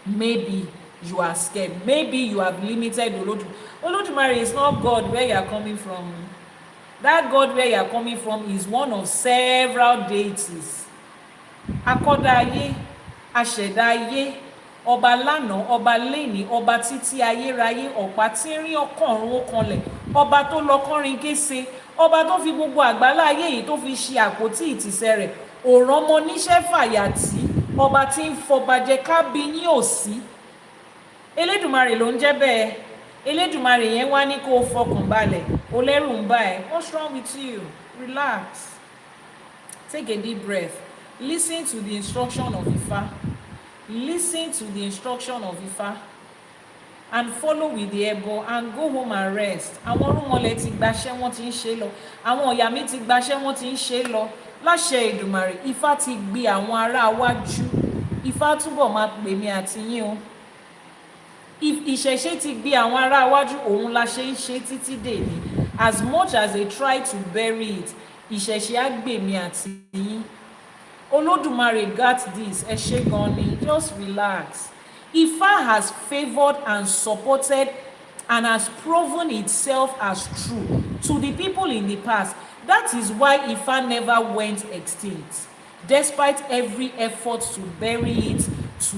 maybe you are scared. Maybe you have limited Olódùmarè. Olódùmarè is not God where you are coming from. That God where you are coming from is one of several deities. Akọ́dá ayé, aṣẹ̀dá ayé, ọba lánàá, ọba lénìí, ọba títí ayérayé, ọ̀pá tí ń rí ọkọ̀run ó kanlẹ̀, ọba tó lọ kọrin kése, ọba tó fi gbogbo àgbálá ayé yìí tó fi ṣe àpótí ìtìsẹ̀ rẹ̀, òràn ọmọ níṣẹ́ fàyàtì, ọba tí ń fọbajẹ kábí yín òsí. Elédùmarè ló ń jẹ́ bẹ́ẹ̀. Elédùmarè yẹn wá ní kó o fọkàn balẹ̀, o lẹ́rù ń bá ẹ. What's wrong with you? Relax. Take a deep breath. Listen to the instruction of Ifa. Listen to the instruction of Ifa and follow with the ẹbọ and go home and rest. Àwọn orúnmọlẹ̀ ti gbaṣẹ́ wọ́n ti ń ṣe lọ. Àwọn ọ̀yà mi ti gbaṣẹ́ wọ́n ti ń ṣe lọ. Láṣẹ Èdùmàrè, Ifá ti gbé àwọn ará wájú. Ifá túbọ̀ máa pè mí àti yín o. Ìṣẹ̀ṣe ti gbé àwọn ará wájú, òun la ṣe ń ṣe títí dèní. As much as they try to bury it, Ìṣẹ̀ṣe á gbé mi àti yín. Olódùmarè got this. Ẹ ṣé gan ni. Just relax. Ifa has favored and supported and has proven itself as true to the people in the past. That is why Ifa never went extinct. Despite every effort to bury it, to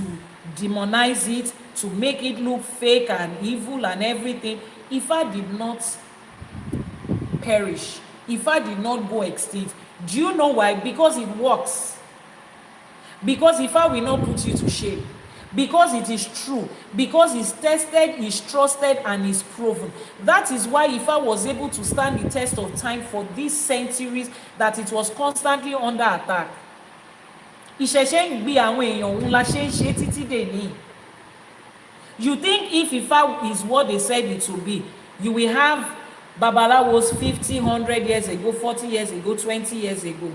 demonize it, to make it look fake and evil and everything, Ifa did not perish. Ifa did not go extinct. Do you know why? Because it works. Because Ifa will not put you to shame. Because it is true. Because it's tested, it's trusted, and it's proven. That is why Ifa was able to stand the test of time for these centuries that it was constantly under attack. Ìṣẹ̀ṣe ń gbé àwọn èèyàn, òun la ṣe ń ṣe títí dèní. You think if Ifa is what they said it will be, you will have Babalawos 50, 100 years ago, 40 years ago, 20 years ago.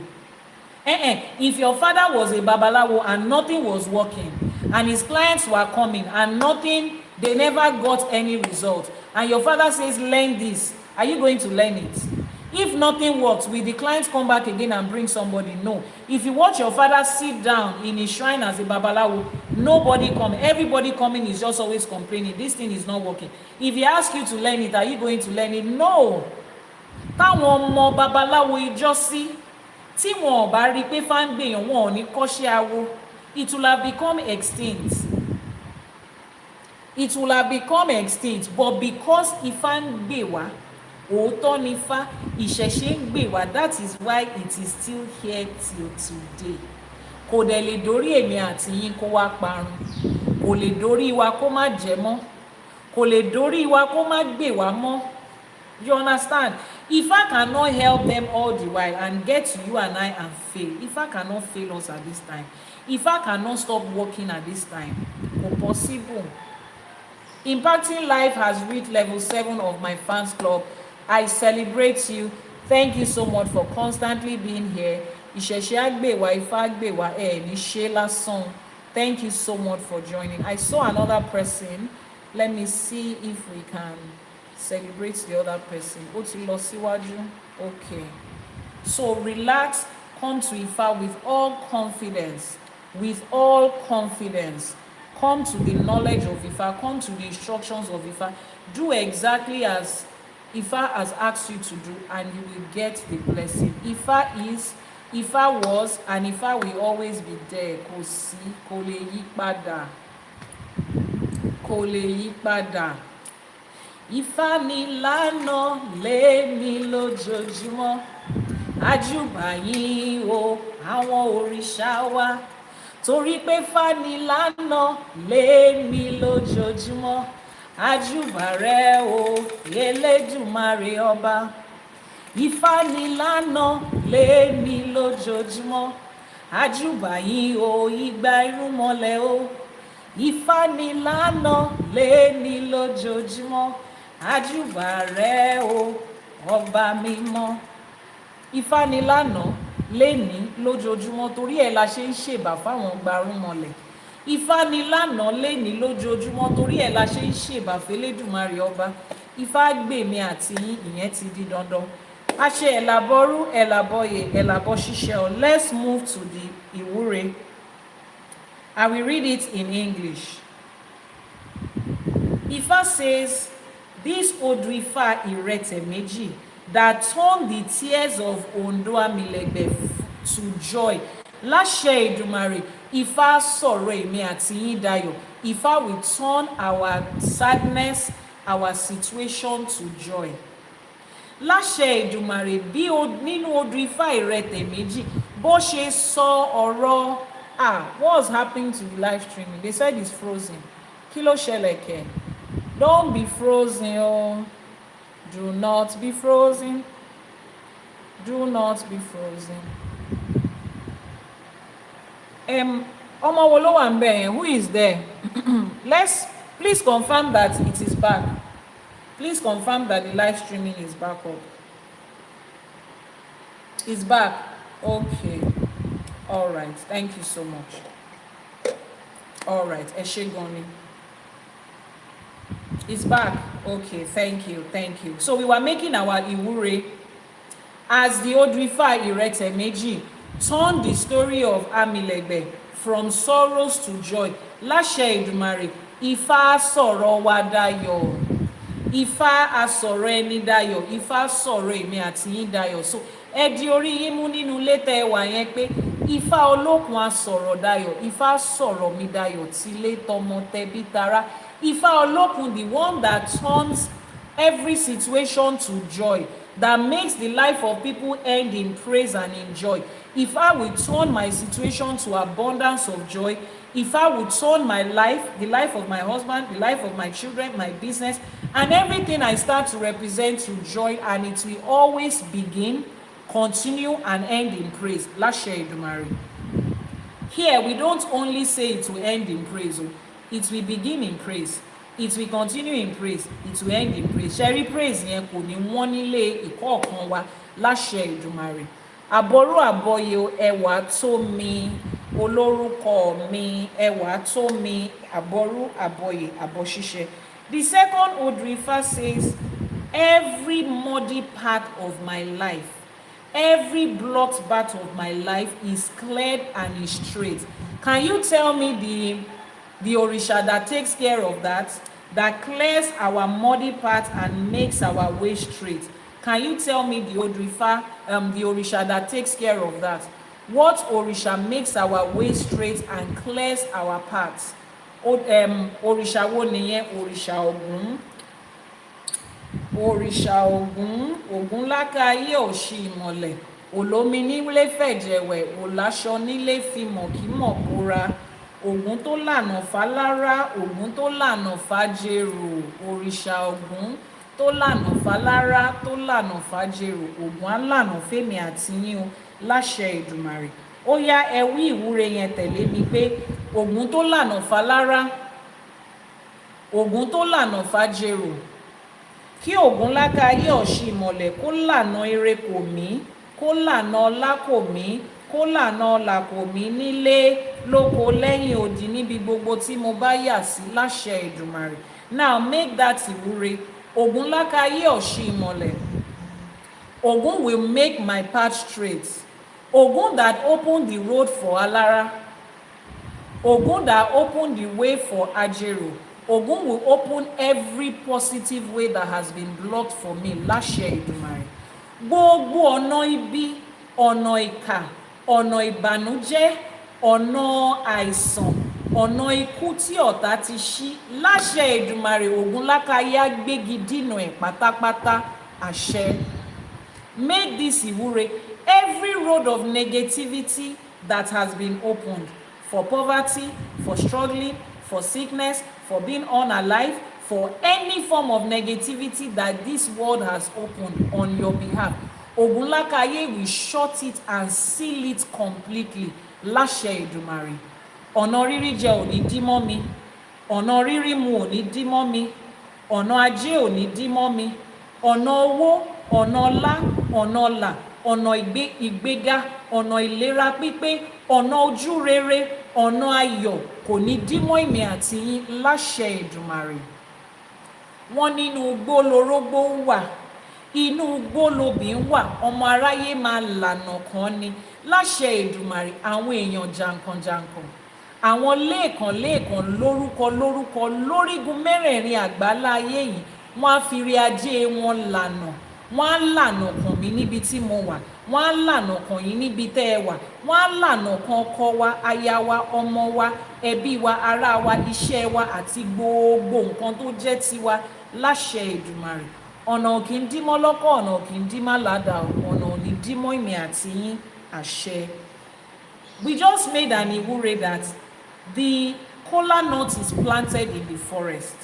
If your father was a Babalawo and nothing was working, and his clients were coming and nothing, they never got any result, and your father says, learn this, are you going to learn it? If nothing works, will the clients come back again and bring somebody? No. If you watch your father sit down in his shrine as a Babalawo, nobody coming. Everybody coming is just always complaining. This thing is not working. If he asks you to learn it, are you going to learn it? No. Táwọn ọmọ Babalawo ìjọ́sí tí wọn ò bá rí pé fá ń gbèyàn, wọn ò ní kọ́ṣẹ́ awo. It will have become extinct. It will have become extinct. But because Ifá ń gbè wá, òótọ́ ni Ifá, Ìṣẹ̀ṣe ń gbè wá, that is why it is still here till today. Kò dẹ̀ lè dórí èmi àti yín kó wá parun. Kò lè dórí wa kó má jẹ mọ́. Kò lè dórí wa kó má gbè wá mọ́. You understand? Ifa cannot help them all the while and get to you and I and fail. Ifa cannot fail us at this time. Ifá cannot stop working at this time. Kò possible. Impacting life has reached level 7 of my fans club. I celebrate you. Thank you so much for constantly being here. Ìṣẹ̀ṣe á gbè wá, Ifá á gbè wá, ní ṣe lásán. Thank you so much for joining. I saw another person. Let me see if we can celebrate the other person. Ó ti lọ síwájú. Okay. So relax, come to Ifá with all confidence. With all confidence. Come to the knowledge of Ifá. Come to the instructions of Ifá. Do exactly as Ifá has asked you to do, and you will get the blessing. Ifá is, Ifá was, and Ifá will always be there. Kò sí, kò lè yí padà. Kò lè yí padà. Ifá ni lánàá, léni lójoojúmọ́. Àjùbà yín o, àwọn òrìṣà wa. Torí pé Ifá ni lánàá, léni lójoojúmọ́. Àjùbà rẹ o, Elédùmarè ọba. Ifá ni lánàá, léni lójoojúmọ́. Àjùbà yín o, igba irúnmọlẹ̀ o. Ifá ni lánàá, léni lójoojúmọ́. Àjùbà rẹ o, ọba mímọ́. Ifá ni lánàá, léni lójoojúmọ́, torí ẹ̀ la ṣe ń ṣèbà fáwọn gbarúmọlẹ̀. Ifá ni lánàá, léni lójoojúmọ́, torí ẹ̀ la ṣe ń ṣèbà f'Elédùmarè ọba. Ifá gbèmí àti yín, ìyẹn ti di dandan. A ṣe Àbọrú, Àbọyè, Àbọṣíṣẹ. Let's move to the ìwúre. I will read it in English. Ifá says, this Odù Ifá Irete Meji that turned the tears of Ondo Amilegbe to joy. Láṣẹ Èdùmàrè, Ifá sọ̀rọ̀ èmi àti yín dayọ̀. Ifá will turn our sadness, our situation to joy. Láṣẹ Èdùmàrè, bí nínú Odù Ifá Irete Meji bó ṣe sọ ọ̀rọ̀ what's happening to the live streaming? They said it's frozen. Kí ló ṣẹlẹ̀ kẹ̀? Don't be frozen, oh. Do not be frozen. Do not be frozen. Ọmọ wo ló wà ńbẹ̀ yẹn? Who is there? Please confirm that it is back. Please confirm that the live streaming is back up. It's back. Okay. All right. Thank you so much. All right. Ẹ ṣé gan ni. It's back. Okay. Thank you. Thank you. So we were making our ìwúre as the Odù Ifá Irete Meji turned the story of Amilegbe from sorrows to joy. Láṣẹ Èdùmàrè, Ifá sọ̀rọ̀ wa dayọ̀. Ifá a sọ̀rọ̀ ẹni dayọ̀. Ifá sọ̀rọ̀ èmi àti yín dayọ̀. So ẹ di orí yín mú nínú ilé tẹ́ ẹ wà yẹn pé Ifá olókun a sọ̀rọ̀ dayọ̀. Ifá sọ̀rọ̀ mi dayọ̀ tilé tọmọ tẹbí tará. Ifá olókun, the one that turns every situation to joy, that makes the life of people end in praise and in joy. Ifá will turn my situation to abundance of joy. Ifá will turn my life, the life of my husband, the life of my children, my business, and everything I start to represent to joy, and it will always begin, continue, and end in praise. Láṣẹ Èdùmàrè. Here, we don't only say it will end in praise. It will begin in praise. It will continue in praise. It will end in praise. Ṣẹ́rí praise yẹn kò ní wọ́n nílé ìkọ̀ọ̀kan wa. Láṣẹ Èdùmàrè. Àbọrú Àbọyè ẹwà tó mi, olórúkọ mi ẹwà tó mi, Àbọrú Àbọyè Àbọṣíṣẹ. The second Odù Ifá says, every muddy part of my life, every blocked part of my life is cleared and is straight. Can you tell me the Orisha that takes care of that clears our muddy part and makes our way straight? Can you tell me the Odù Ifá, the Orisha that takes care of that? What Orisha makes our way straight and clears our paths? Orisha wo nìyẹn? Orisha Ògún. Orisha Ògún. Ògún lákàáyé òṣì ìmọ̀lẹ̀. Olómi nílé fẹ̀jẹ̀wẹ̀, òláṣọ nílé fi mọ̀kímọ̀ bóra. Ògún tó lànà fálára, Ògún tó lànà fájèrò. Orisha Ògún tó lànà fálára, tó lànà fájèrò. Ògún á lànà fẹ́mi àti yín o. Láṣẹ Èdùmàrè. ó yá ẹ wí ìwúre yẹn tẹ̀lé mi pé Ògún tó lànà fálára, Ògún tó lànà fájèrò, kí Ògún lákáyé ọ̀ṣì ìmọ̀lẹ̀ kó lànà ire kò mí, kó lànà ọlá kò mí, kó lànà ọlà kò mí nílé lóko lẹ́yìn odi níbi gbogbo tí mo bá yà sí láṣẹ Èdùmàrè. Now make that ìwúre. Ògún lákáyé ọ̀ṣì ìmọ̀lẹ̀. Ògún will make my path straight. Ògún that opened the road for Alara. Ògún that opened the way for Ajero. Ògún will open every positive way that has been blocked for me láṣẹ Èdùmàrè. Gbogbo ọ̀nà ibi, ọ̀nà ìkà, ọ̀nà ìbànújẹ́, ọ̀nà àìsàn, ọ̀nà ikú tí ọ̀tá ti ṣí láṣẹ Èdùmàrè, Ògún lákáyé á gbégi dínà ẹ̀ pátápátá àṣẹ. Make this ìwúre. Every road of negativity that has been opened for poverty, for struggling, for sickness, for being unalive, for any form of negativity that this world has opened on your behalf, Ògún lákáyé will shut it and seal it completely láṣẹ Èdùmàrè. Ọ̀nà rírí jẹ ò ní dí mọ́ mi, ọ̀nà rírí mu ò ní dí mọ́ mi, ọ̀nà ajé ò ní dí mọ́ mi, ọ̀nà owó, ọ̀nà ọlá, ọ̀nà ọlà, ọ̀nà ìgbéga, ọ̀nà ìlera pípé, ọ̀nà ojú rere, ọ̀nà ayọ̀ kò ní dí mọ́ èmi àti yín láṣẹ Èdùmàrè. Wọ́n nínú igbó lorógbó ń wà, inú igbó lobì ń wà, ọmọ aráyé máa lànà kan ni láṣẹ Èdùmàrè. Àwọn èèyàn jàǹkànjàǹkàn, àwọn lẹ́ẹ̀kan lórúkọ lórígun mẹ́rẹ̀ẹ̀rin àgbálá ayé yìí, wọ́n á fi rí ajé wọn lànà. Wọ́n á lànà kàn mí níbi tí mo wà, wọ́n á lànà kàn yín níbi tẹ́ ẹ wà, wọ́n á lànà kan ọkọ wa, aya wa, ọmọ wa, ẹbí wa, ará wa, iṣẹ́ wa àti gbogbo nǹkan tó jẹ́ tiwa láṣẹ Èdùmàrè. Ọ̀nà ò kì í dí mọ́ lọ́kọ̀, ọ̀nà ò kì í dí mọ́ ládàá, ọ̀nà ò ní dí mọ́ èmi àti yín àṣẹ. We just made an ìwúre that the kola nut is planted in the forest.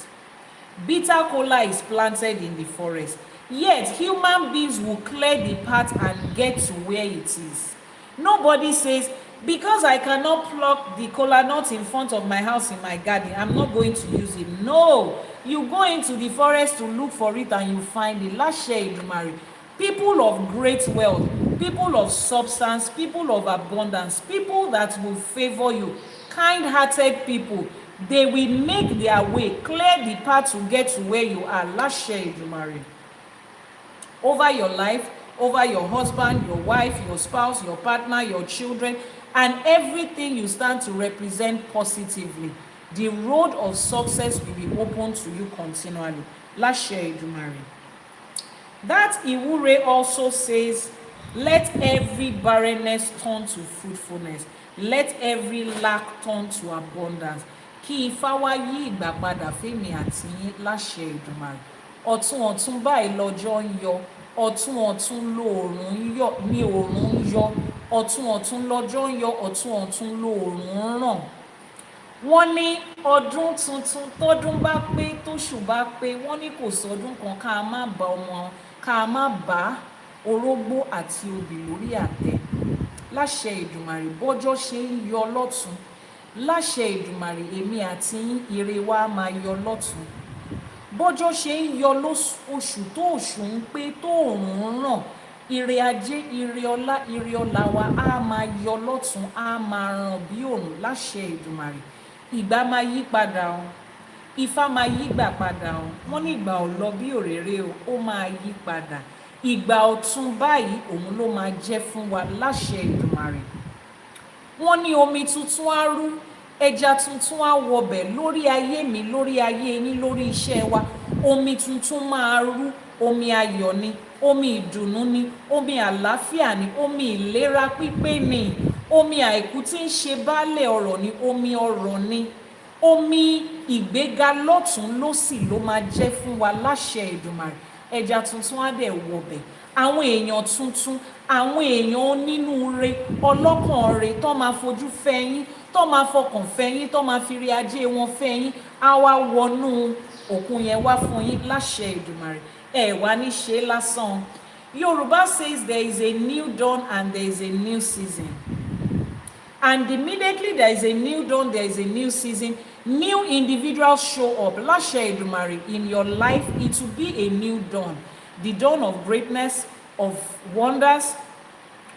Bitter kola is planted in the forest. Yet human beings will clear the path and get to where it is. Nobody says, because I cannot pluck the kola nut in front of my house in my garden, I'm not going to use it. No, you go into the forest to look for it and you find it. Láṣẹ Èdùmàrè. People of great wealth, people of substance, people of abundance, people that will favor you, kind-hearted people, they will make their way, clear the path to get to where you are. Láṣẹ Èdùmàrè. Over your life, over your husband, your wife, your spouse, your partner, your children, and everything you stand to represent positively. The road of success will be open to you continually. Láṣẹ Èdùmàrè. That ìwúre also says, let every barrenness turn to fruitfulness. Let every lack turn to abundance. Kí Ifá wá yí ìgbà padà fẹ́mi àti yín láṣẹ Èdùmàrè. Ọ̀tún báyìí lọ́jọ́ ń yọ, ọ̀tún lóòrùn yọ ní òòrùn ń yọ, ọ̀tún lọ́jọ́ ń yọ, ọ̀tún lóòrùn ń ràn. Wọ́n ní ọdún tuntun tọ́dún bá pé tóṣù bá pé, wọ́n ní kò sọdún kan ká má bá orógbó àti obì lórí àtẹ. Láṣẹ Èdùmàrè, bọ́jọ́ ṣe ń yọ lọ́tún, láṣẹ Èdùmàrè èmi àti yín ire wa máa yọ lọ́tún. Bọ́jọ́ ṣe ń yọ oṣù tó oṣù ń pé tó òòrùn ń ràn, ire ajé, ire ọlá wa á máa yọ lọ́tún, á máa ràn bí òòrùn láṣẹ Èdùmàrè. Ìgbà máa yí padà o, Ifá máa yí gbà padà o. Wọ́n ní ìgbà ò lọ bí òréré o, ó máa yí padà. Ìgbà ọ̀tun báyìí òun ló máa jẹ́ fún wa láṣẹ Èdùmàrè. Wọ́n ní omi tuntun á rú, ẹja tuntun á wọbẹ̀ lórí ayé mi, lórí ayé yín, lórí iṣẹ́ wa. Omi tuntun máa rú, omi ayọ̀ ni, omi ìdùnnú ni, omi àlàáfíà ni, omi ìlera pípé ni, omi àìkú tí ń ṣe baálẹ̀ ọrọ̀ ni, omi ọrọ̀ ni, omi ìgbéga lọ́tún lósì ló máa jẹ́ fún wa láṣẹ Èdùmàrè. Ẹja tuntun á dẹ̀ wọbẹ̀, àwọn èèyàn tuntun, àwọn èèyàn onínúure, ọlọ́kàn rẹ̀ tó máa fojú fẹ́ yín, tó máa fọkàn fẹ́ yín, tó máa fi rí ajé wọn fẹ́ yín, á wá wọnú òkun yẹn wá fún yín láṣẹ Èdùmàrè. Ẹ wá ní ṣe lásán. Yorùbá says there is a new dawn and there is a new season. And immediately there is a new dawn, there is a new season, new individuals show up. Láṣẹ Èdùmàrè, in your life, it will be a new dawn. The dawn of greatness, of wonders,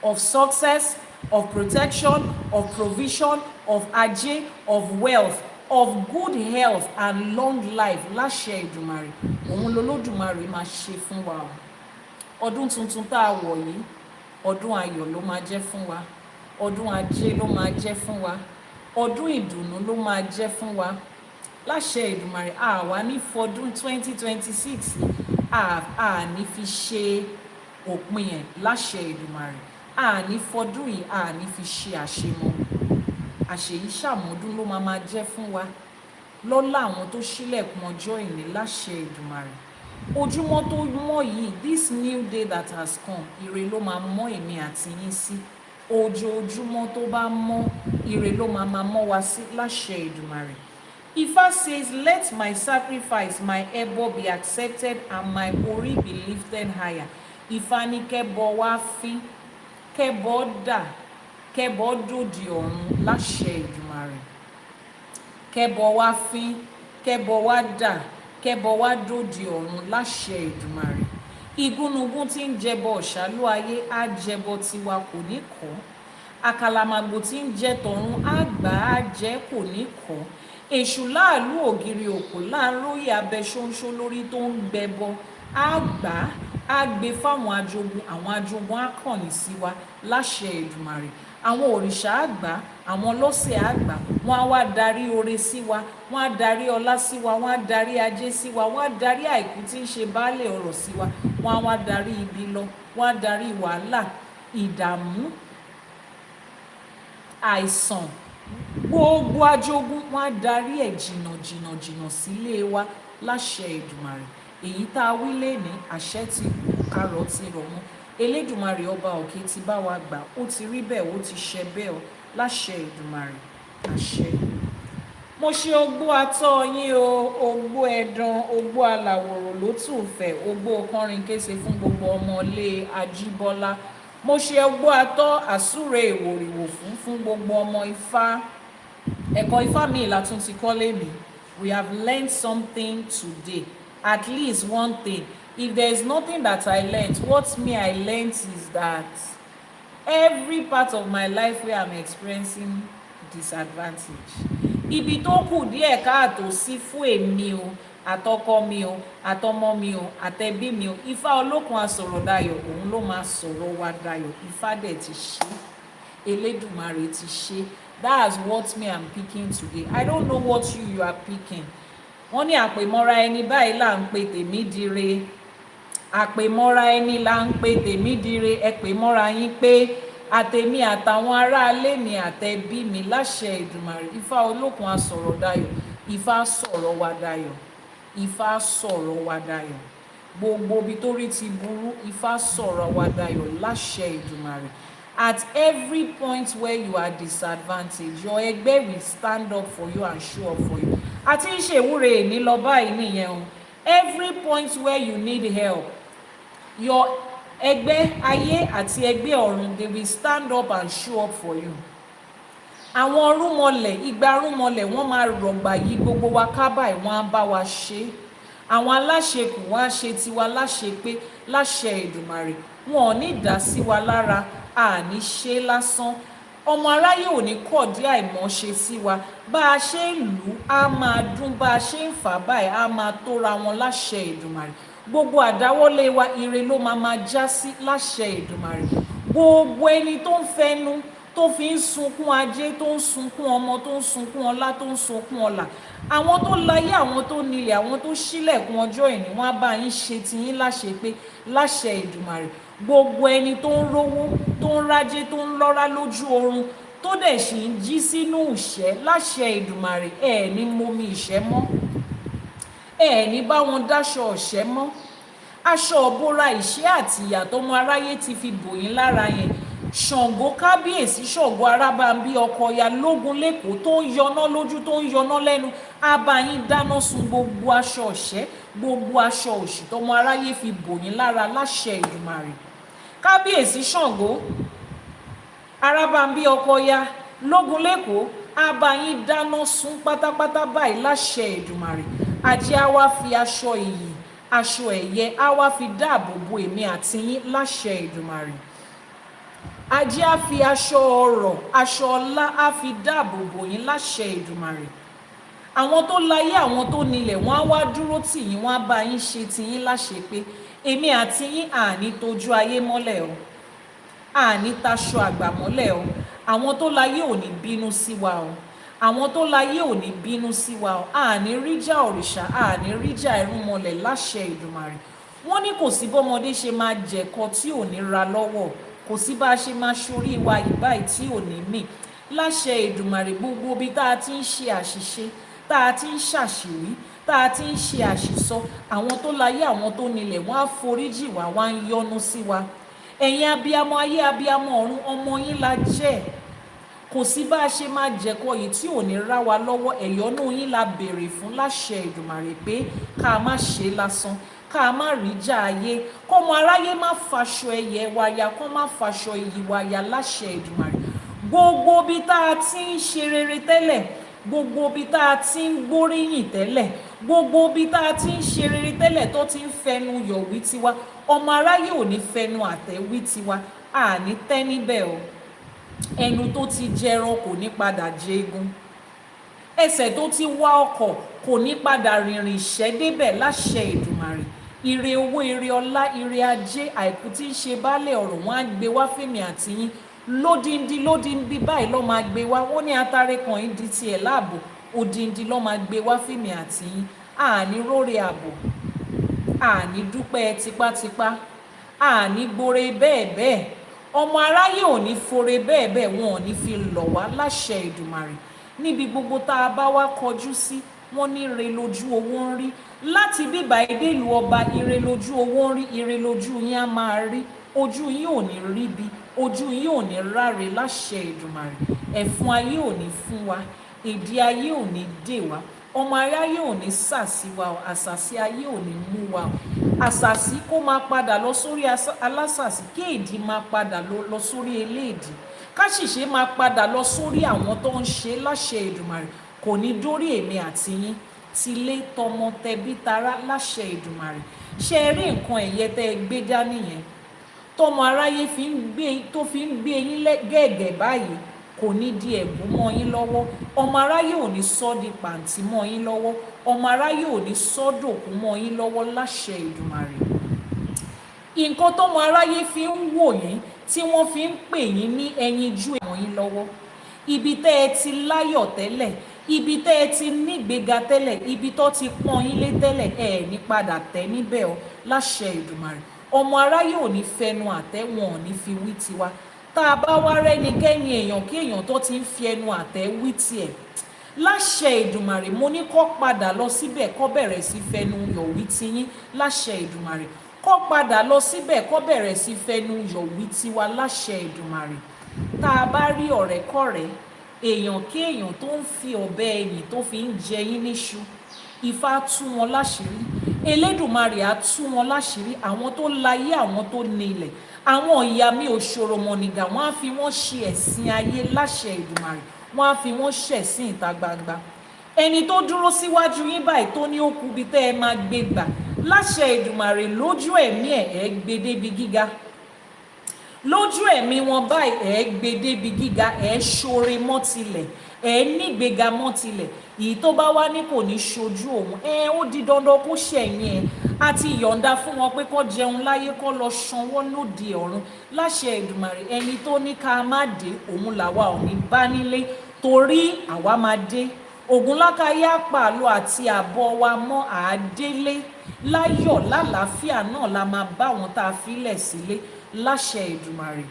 of success, of protection, of provision, of ajé, of wealth, of good health and long life. Láṣẹ Èdùmàrè, òun lolódùmarè máa ṣe fún wa. Ọdún tuntun tá a wọ̀ yìí, ọdún ayọ̀ ló máa jẹ́ fún wa. Ọdún ajé ló máa jẹ́ fún wa. Ọdún ìdùnnú ló máa jẹ́ fún wa. Láṣẹ Èdùmàrè, àwa ní fọdún 2026 ní fi ṣe òpin ẹ̀. Láṣẹ Èdùmàrè, ní fọdún yìí ní fi ṣe àṣemọ. Àṣèyí ṣàmọ́dún ló máa jẹ́ fún wa. Lọ́lá àwọn tó ṣílẹ̀kùn ọjọ́ ìní. Láṣẹ Èdùmàrè, ojúmọ́ tó mọ́ yìí, this new day that has come, ire ló máa mọ́ èmi àti yín sí. Ojoojúmọ́ tó bá mọ́, ire ló máa mọ́ wa sí. Láṣẹ Èdùmàrè. Ifá says, let my sacrifice, my ẹbọ be accepted and my orí be lifted higher. Ifá ní kẹ́bọ wá fín, kẹ́bọ dà, kẹ́bọ dòdì ọ̀run. Láṣẹ Èdùmàrè. Kẹ́bọ wá fín, kẹ́bọ wá dà, kẹ́bọ wá dòdì ọ̀run. Láṣẹ Èdùmàrè. Igúnnugún tí ń jẹbọ ọ̀ṣálú ayé á jẹbọ tiwa kò ní kọ́. Àkàlàmàgbò tí ń jẹ tọ̀run á gbà á jẹ kò ní kọ́. Èṣù láàlú ògiri òkò láàróyè abẹ ṣóńṣó lórí tó ń gbẹbọ á gbà á gbé fáwọn ajogun, àwọn ajogun á kọ̀yìn sí wa. Láṣẹ Èdùmàrè. Àwọn òrìṣà àgbà, àwọn ọlọ́sẹ̀ àgbà, wọ́n á wá darí oore sí wa, wọ́n á darí ọlá sí wa, wọ́n á darí ajé sí wa, wọ́n á darí àìkú tí ń ṣe baálẹ̀ ọrọ̀ sí wa, wọ́n á wá darí ibi lọ, wọ́n á darí wàhálà, ìdààmú, àìsàn, gbogbo ajogun, wọ́n á darí ẹ̀ jìnnà sílé wa. Láṣẹ Èdùmàrè. Èyí tá a wí lénìí, àṣẹ ti kárọ̀ ti rọ̀ mú. Elédùmarè ọba òkè ti bá wa gbà, ó ti rí bẹ́ẹ̀, ó ti ṣẹ bẹ́ẹ̀ o. Láṣẹ Èdùmàrè, àṣẹ. Mo ṣe ogbó atọ́ yín o, ogbó ẹ̀dàn, ogbó alàwòrò ló tún fẹ̀, ogbó kọrin kése fún gbogbo ọmọlé Ajíbọ́lá. Mo ṣe ogbó atọ́ àsúre ìwòrìwò fún gbogbo ọmọ Ifá. Ẹ̀kọ́ Ifá mi la tún ti kọ́ lénìí. We have learned something today, at least one thing. If there is nothing that I learned, what I learned is that every part of my life where I'm experiencing disadvantage, ibi tó kù díẹ̀ káàtó sí fún èmi o, àtọkọ mi o, àtọmọ mi o, àtẹbí mi o, Ifá olókun asọ̀rọ̀ dayọ̀, òun ló máa sọ̀rọ̀ wa dayọ̀. Ifá dẹ̀ ti ṣe, Elédùmarè ti ṣe. That's what I'm picking today. I don't know what you are picking. Wọ́n ní àpèmọ́ra ẹni báyìí là ń pe tèmi dire. Àpèmọ́ra ẹni là ń pe tèmi dire. Ẹ pè mọ́ra yín pé àtèmi àtàwọn aráalé mi àtẹbí mi. Láṣẹ Èdùmàrè. Ifá olókun asọ̀rọ̀ dayọ̀. Ifá sọ̀rọ̀ wa dayọ̀. Ifá sọ̀rọ̀ wa dayọ̀. Gbogbo ibi tó rí ti burú, Ifá sọ̀rọ̀ wa dayọ̀. Láṣẹ Èdùmàrè. At every point where you are disadvantaged, your ẹgbẹ́ will stand up for you and show up for you. Àti ń ṣèwúre èní lọ báyìí nìyẹn o. Every point where you need help, your ẹgbẹ́ ayé àti ẹgbẹ́ ọ̀run, they will stand up and show up for you. Àwọn rúmọlẹ̀, igba rúmọlẹ̀, wọ́n máa rọ̀gbà yí gbogbo wa ká báyìí, wọ́n á bá wa ṣe. Àwọn aláṣẹkù wọ́n á ṣe tiwa láṣẹ pé láṣẹ Èdùmàrè. Wọn ò ní dá sí wa lára, àní ṣe lásán. Ọmọ aráyé ò ní kọ̀dí àìmọ̀ṣe sí wa. Bá a ṣe ń lù ú, á máa dún. Bá a ṣe ń fà báyìí, á máa tóra wọn. Láṣẹ Èdùmàrè. Gbogbo àdáwọ́lé wa, ire ló máa já sí. Láṣẹ Èdùmàrè. Gbogbo ẹni tó ń fẹnu, tó fi ń sunkún ajé, tó ń sunkún ọmọ, tó ń sunkún ọlá, tó ń sunkún ọlà, àwọn tó láyé, àwọn tó nílẹ̀, àwọn tó ṣílẹ̀kùn ọjọ́ ìní, wọ́n á bá yín ṣe tiyín láṣẹ pé láṣẹ Èdùmàrè. Gbogbo ẹni tó ń rówó, tó ń rájé, tó ń lọ́rá lójú oorun, tó dẹ̀ sì ń jí sínú ìṣẹ́, láṣẹ Èdùmàrè, ẹ̀ ní momi ìṣẹ́ mọ́, ẹ̀ ní bá wọn dáṣọ ọ̀ṣẹ́ mọ́. Aṣọ òbora ìṣẹ́ àti ìyà tọmọ aráyé ti fi bò yín lára yẹn, Ṣàngó kábíyèsí Ṣàngó Arábàmbí ọkọ Ọya lógun lẹ́kọ̀ọ́, tó ń yọná lójú, tó ń yọná lẹ́nu, á bá yín dáná sun gbogbo aṣọ ọ̀ṣẹ́, gbogbo aṣọ òṣì tọmọ aráyé fi bò yín lára. Láṣẹ Èdùmàrè. Kábíyèsí Ṣàngó Arábàmbí ọkọ Ọya, lógun lẹ́kọ̀ọ́ á bá yín dáná sun pátápátá báyìí láṣẹ Èdùmàrè. Ajé á wá fi aṣọ ìyì aṣọ ẹ̀yẹ á wá fi dáàbò bo èmi àti yín láṣẹ Èdùmàrè. Ajé á fi aṣọ ọrọ̀ aṣọ ọlá á fi dáàbò bò yín láṣẹ Èdùmàrè. Àwọn tó láyé àwọn tó nílẹ̀ wọ́n á wá dúró tì yín, wọ́n á bá yín ṣe ti yín láṣẹ pé èmi àti yín àní tójú ayé mọ́lẹ̀ o, àní taṣọ àgbà mọ́lẹ̀ o. Àwọn tó láyé ò ní bínú sí wa o, àwọn tó láyé ò ní bínú sí wa o. Àní ríjà òrìṣà, àní ríjà irúnmọlẹ̀ láṣẹ Èdùmàrè. Wọ́n ní kò sí bọ́mọdé ṣe máa jẹ̀kọ tí ò ní ra lọ́wọ́, kò sí bá a ṣe máa ṣorí wa ìbáyìí tí ò ní mì láṣẹ Èdùmàrè. Gbogbo ibi tá a ti ń ṣe àṣìṣe, tá a ti ń ṣàṣìwí, tá a ti ń ṣe àṣìsọ, àwọn tó láyé àwọn tó nílẹ̀ wọ́n á foríjì wá, wọ́n á yọ́nú sí wa. Ẹ̀yin abiyamọ ayé abiyamọ ọ̀run, ọmọ yín la jẹ́. Kò sí bá a ṣe máa jẹ̀kọ yìí tí ò ní rá wa lọ́wọ́. Ẹ̀yọ́nú yín la béèrè fún láṣẹ Èdùmàrè pé ká má ṣe lásán, ká má ríjà ayé, kọ́mọ aráyé má faṣọ ẹyẹ wa ya, kọ́ má faṣọ iyì wa ya láṣẹ Èdùmàrè. Gbogbo ibi tá a ti ń ṣe rere tẹ́lẹ̀, gbogbo ibi tá a ti ń gbóríyìn tẹ́lẹ̀, gbogbo ibi tá a ti ń ṣe rere tẹ́lẹ̀ tó ti ń fẹnu yọ̀ wí tiwa, ọmọ aráyé ò ní fẹnu àtẹ́ wí tiwa. Àní tẹ́ níbẹ̀ o. Ẹnu tó ti jẹran kò ní padà jẹgun, ẹsẹ̀ tó ti wá ọkọ̀ kò ní padà rìnrìn ìṣẹ́ débẹ̀ láṣẹ Èdùmàrè. Ire owó, ire ọlá, ire ajé, àìkú tí ń ṣe baálẹ̀ ọ̀rọ̀ wọn á gbé wá fèmí àti yín lódindi báyìí ló máa gbé wá. Wọ́n ní atare kan yín di tiẹ̀ láàbò, odindi ló máa gbé wá fèmí àti yín. Àní róre àbò, àní dúpẹ́ tipátipá, àní gbore bẹ́ẹ̀ bẹ́ẹ̀. Ọmọ aráyé ò ní fore bẹ́ẹ̀ bẹ́ẹ̀, wọn ò ní fi lọ̀ wá láṣẹ Èdùmàrè. Níbi gbogbo tá a bá wá kọjú sí, wọ́n ní ire lójú owó ń rí. Láti bíbá èdè ìlú ọba, ire lójú owó ń rí, ire lójú yín á máa rí. Ojú yín ò ní rí bí, ojú yín ò ní ráre láṣẹ Èdùmàrè. Ẹ̀fún ayé ò ní fún wa, èdè ayé ò ní dè wá, ọmọ aráyé ò ní sàsí wa o, àsàsí ayé ò ní mú wa o. Àsàsí kó máa padà lọ sórí alásàsí, kí èdè máa padà lọ sórí eléèdì, káṣìṣe máa padà lọ sórí àwọn tó ń ṣe láṣẹ Èdùmàrè. Kò ní dórí èmi àti yín, tilé tọmọ tẹbí tará láṣẹ Èdùmàrè. Ṣé ẹ rí nǹkan ẹ̀yẹ tẹ́ ẹ gbé dání yẹn, tọmọ aráyé tó fi ń gbé yín gẹ́gẹ́ báyìí, kò ní di ẹ̀bùn mọ́ yín lọ́wọ́. Ọmọ aráyé ò ní sọ́ di pàǹtí mọ́ yín lọ́wọ́, ọmọ aráyé ò ní sọ́ dòkú mọ́ yín lọ́wọ́ láṣẹ Èdùmàrè. Nǹkan tọmọ aráyé fi ń wò yín, tí wọ́n fi ń pè yín ní ẹyinjú mọ́ yín lọ́wọ́. Ibi tẹ́ ẹ ti láyọ̀ tẹ́lẹ̀, ibi tẹ́ ẹ ti nígbéga tẹ́lẹ̀, ibi tó ti pọ́n yín lé tẹ́lẹ̀, ẹ ní padà tẹ́ níbẹ̀ o láṣẹ Èdùmàrè. Ọmọ aráyé ò ní fẹnu àtẹ́, wọn ò ní fi wí tiwa. Tá a bá wá rẹ́nikẹ́ni èèyàn kí èèyàn tó ti ń fi ẹnu àtẹ́ wí tiẹ̀, láṣẹ Èdùmàrè mo ní kó padà lọ síbẹ̀ kó bẹ̀rẹ̀ sí fẹnu yọ̀ wí tiyín láṣẹ Èdùmàrè. Kó padà lọ síbẹ̀ kó bẹ̀rẹ̀ sí fẹnu yọ̀ wí tiwa láṣẹ Èdùmàrè. Tá a bá rí ọ̀rẹ́kọ̀rẹ́, èèyàn kí èèyàn tó ń fi ọ̀bẹ ẹ̀yìn tó fi ń jẹ yín níṣu, Ifá tú wọn láṣìírí, Elédùmarè á tú wọn láṣìírí. Àwọn tó láyé àwọn tó nílẹ̀, àwọn ìyá mi ò ṣòro mọ̀nìgà, wọ́n á fi wọ́n ṣe ẹ̀sìn ayé láṣẹ Èdùmàrè, wọ́n á fi wọ́n ṣẹ̀sìn ìta gbangba. Ẹni tó dúró síwájú yín báyìí tó ní ó kù bí tẹ́ ẹ máa gbé gbà, láṣẹ Èdùmàrè lójú ẹ̀mí ẹ̀ gbé débi gíga, lójú ẹ̀mí wọn báyìí gbé débi gíga, ṣoore mọ́tilẹ̀, nígbéga mọ́tilẹ̀. Èyí tó bá wá ní kò ní ṣojú òun, ó di dandan kó ṣẹ̀yìn àti ìyọ̀ǹda fún wọn pé kó jẹun láyé, kó lọ sanwó lóde ọ̀run láṣẹ Èdùmàrè. Ẹni tó ní ká má dé, òun làwa ò ní bá nílé, torí àwa máa dé. Ògúnlákayé àpàlọ́ àti àbọ̀ wa mọ́ àádélé láyọ̀ lálàáfíà náà la máa bá wọn tá a filẹ̀ sílé láṣẹ Èdùmàrè.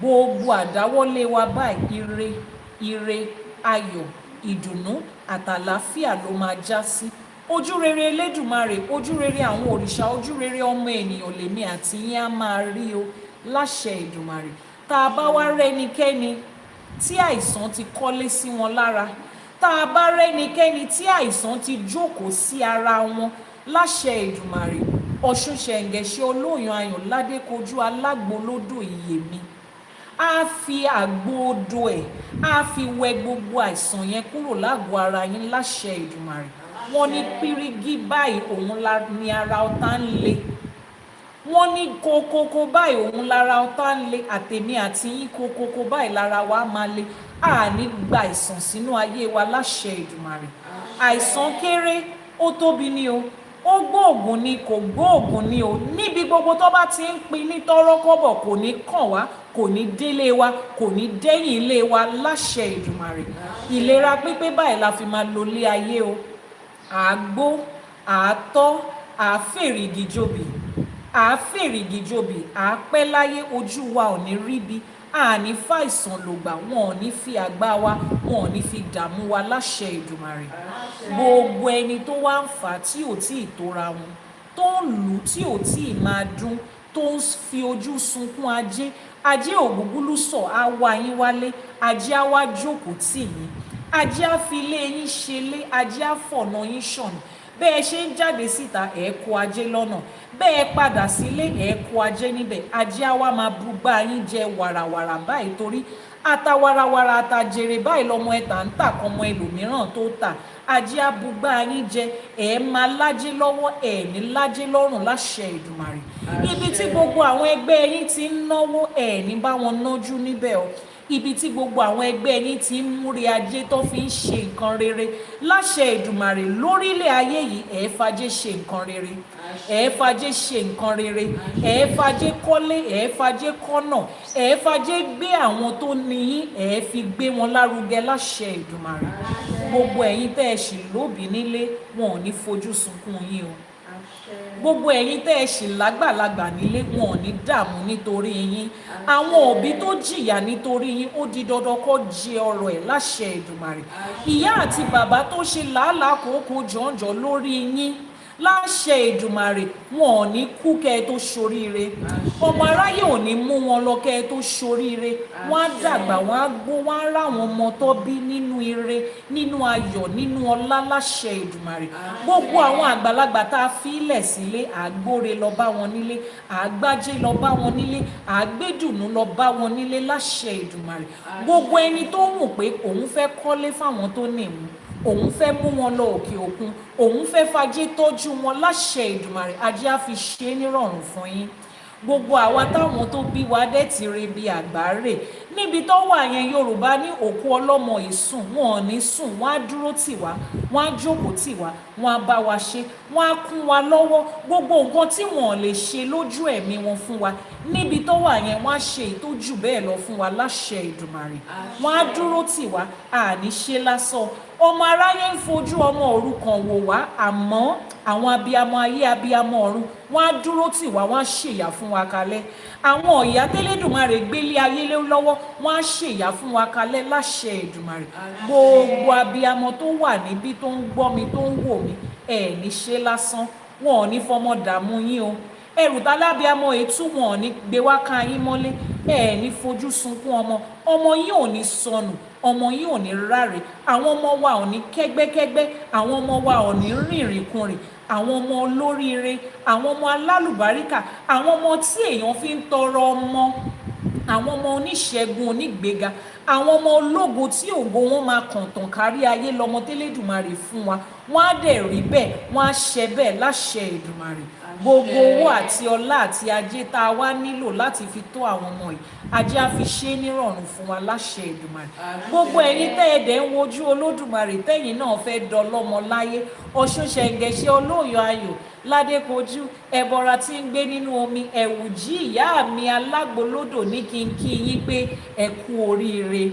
Gbogbo àdáwọ́lé wa báyìí ire ayọ̀ ìdùnnú àtàlàáfíà ló máa já sí. Ojú rere Elédùmarè, ojú rere àwọn òrìṣà, ojú rere ọmọ ènìyàn lèmi àti yín á máa rí o láṣẹ Èdùmàrè. Tá a bá wá rẹ́nikẹ́ni tí àìsàn ti kọ́lé sí wọn lára, tá a bá rẹ́nikẹ́ni tí àìsàn ti jókòó sí ara wọn, láṣẹ Èdùmàrè, Ọ̀ṣun ṣẹ̀ǹgẹ̀ṣẹ̀ olóyàn ayọ̀ ládé kojú alágbolódò iyèmí, á fi àgbo odò ẹ̀ á fi wẹ gbogbo àìsàn yẹn kúrò lágọ̀ọ́ ara yín láṣẹ Èdùmàrè. Wọ́n ní pírígí báyìí òun ni ara ọ̀tá ń le. Wọ́n ní kókókó báyìí òun lára ọ̀tá ń le, àtèmi àti yín kókókó báyìí lára wa máa le. Àní gba àìsàn sínú ayé wa láṣẹ Èdùmàrè. Àìsàn kéré ó tóbi ni o, ó gbóògùn ni kò gbóògùn ni o, níbi gbogbo tó bá ti ń pin ní tọ́rọ́kọ́bọ̀ kò ní kàn wá, kò ní délé wa, kò ní dẹ́yìn ilé wa láṣẹ Èdùmàrè. Ìlera pípé báyìí la fi máa lo ilé ayé o. Àgbó, àtọ́, àfèrègì jòbì, àfèrègì jòbì, àpẹ́ láyé, ojú wa ò ní ríbi, àní fàìsàn lògbà, wọn ò ní fi àgbà wa, wọn ò ní fi dààmú wa láṣẹ Èdùmàrè. Gbogbo ẹni tó wá ń fà tí ò tí ì tóra wọn, tó ń lù tí ò tí ì máa dún, tó ń fi ojú sunkún ajé, ajé ògúngúlú sọ á wá yín wálé, ajé á wá jókòó tì yín, ajé á fi ilé yín ṣe lé, ajé á fọ̀nà yín ṣọ̀nà. Bẹ́ẹ̀ ṣe ń jáde síta ẹ̀ kó ajé lọ́nà, bẹ́ẹ̀ padà sílé ẹ̀ kó ajé níbẹ̀, ajé á wá máa bá yín jẹ wàràwàrà báyìí, torí ata warawara ata jèrè báyìí lọmọ ẹ̀ta ń tà kọmọ ẹlòmíràn tó tà. Ajé á bá yín jẹ, ẹ̀ máa lájé lọ́wọ́, ẹ̀ ní lájé lọ́rùn láṣẹ Èdùmàrè. Ibi tí gbogbo àwọn ẹgbẹ́ yín ti ń náwó, ẹ̀ ní bá wọn nájú níbẹ̀ o. Ibi tí gbogbo àwọn ẹgbẹ́ yín ti ń múre ajé tó fi ń ṣe nǹkan rere láṣẹ Èdùmàrè lórílẹ̀ ayé yìí, ẹ̀ fàjẹ́ ṣe nǹkan rere, ẹ̀ fàjẹ́ ṣe nǹkan rere, ẹ̀ fàjẹ́ kọ́lé, ẹ̀ fàjẹ́ kọ́nà, ẹ̀ fàjẹ́ gbé àwọn tó ní yín, ẹ̀ fi gbé wọn lárugẹ láṣẹ Èdùmàrè. Gbogbo ẹ̀yin tẹ́ ẹ ṣì lóbìí nílé, wọn ò ní fojú sunkún yín o. Gbogbo ẹ̀yin tẹ́ ẹ ṣì lágbàlagbà nílé, wọn ò ní dààmú nítorí yín. Àwọn òbí tó jìyà nítorí yín, ó di dandan kó jẹ ọrọ̀ ẹ̀ láṣẹ Èdùmàrè. Ìyá àti bàbá tó ṣe làálàá kòókò jọ̀ǹjọ̀ lórí yín láṣẹ Èdùmàrè, wọn ò ní kú kẹ́ ẹ tó ṣoríire. Ọmọ aráyé ò ní mú wọn lọ kẹ́ ẹ tó ṣoríire. Wọ́n á dàgbà, wọ́n á gbó, wọ́n á ráwọn ọmọ tó bí nínú ire, nínú ayọ̀, nínú ọlá láṣẹ Èdùmàrè. Gbogbo àwọn àgbàlagbà tá a fi ilẹ̀ sílé, àgbóre lọ bá wọn nílé, àgbájé lọ bá wọn nílé, àgbédùnú lọ bá wọn nílé láṣẹ Èdùmàrè. Gbogbo ẹni tó wù pé òun fẹ́ kọ́lé fáwọn tó ní ìmú, òun fẹ́ mú wọn lọ òkè òkun, òun fẹ́ fàjẹ́ tọ́jú wọn láṣẹ Èdùmàrè, ajé á fi ṣe é nírọ̀rùn fún yín. Gbogbo àwa táwọn tó bí wa dẹ́ ti re bí àgbáre níbi tó wà yẹn, Yorùbá ní òkú ọlọ́mọ ìsùn, wọn ò ní sùn, wọn á dúró tì wá, wọn á jókòó tì wá, wọn á bá wa ṣe, wọn á kún wa lọ́wọ́. Gbogbo nǹkan tí wọn ò lè ṣe lójú ẹ̀mí wọn fún wa níbi tó wà yẹn, wọn á ṣe ìtọ́jú bẹ́ẹ̀ lọ fún wa láṣẹ Èdùmàrè. Wọn á dúró tì wá, àní ṣe lásán. Ọmọ aráyé ń fojú ọmọ òrukàn wò wá, àmọ́ àwọn abiyamọ ayé, abiyamọ ọ̀run, wọ́n á dúró tì wá, wọ́n á ṣèyà fún wa kalẹ̀. Àwọn ìyá tẹ́lẹ̀dùmarè gbélé ayé lọ́wọ́, wọ́n á ṣèyà fún wa kalẹ̀ láṣẹ Èdùmàrè. Gbogbo abiyamọ tó wà níbí tó ń gbọ́ mi, tó ń wò mí, ẹ̀ ní ṣe lásán, wọn ò ní fọmọ dààmú yín o. Ẹrù tálábíamọ ètú, wọn ò ní gbé wá ká yín mọ́lé, ẹ̀ ní fojú sunkún ọmọ, ọmọ yín ò ní sọnù, ọmọ yín ò ní ráre, àwọn ọmọ wa ò ní kẹ́gbẹ́kẹ́gbẹ́, àwọn ọmọ wa ò ní rìnrìnkùnrìn, àwọn ọmọ olóríire, àwọn ọmọ alálùbáríkà, àwọn ọmọ tí èèyàn fi ń tọrọ ọmọ, àwọn ọmọ oníṣẹ́gun onígbéga, àwọn ọmọ ológo tí ògo wọn máa kàn tàn kárí ayé lọmọ tẹ́lẹ̀dùmarè fún wa. Wọ́n á dẹ̀ rí bẹ́ẹ̀, wọ́n á ṣẹ bẹ́ẹ̀ láṣẹ Èdùmàrè. Gbogbo owó àti ọlá àti ajé tá a wá nílò láti fi tó àwọn ọmọ yìí, ajé á fi ṣe é nírọ̀rùn fún wa láṣẹ Èdùmàrè. Gbogbo ẹ̀yin tẹ́ ẹ dẹ̀ ń wojú Olódùmarè, tẹ́yin náà fẹ́ dọlọ́mọ láyé, Ọ̀ṣun ṣẹ̀ǹgẹ̀ṣẹ̀ olóòyọ̀ ayọ̀, ládékojú ẹbọra tí ń gbé nínú omi, ẹ̀wùjí ìyá mi alágbolódò ní kí n kí yín pé ẹ kú oríire.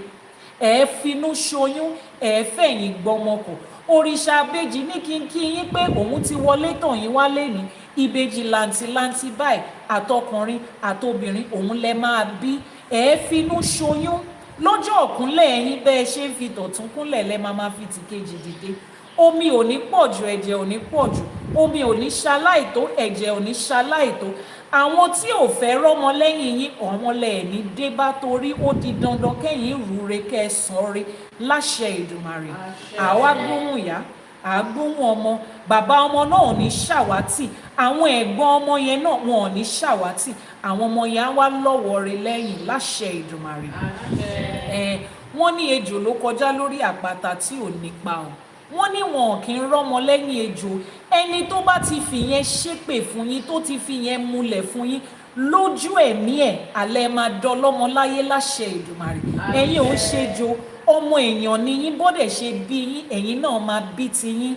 Ẹ finú ṣoyún, ẹ fẹ̀yìn gbọmọkọ̀. Òrìṣà abéjì ní kí n kí yín pé òun ti wọlé tàn yín wálé ní ìbejì làǹtìlanti báyìí, àtọkùnrin àtobìnrin òun lẹ máa bí. Ẹ finú ṣoyún, lọ́jọ́ ọ̀kúnlẹ̀ ẹ̀yin bẹ́ẹ̀ ṣe ń fi tọ̀tún kúnlẹ̀ lẹ máa fi tìkejì dìde. Omi ò ní pọ̀ jù, ẹ̀jẹ̀ ò ní pọ̀ jù, omi ò ní ṣaláìtó, ẹ̀jẹ̀ ò ní ṣaláìtó. Àwọn tí ò fẹ́ rọ́mọ lẹ́yìn yín, àwọn lẹ̀ ní dé bá, torí ó di dandan kẹ́yìn rúre kẹsàn-án re láṣẹ Èdùmàrè. Àwa gbóhùn ìyá, àgbóhùn ọmọ, bàbá ọmọ náà ò ní ṣàwátì, àwọn ẹ̀gbọ́n ọmọ yẹn náà wọn ò ní ṣàwátì, àwọn ọmọ yẹn á wá lọ́wọ́ rẹ̀ lẹ́yìn láṣẹ Èdùmàrè. Wọ́n ní ejò ló kọjá lórí àpáta tí ò nípa o, wọ́n ní wọn kì í rọ́mọ lẹ́yìn ejò. Ẹni tó bá ti fìyẹn ṣépè fún yín, tó ti fìyẹn múlẹ̀ fún yín, lójú ẹ̀mí ẹ̀ alẹ́ máa dọlọ́mọ láyé láṣẹ Èdùmàrè. Ẹ̀yin ò ń ṣejò, ọmọ èèyàn ni yín, bọ́dẹ̀ ṣe bí yín ẹ̀yin náà máa bí ti yín.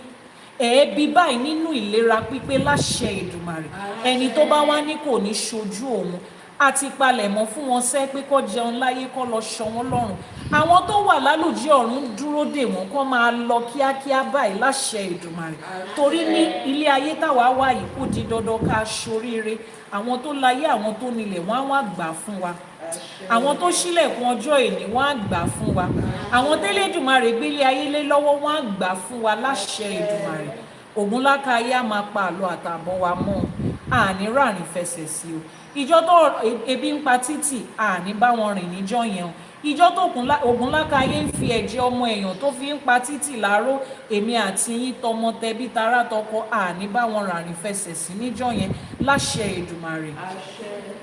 Ẹ̀ẹ́bí báyìí nínú ìlera pípé láṣẹ Èdùmàrè. Ẹni tó bá wá ní kò ní ṣojú òun, àti palẹ̀mọ́ fún wọn sẹ́ pé kó jẹun láyé kó lọ ṣọ wọn lọ́rùn. Àwọn tó wà lálùjí ọ̀run dúró dè wọ́n kó máa lọ kíákíá báyìí láṣẹ Èdùmàrè. Torí ní ilé ayé táwa wà yìí kò di dandan ká ṣoríire. Àwọn tó láyé, àwọn tó nílẹ̀ wọ́n á wá gbà fún wa. Àwọn tó ṣílẹ̀kùn ọjọ́ èní wọ́n á gbà fún wa. Àwọn tẹ́lẹ̀dùmarè gbélé ayé lé lọ́wọ́ wọ́n á gbà fún wa láṣẹ Èdùmàrè. Ògúnláka ayé á máa pa àlọ́ àtàbọ̀ wa mọ́, àní ráàrin fẹsẹ̀ sí o. Ìjọ tó ebi ń pa títì, àní bá wọn rìn níjọ́ yẹn o. Ìjọ tó Ògúnláka ayé ń fi ẹ̀jẹ̀ ọmọ èèyàn tó fi ń pa títì láró, èmi àti yín tọmọ tẹbí tará tọkọ, àní bá wọn ràrìn fẹsẹ̀ sí níjọ́ yẹn láṣẹ Èdùmàrè.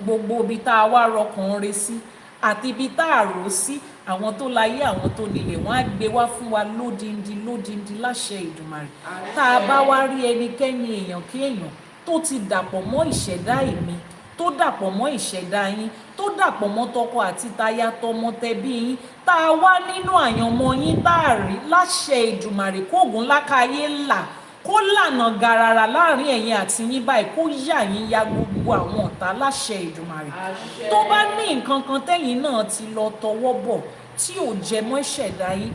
Gbogbo ibi tá a wá rọkàn re sí àti ibi tá a rò sí, àwọn tó láyé, àwọn tó nílẹ̀ wọ́n á gbé wá fún wa lódindi láṣẹ Èdùmàrè. Tá a bá wá rí ẹnikẹ́ni èèyàn kí èèyàn tó ti dàpọ̀ mọ́ ìṣẹ̀dá èmi, tó dàpọ̀ mọ́ ìṣẹ̀dá yín, tó dàpọ̀ mọ́ tọkọ àti táyà tọmọ tẹbí yín, tá a wá nínú àyànmọ́ yín tá a rí láṣẹ Èdùmàrè, kó Ògúnláka ayé là, kó lànà gàràrà láàrin ẹ̀yin àti yín báyìí, kó yà yín ya gbogbo àwọn ọ̀tá láṣẹ Èdùmàrè. Tó bá ní nǹkan kan tẹ́yin náà ti lọ tọwọ́ bọ̀ tí ò jẹ mọ́ ìṣẹ̀dá yín,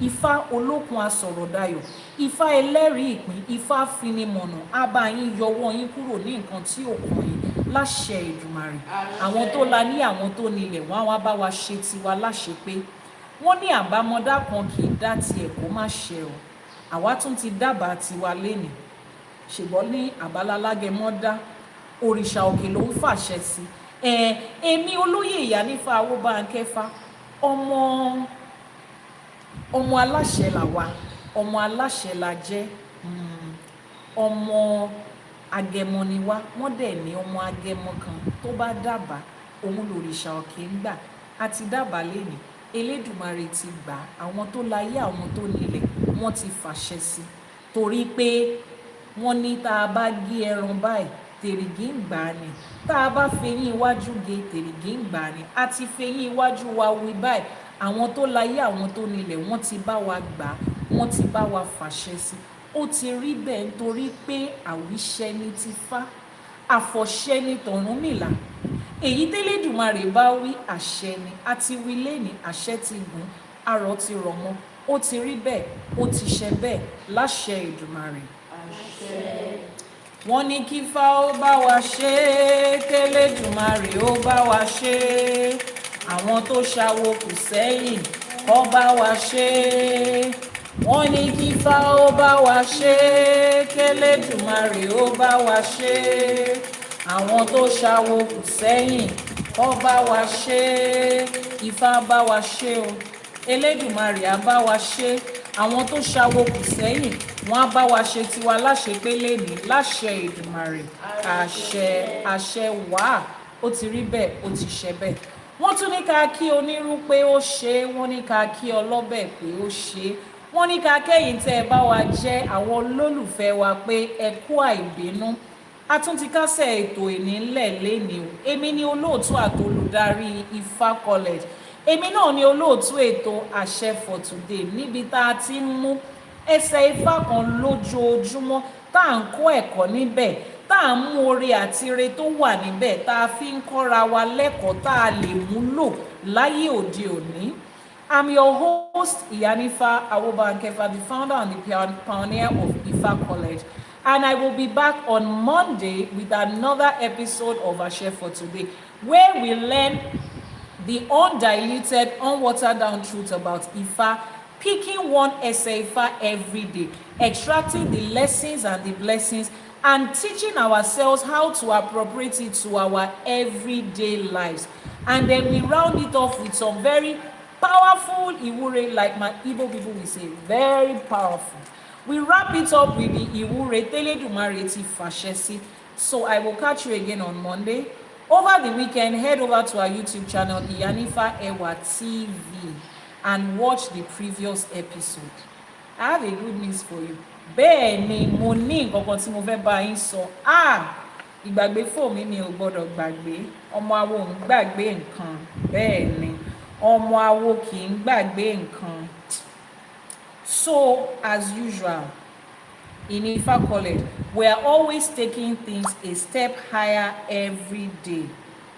Ifá olókun asọ̀rọ̀dayọ̀, Ifá ẹlẹ́rìí ìpín, Ifá finimọ̀nà, á bá yín yọwọ́ yín kúrò ní nǹkan tí ò kàn yín láṣẹ Èdùmàrè. Àwọn tó la ní, àwọn tó nílẹ̀ wọ́n á wá bá wa ṣe tiwa láṣẹ pé wọ́n ní àbámọ́dá kan kì í dá tiẹ̀ kó má ṣe o. Àwa tún ti dábàá tiwa lénìí, ṣùgbọ́n ní àbálálágẹmọ́ dá, òrìṣà òkè ló ń fàṣẹ sí. Èmi olóyè Iyanifa Ewa, ọmọ aláṣẹ là wà, ọmọ aláṣẹ là jẹ́, ọmọ agẹmọ ni wá. Wọ́n dẹ̀ ní ọmọ agẹmọ kan tó bá dábàá òun lòrìṣà òkè ń gbà. A ti dábàá lénìí, Elédùmarè ti gbà, àwọn tó láyé, àwọn tó nílẹ̀ wọ́n ti fàṣẹ sí. Torí pé wọ́n ní tá a bá gé ẹran báyìí tèrìgì ń gbà ni, tá a bá fẹyín iwájú gé tèrìgì ń gbà ni. A ti fẹyín iwájú wa wí báyìí, àwọn tó láyé, àwọn tó nílẹ̀ wọ́n ti bá wa gbà, wọ́n ti bá wa fàṣẹ sí. Ó ti rí bẹ́ẹ̀ nítorí pé àwíṣẹ ni ti Fá, àfọ̀ṣẹ ni t'Ọ̀rúnmìlà. Èyí tẹ́lẹ̀dùmarè bá wí àṣẹ ni, a ti wí lénìí, àṣẹ ti gùn, arọ̀ ti rọ̀ mọ́. Ó ti rí bẹ́ẹ̀, ó ti ṣẹ bẹ́ẹ̀ láṣẹ Èdùmàrè. Wọ́n ní kí Ifá ó bá wa ṣe, k'Elédùmarè ó bá wa ṣe. Àwọn tó ṣawo kù sẹ́yìn kó bá wa ṣe. Wọ́n ní kí Ifá ó bá wa ṣe, k'Elédùmarè ó bá wa ṣe. Àwọn tó ṣawo kù sẹ́yìn kó bá wa ṣe. Ifá bá wa ṣe o, Elédùmarè á bá wa ṣe. Àwọn tó ṣawo kù sẹ́yìn wọ́n á bá wa ṣe tiwa láṣẹ pé lénìí láṣẹ Èdùmàrè. Àṣẹ wàá, ó ti rí bẹ́ẹ̀, ó ti ṣẹ bẹ́ẹ̀. Wọ́n tún ní ká kí onírú pé ó ṣe é, wọ́n ní ká kí ọlọ́bẹ̀ pé ó ṣe é, wọ́n ní ká kẹ́yìn tẹ́ ẹ bá wa jẹ́ àwọn olólùfẹ́ wa pé ẹ kú àìbínú. A tún ti kásẹ̀ ètò ìní ńlẹ̀ lénìí o. Èmi ni olóòtú àti olùdarí Ifá College. Èmi náà ni olóòtú ètò Àṣẹ for Today, níbi tá a ti ń mú ẹsẹ̀ Ifá kan lójoojúmọ́ tá à ń kọ́ ẹ̀kọ́ níbẹ̀, tá à ń mú oore àti ire tó wà níbẹ̀ tá a fi ń kọ́ra wa lẹ́kọ̀ọ́ tá a lè mú lò láyé òde òní. I'm your host, Iyanifa Ewa, the founder and the pioneer of Ifá College. And I will be back on Monday with another episode of Àṣẹ for Today, where we learn the undiluted, unwatered down truth about Ifá, picking one essay Ifá every day, extracting the lessons and the blessings, and teaching ourselves how to appropriate it to our everyday lives. And then we round it off with some very powerful Iwure, like my Igbo people will say, very powerful. We wrap it up with the Irete Elédùmarè ti fàṣẹ sí. So I will catch you again on Monday. Over the weekend, head over to our YouTube channel, Iyanifa Ewa TV, and watch the previous episode. I have a good news for you. Bẹ́ẹ̀ ni mo ní nǹkan kan tí mo fẹ́ bá yín sọ. Ìgbàgbé fò mí mi ò gbọ́dọ̀ gbàgbé. Ọmọ awo ń gbàgbé nǹkan. Bẹ́ẹ̀ ni ọmọ awo kì í gbàgbé nǹkan. So as usual, in Ifa College, we are always taking things a step higher every day.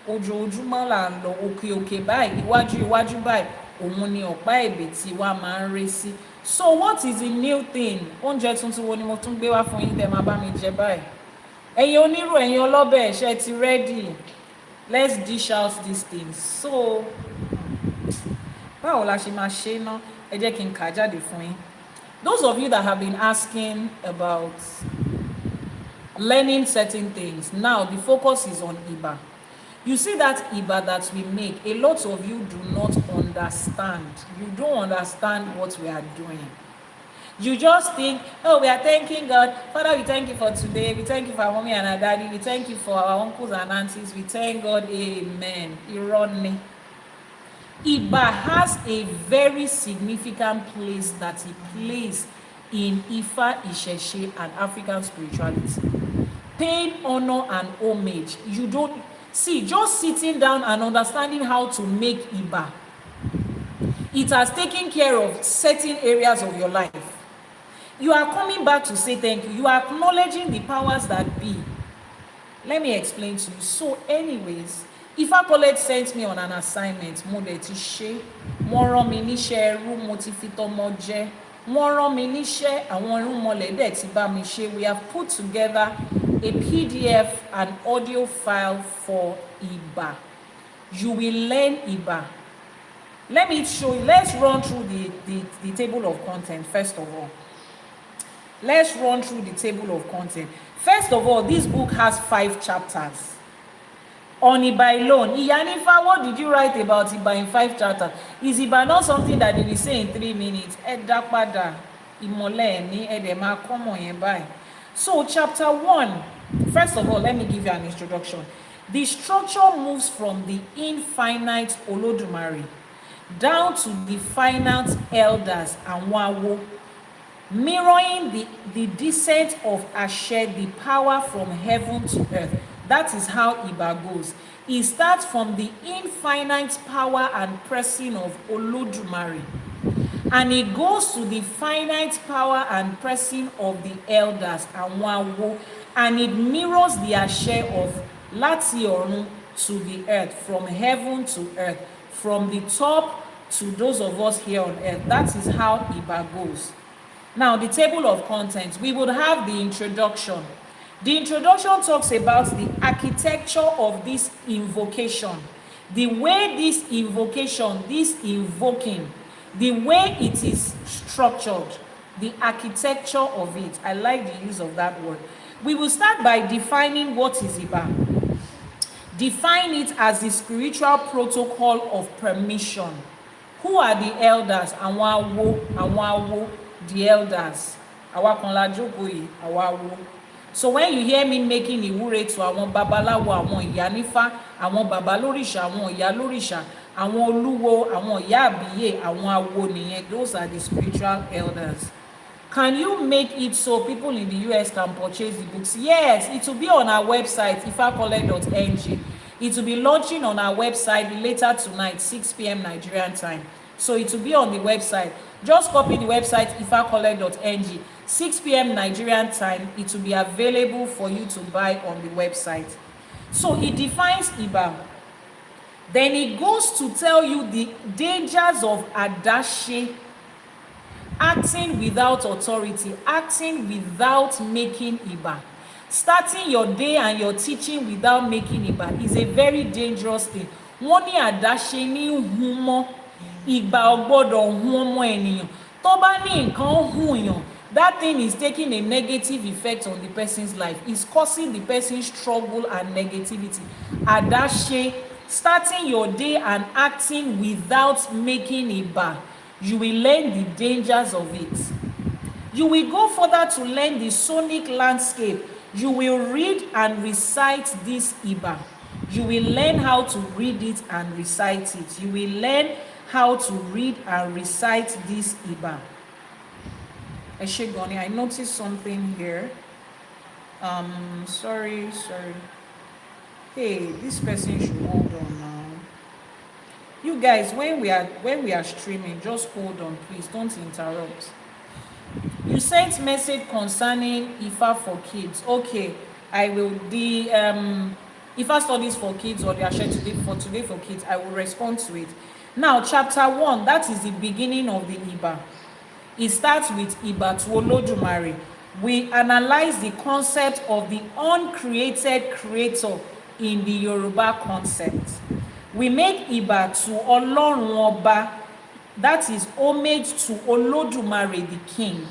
Ojoojúmọ́ là ń lọ òkè báyìí, iwájú báyìí, òun ni ọ̀pá ẹ̀bẹ̀ tí wá máa ń ré sí. So what is the new thing? Oúnjẹ tuntun wo ni mo tún gbé wá fún yín tẹ́ máa bá mi jẹ báyìí? Ẹ̀yin onírú, ẹ̀yin ọlọ́bẹ̀, ṣé ti ready? Let's dish out these things. So báwo la ṣe máa ṣe ná? Ẹ jẹ́ kí n kà jáde fún yín. Those of you that have been asking about learning certain things, now the focus is on Iba. You see that Iba that we make, a lot of you do not understand. You don't understand what we are doing. You just think, oh, we are thanking God. Father, we thank you for today. We thank you for our mommy and our daddy. We thank you for our uncles and aunties. We thank God. Amen. Irony. Iba has a very significant place that it plays in Ifa, ÌṢÄШE, and African spirituality. Paying honor and homage. You don't see, just sitting down and understanding how to make Iba, it has taken care of certain areas of your life. You are coming back to say thank you. You are acknowledging the powers that be. Let me explain to you. So anyways, Ifa College sent me on an assignment. Mo dẹ̀ ti ṣe. Wọ́n rán mi níṣẹ́ ẹrú, mo ti fi tọmọ jẹ. Wọ́n rán mi níṣẹ́, àwọn irúnmọlẹ̀ dẹ̀ ti bá mi ṣe. We have put together a PDF and audio file for Iba. You will learn Iba. Let me show you. Let's run through the table of content first of all. Let's run through the table of content. First of all, this book has 5 chapters. On Iba alone, Iyanifa, what did you write about Iba in 5 chapters? Is Iba not something that they will say in 3 minutes? So chapter 1, first of all, let me give you an introduction. The structure moves from the infinite Olódùmarè down to the finite elders and Wawo, mirroring the descent of Àṣẹ, the power from heaven to earth. That is how Iba goes. It starts from the infinite power and pressing of Olódùmarè, and it goes to the finite power and pressing of the elders and Wawo, and it mirrors the Àṣẹ of láti ọ̀run to the earth, from heaven to earth, from the top to those of us here on earth. That is how Iba goes. Now, the table of contents, we would have the introduction. The introduction talks about the architecture of this invocation, the way this invocation, this invoking, the way it is structured, the architecture of it. I like the use of that word. We will start by defining what is Iba. Define it as the spiritual protocol of permission. Who are the elders? Àwọn the elders. Àwa kan la jókòó yìí, àwa wo. So when you hear me making ìwúre to àwọn babaláwo, àwọn Iyanifa, àwọn baba lóríṣà, àwọn ìyá lóríṣà, àwọn olúwo, àwọn ìyá àbíyè, àwọn awo nìyẹn. Those are the spiritual elders. Can you make it so people in the US can purchase the books? Yes, it will be on our website, ifakole.ng. It will be launching on our website later tonight, 6 p.m. Nigerian time. So it will be on the website. Just copy the website, ifakole.ng. 6 p.m. Nigerian time, it will be available for you to buy on the website. So it defines Iba. Then it goes to tell you the dangers of Adaṣe, acting without authority, acting without making Iba. Starting your day and your teaching without making Iba is a very dangerous thing. Wọ́n ní Adaṣe ní hun mọ́, Ìgbà ò gbọ́dọ̀ hun ọmọ ènìyàn. Tó bá ní nǹkan hun yàn, that thing is taking a negative effect on the person's life. It's causing the person's struggle and negativity. Adaṣe, starting your day and acting without making Iba, you will learn the dangers of it. You will go further to learn the sonic landscape. You will read and recite this Iba. You will learn how to read it and recite it. You will learn how to read and recite this Iba. Eshegoni, I noticed something here. Sorry. Hey, this person should hold on now. You guys, when we are streaming, just hold on, please. Don't interrupt. You sent message concerning Ifa for kids. Okay, I will. The Ifa studies for kids, or the Ashe today for kids, I will respond to it. Now, chapter 1, that is the beginning of the Iba. It starts with Iba to Olódùmarè. We analyze the concept of the uncreated creator in the Yoruba concept. We make Iba to Ọlọ́run Ọba, that is homage to Olódùmarè the king.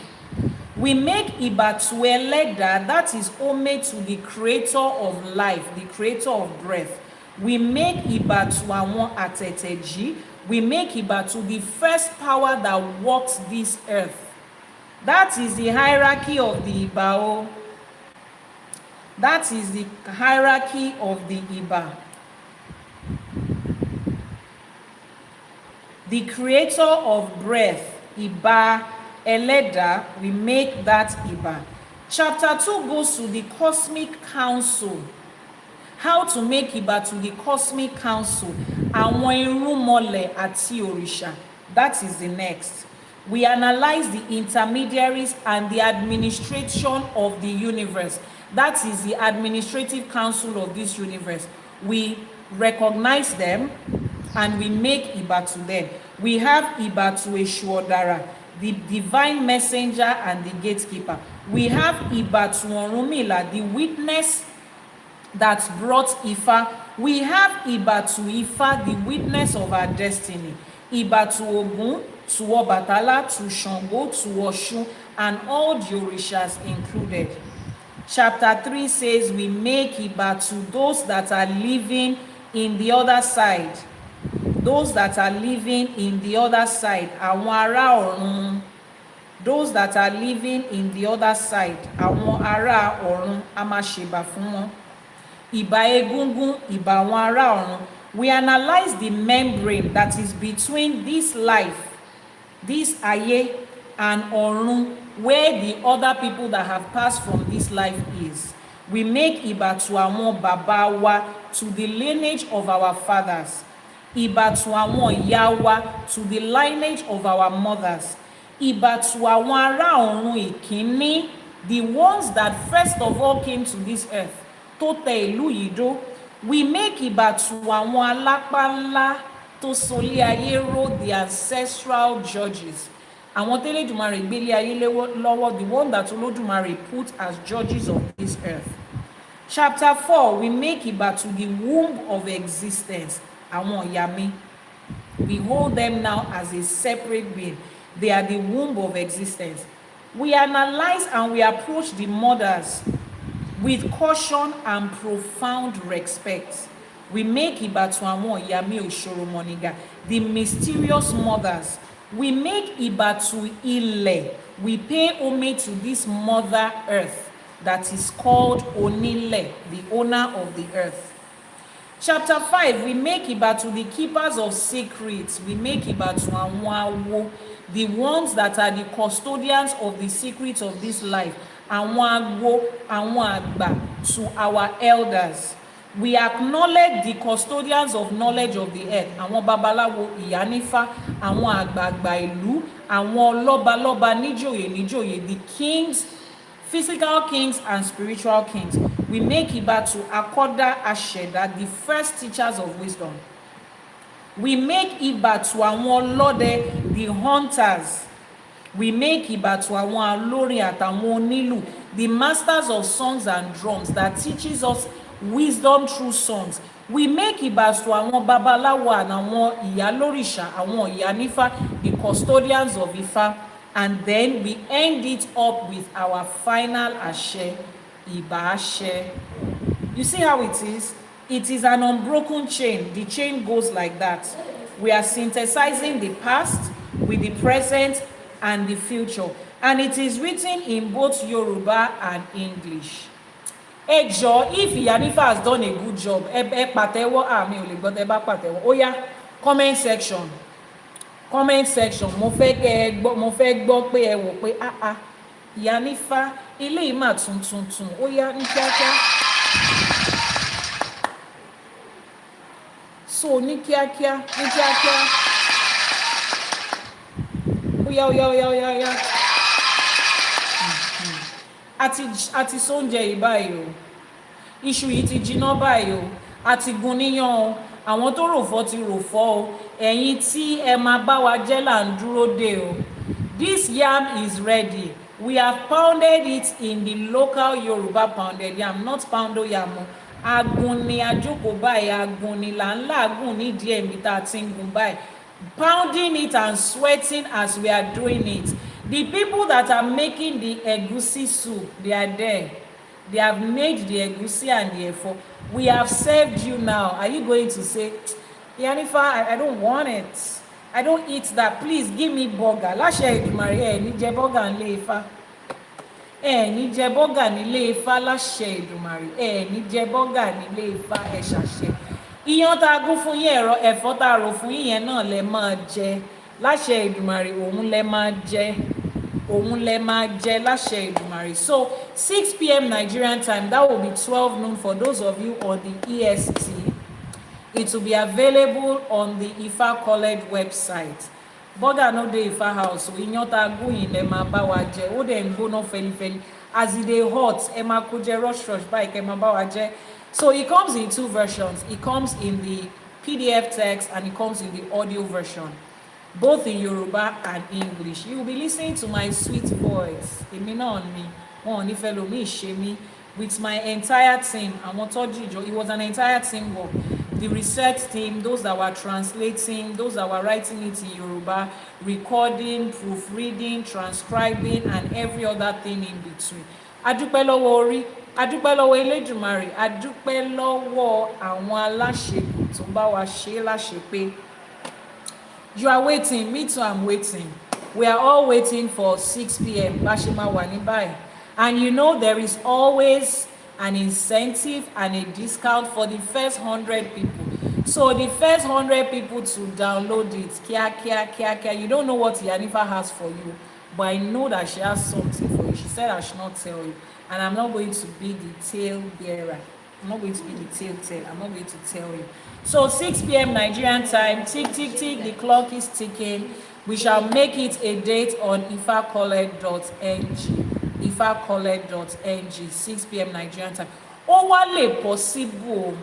We make Iba to Ẹlẹ́dàá, that is homage to the creator of life, the creator of breath. We make Iba to àwọn Àtẹ̀tẹ̀jí. We make Iba to the first power that walks this earth. That is the hierarchy of the Iba. That is the hierarchy of the Iba. The creator of breath, Iba Ẹlẹ́dàá, we make that Iba. Chapter 2 goes to the cosmic council. How to make Iba to the cosmic council. Àwọn irúnmọlẹ̀ àti òrìṣà. That is the next. We analyze the intermediaries and the administration of the universe. That is the administrative council of this universe. We recognize them and we make Iba to them. We have Iba to Eshuodara, the divine messenger and the gatekeeper. We have Iba to Ọ̀rúnmìlà, the witness that brought Ifa. We have Iba to Ifa, the witness of our destiny. Iba to Ògún, to Ọbàtálá, to Ṣàngó, to Ọ̀ṣun, and all the Orishas included. Chapter 3 says we make Iba to those that are living in the other side. Those that are living in the other side. Àwọn ará ọ̀run. Those that are living in the other side. Àwọn ará ọ̀run, a máa ṣèbà fún wọn. Ìbà egúngún, ìbà àwọn ará ọ̀run. We analyze the membrane that is between this life, this ayé, and ọ̀run, where the other people that have passed from this life is. We make Iba to àwọn bàbá wa, to the lineage of our fathers. Iba to àwọn ìyá wa, to the lineage of our mothers. Iba to àwọn ará ọ̀run ìkíní, the ones that first of all came to this earth. Tó tẹ ìlú yìí dó. We make Iba to àwọn alápá ńlá tó solé ayé ró, the ancestral judges. Àwọn tẹ́lẹ̀dùmarè gbélé ayé lọ́wọ́, the one that Olódùmarè put as judges of this earth. Chapter 4, we make Iba to the womb of existence. Àwọn ìyá mi. We hold them now as a separate being. They are the womb of existence. We analyze and we approach the mothers with caution and profound respect. We make Iba to àwọn ìyá mi Òṣòròmọ̀nìgà, the mysterious mothers. We make Iba to Ilẹ̀. We pay homage to this mother earth that is called Onílẹ̀, the owner of the earth. Chapter 5, we make Iba to the keepers of secrets. We make Iba to àwọn awo, the ones that are the custodians of the secrets of this life. Àwọn awo, àwọn àgbà, to our elders. We acknowledge the custodians of knowledge of the earth. Àwọn babaláwo, Iyanifa, àwọn àgbààgbà ìlú, àwọn lọ́balọ́ba níjòyè, the kings, physical kings and spiritual kings. We make Iba to Akoda Asheda, the first teachers of wisdom. We make Iba to àwọn ọlọ́dẹ, the hunters. We make Iba to àwọn alórin àtàwọn onílù, the masters of songs and drums that teaches us wisdom through songs. We make Iba to àwọn babaláwo and àwọn ìyálórìṣà, àwọn Iyanifa, the custodians of Ifa. And then we end it up with our final Ashe, Iba Ashe. You see how it is? It is an unbroken chain. The chain goes like that. We are synthesizing the past with the present and the future. and it is written in both Yoruba and English. Ẹ jọ̀ọ́, if Iyanifa has done a good job, ẹ pàtẹ́wọ́, mi ò lè gbọ́ tẹ́ bá pàtẹ́wọ́. Ó yá, comment section. Comment section. Mo fẹ́ gbọ́ pé ẹ wò pé Iyanifa ilé yìí mà tuntun. Ó yá ní kíákíá. So ní kíákíá. Ó yá. Àti sóúnjẹ yìí báyìí o. Iṣu yìí ti jiná báyìí o. Àti gun níyàn o. Àwọn tó rò fọ́ ti rò fọ́ o. Ẹ̀yin tí ẹ máa bá wa jẹ́ là ń dúró dè o. This yam is ready. We have pounded it in the local Yoruba pounded yam, not poundo yam. Agun ni àjókòó báyìí, agun ni là ń làágùn nídìí ẹ̀mí tá a ti ń gun báyìí. Pounding it and sweating as we are doing it. The people that are making the egusi soup, they are there. They have made the egusi and the efo. We have served you now. Are you going to say, Iyanifa, I don't want it. I don't eat that. Please give me burger. Aláṣẹkù, ní jẹ burger nílé Ifá. Ní jẹ burger nílé Ifá, Aláṣẹkù. Ní jẹ burger nílé Ifá, ẹ ṣàṣẹ. Iyán tá a gún fún yín, ẹ̀fọ́ tá a rò fún yín yẹn náà lẹ máa jẹ. Aláṣẹkù, òun lẹ máa jẹ. Aláṣẹkù. So 6 p.m. Nigerian time, that will be 12 noon for those of you on the EST. It will be available on the Ifa College website. Burger no dey Ifa house, so iyán tá a gún yín lẹ máa bá wa jẹ. Ó dẹ̀ ń gbóná fẹlifẹli. As it dey hot, ẹ máa kó jẹ rush báyìí kẹ́ máa bá wa jẹ. So it comes in 2 versions. It comes in the PDF text and it comes in the audio version, both in Yoruba and English. You will be listening to my sweet voice. Èmi náà ni, wọn ò ní fẹ́ lómi ṣe mí, with my entire team. Àwọn tọ́jú ìjọ, it was an entire team work. The research team, those that were translating, those that were writing it in Yoruba, recording, proofreading, transcribing, and every other thing in between. Adúpẹ́ lọ́wọ́ orí, adúpẹ́ lọ́wọ́ Elédùmarè, adúpẹ́ lọ́wọ́ àwọn Aláṣẹkù tó bá wa ṣe láṣepé. You are waiting, me too, I'm waiting. We are all waiting for 6 p.m. Bashima Wanibai. And you know there is always an incentive and a discount for the first 100 people. So the first 100 people to download it, kia. You don't know what Iyanifa has for you, but I know that she has something for you. She said I should not tell you. And I'm not going to be the tale bearer. I'm not going to be the telltale. I'm not going to tell you. So 6 p.m. Nigerian time, tick, the clock is ticking. We shall make it a date on ifacollege.ng. ifacollege.ng, 6 p.m. Nigerian time. Ó wá lè possible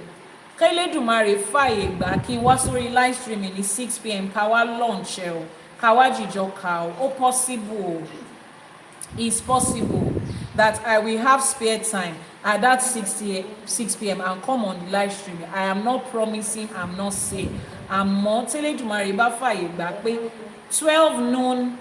kí Elédùmarè fàyè gbà kí n wá sórí live streaming ní 6 p.m. ká wá launch ẹ̀ o, ká wá jìjọ ká o. Ó possible. It's possible that I will have spare time at that 6 p.m. and come on the live stream. I am not promising, I'm not saying. Àmọ́ tí Elédùmarè bá fàyè gbà pé 12 noon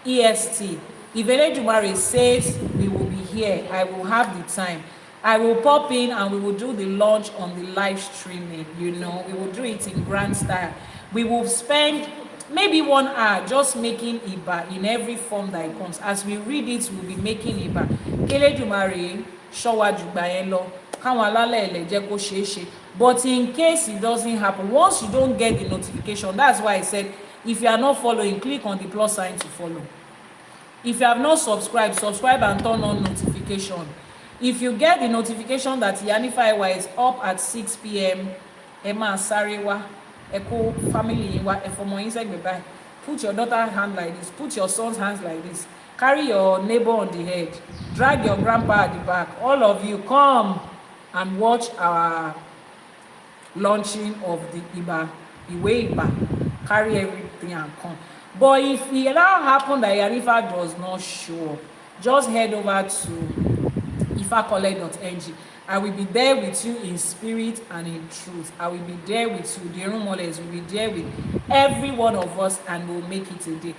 EST, if Elédùmarè says we will be here, I will have the time. I will pop in and we will do the launch on the live streaming. You know, we will do it in grand style. We will spend maybe 1 hour just making Iba in every form that it comes. As we read it, we'll be making Iba. Elédùmarè ṣọ́wa jùgbà yẹn lọ, káwọn alálẹ̀ ẹ̀lẹ̀ jẹ́ kó ṣeé ṣe. But in case it doesn't happen, once you don't get the notification, that's why I said, if you are not following, click on the plus sign to follow. If you have not subscribed, subscribe and turn on notification. If you get the notification that Iyanifa Ewa is up at 6 p.m, ẹ máa sáré wá, ẹ kó family yín wá, ẹ fọmọ yín sẹ́gbẹ̀ẹ́ báyìí. Put your daughter's hand like this, put your son's hands like this. Carry your neighbor on the head, drag your grandpa at the back. All of you come and watch our launching of the Iba, Iwe Iba. Carry everything and come. But if it now happen that Iyanifa does not show up, just head over to ifacollege.ng. I will be there with you in spirit and in truth. I will be there with you. The Erumoles will be there with every one of us, and we'll make it a day.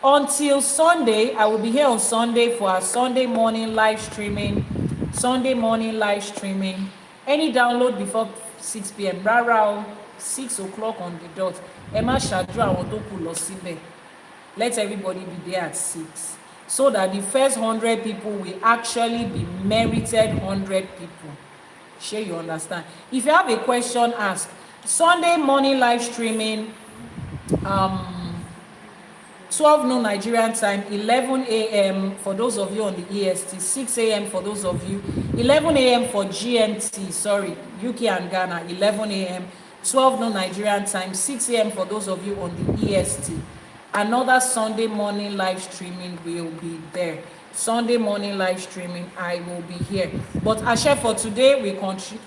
Until Sunday, I will be here on Sunday for our Sunday morning live streaming. Any download before 6 p.m. Rárá o, 6 o'clock on the dot. Ẹ má ṣàdúrà àwọn tó kù lọ síbẹ̀. Let everybody be there at 6. so that the first 100 people will actually be merited 100 people. Sure, you understand? If you have a question, ask. Sunday morning live streaming, 12 noon Nigerian time, 11 a.m. for those of you on the EST, 6 a.m. for those of you, 11 a.m. for GMT, sorry, UK and Ghana, 11 a.m., 12 noon Nigerian time, 6 a.m. for those of you on the EST. Another Sunday morning live streaming will be there. Sunday morning live streaming, I will be here. But Ashe, for today, we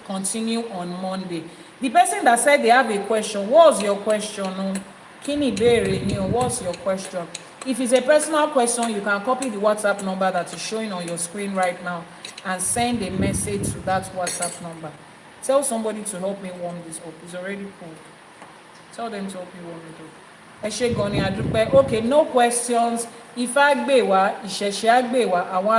continue on Monday. The person that said they have a question, what's your question? Kini Berry, what's your question? If it's a personal question, you can copy the WhatsApp number that is showing on your screen right now and send a message to that WhatsApp number. Tell somebody to help me warm this up. It's already cold. Tell them to help you warm it up. Eshe Goni Adupe. Okay, no questions. Ifá gbè wá, ìṣẹ̀ṣe á gbè wá, àwọn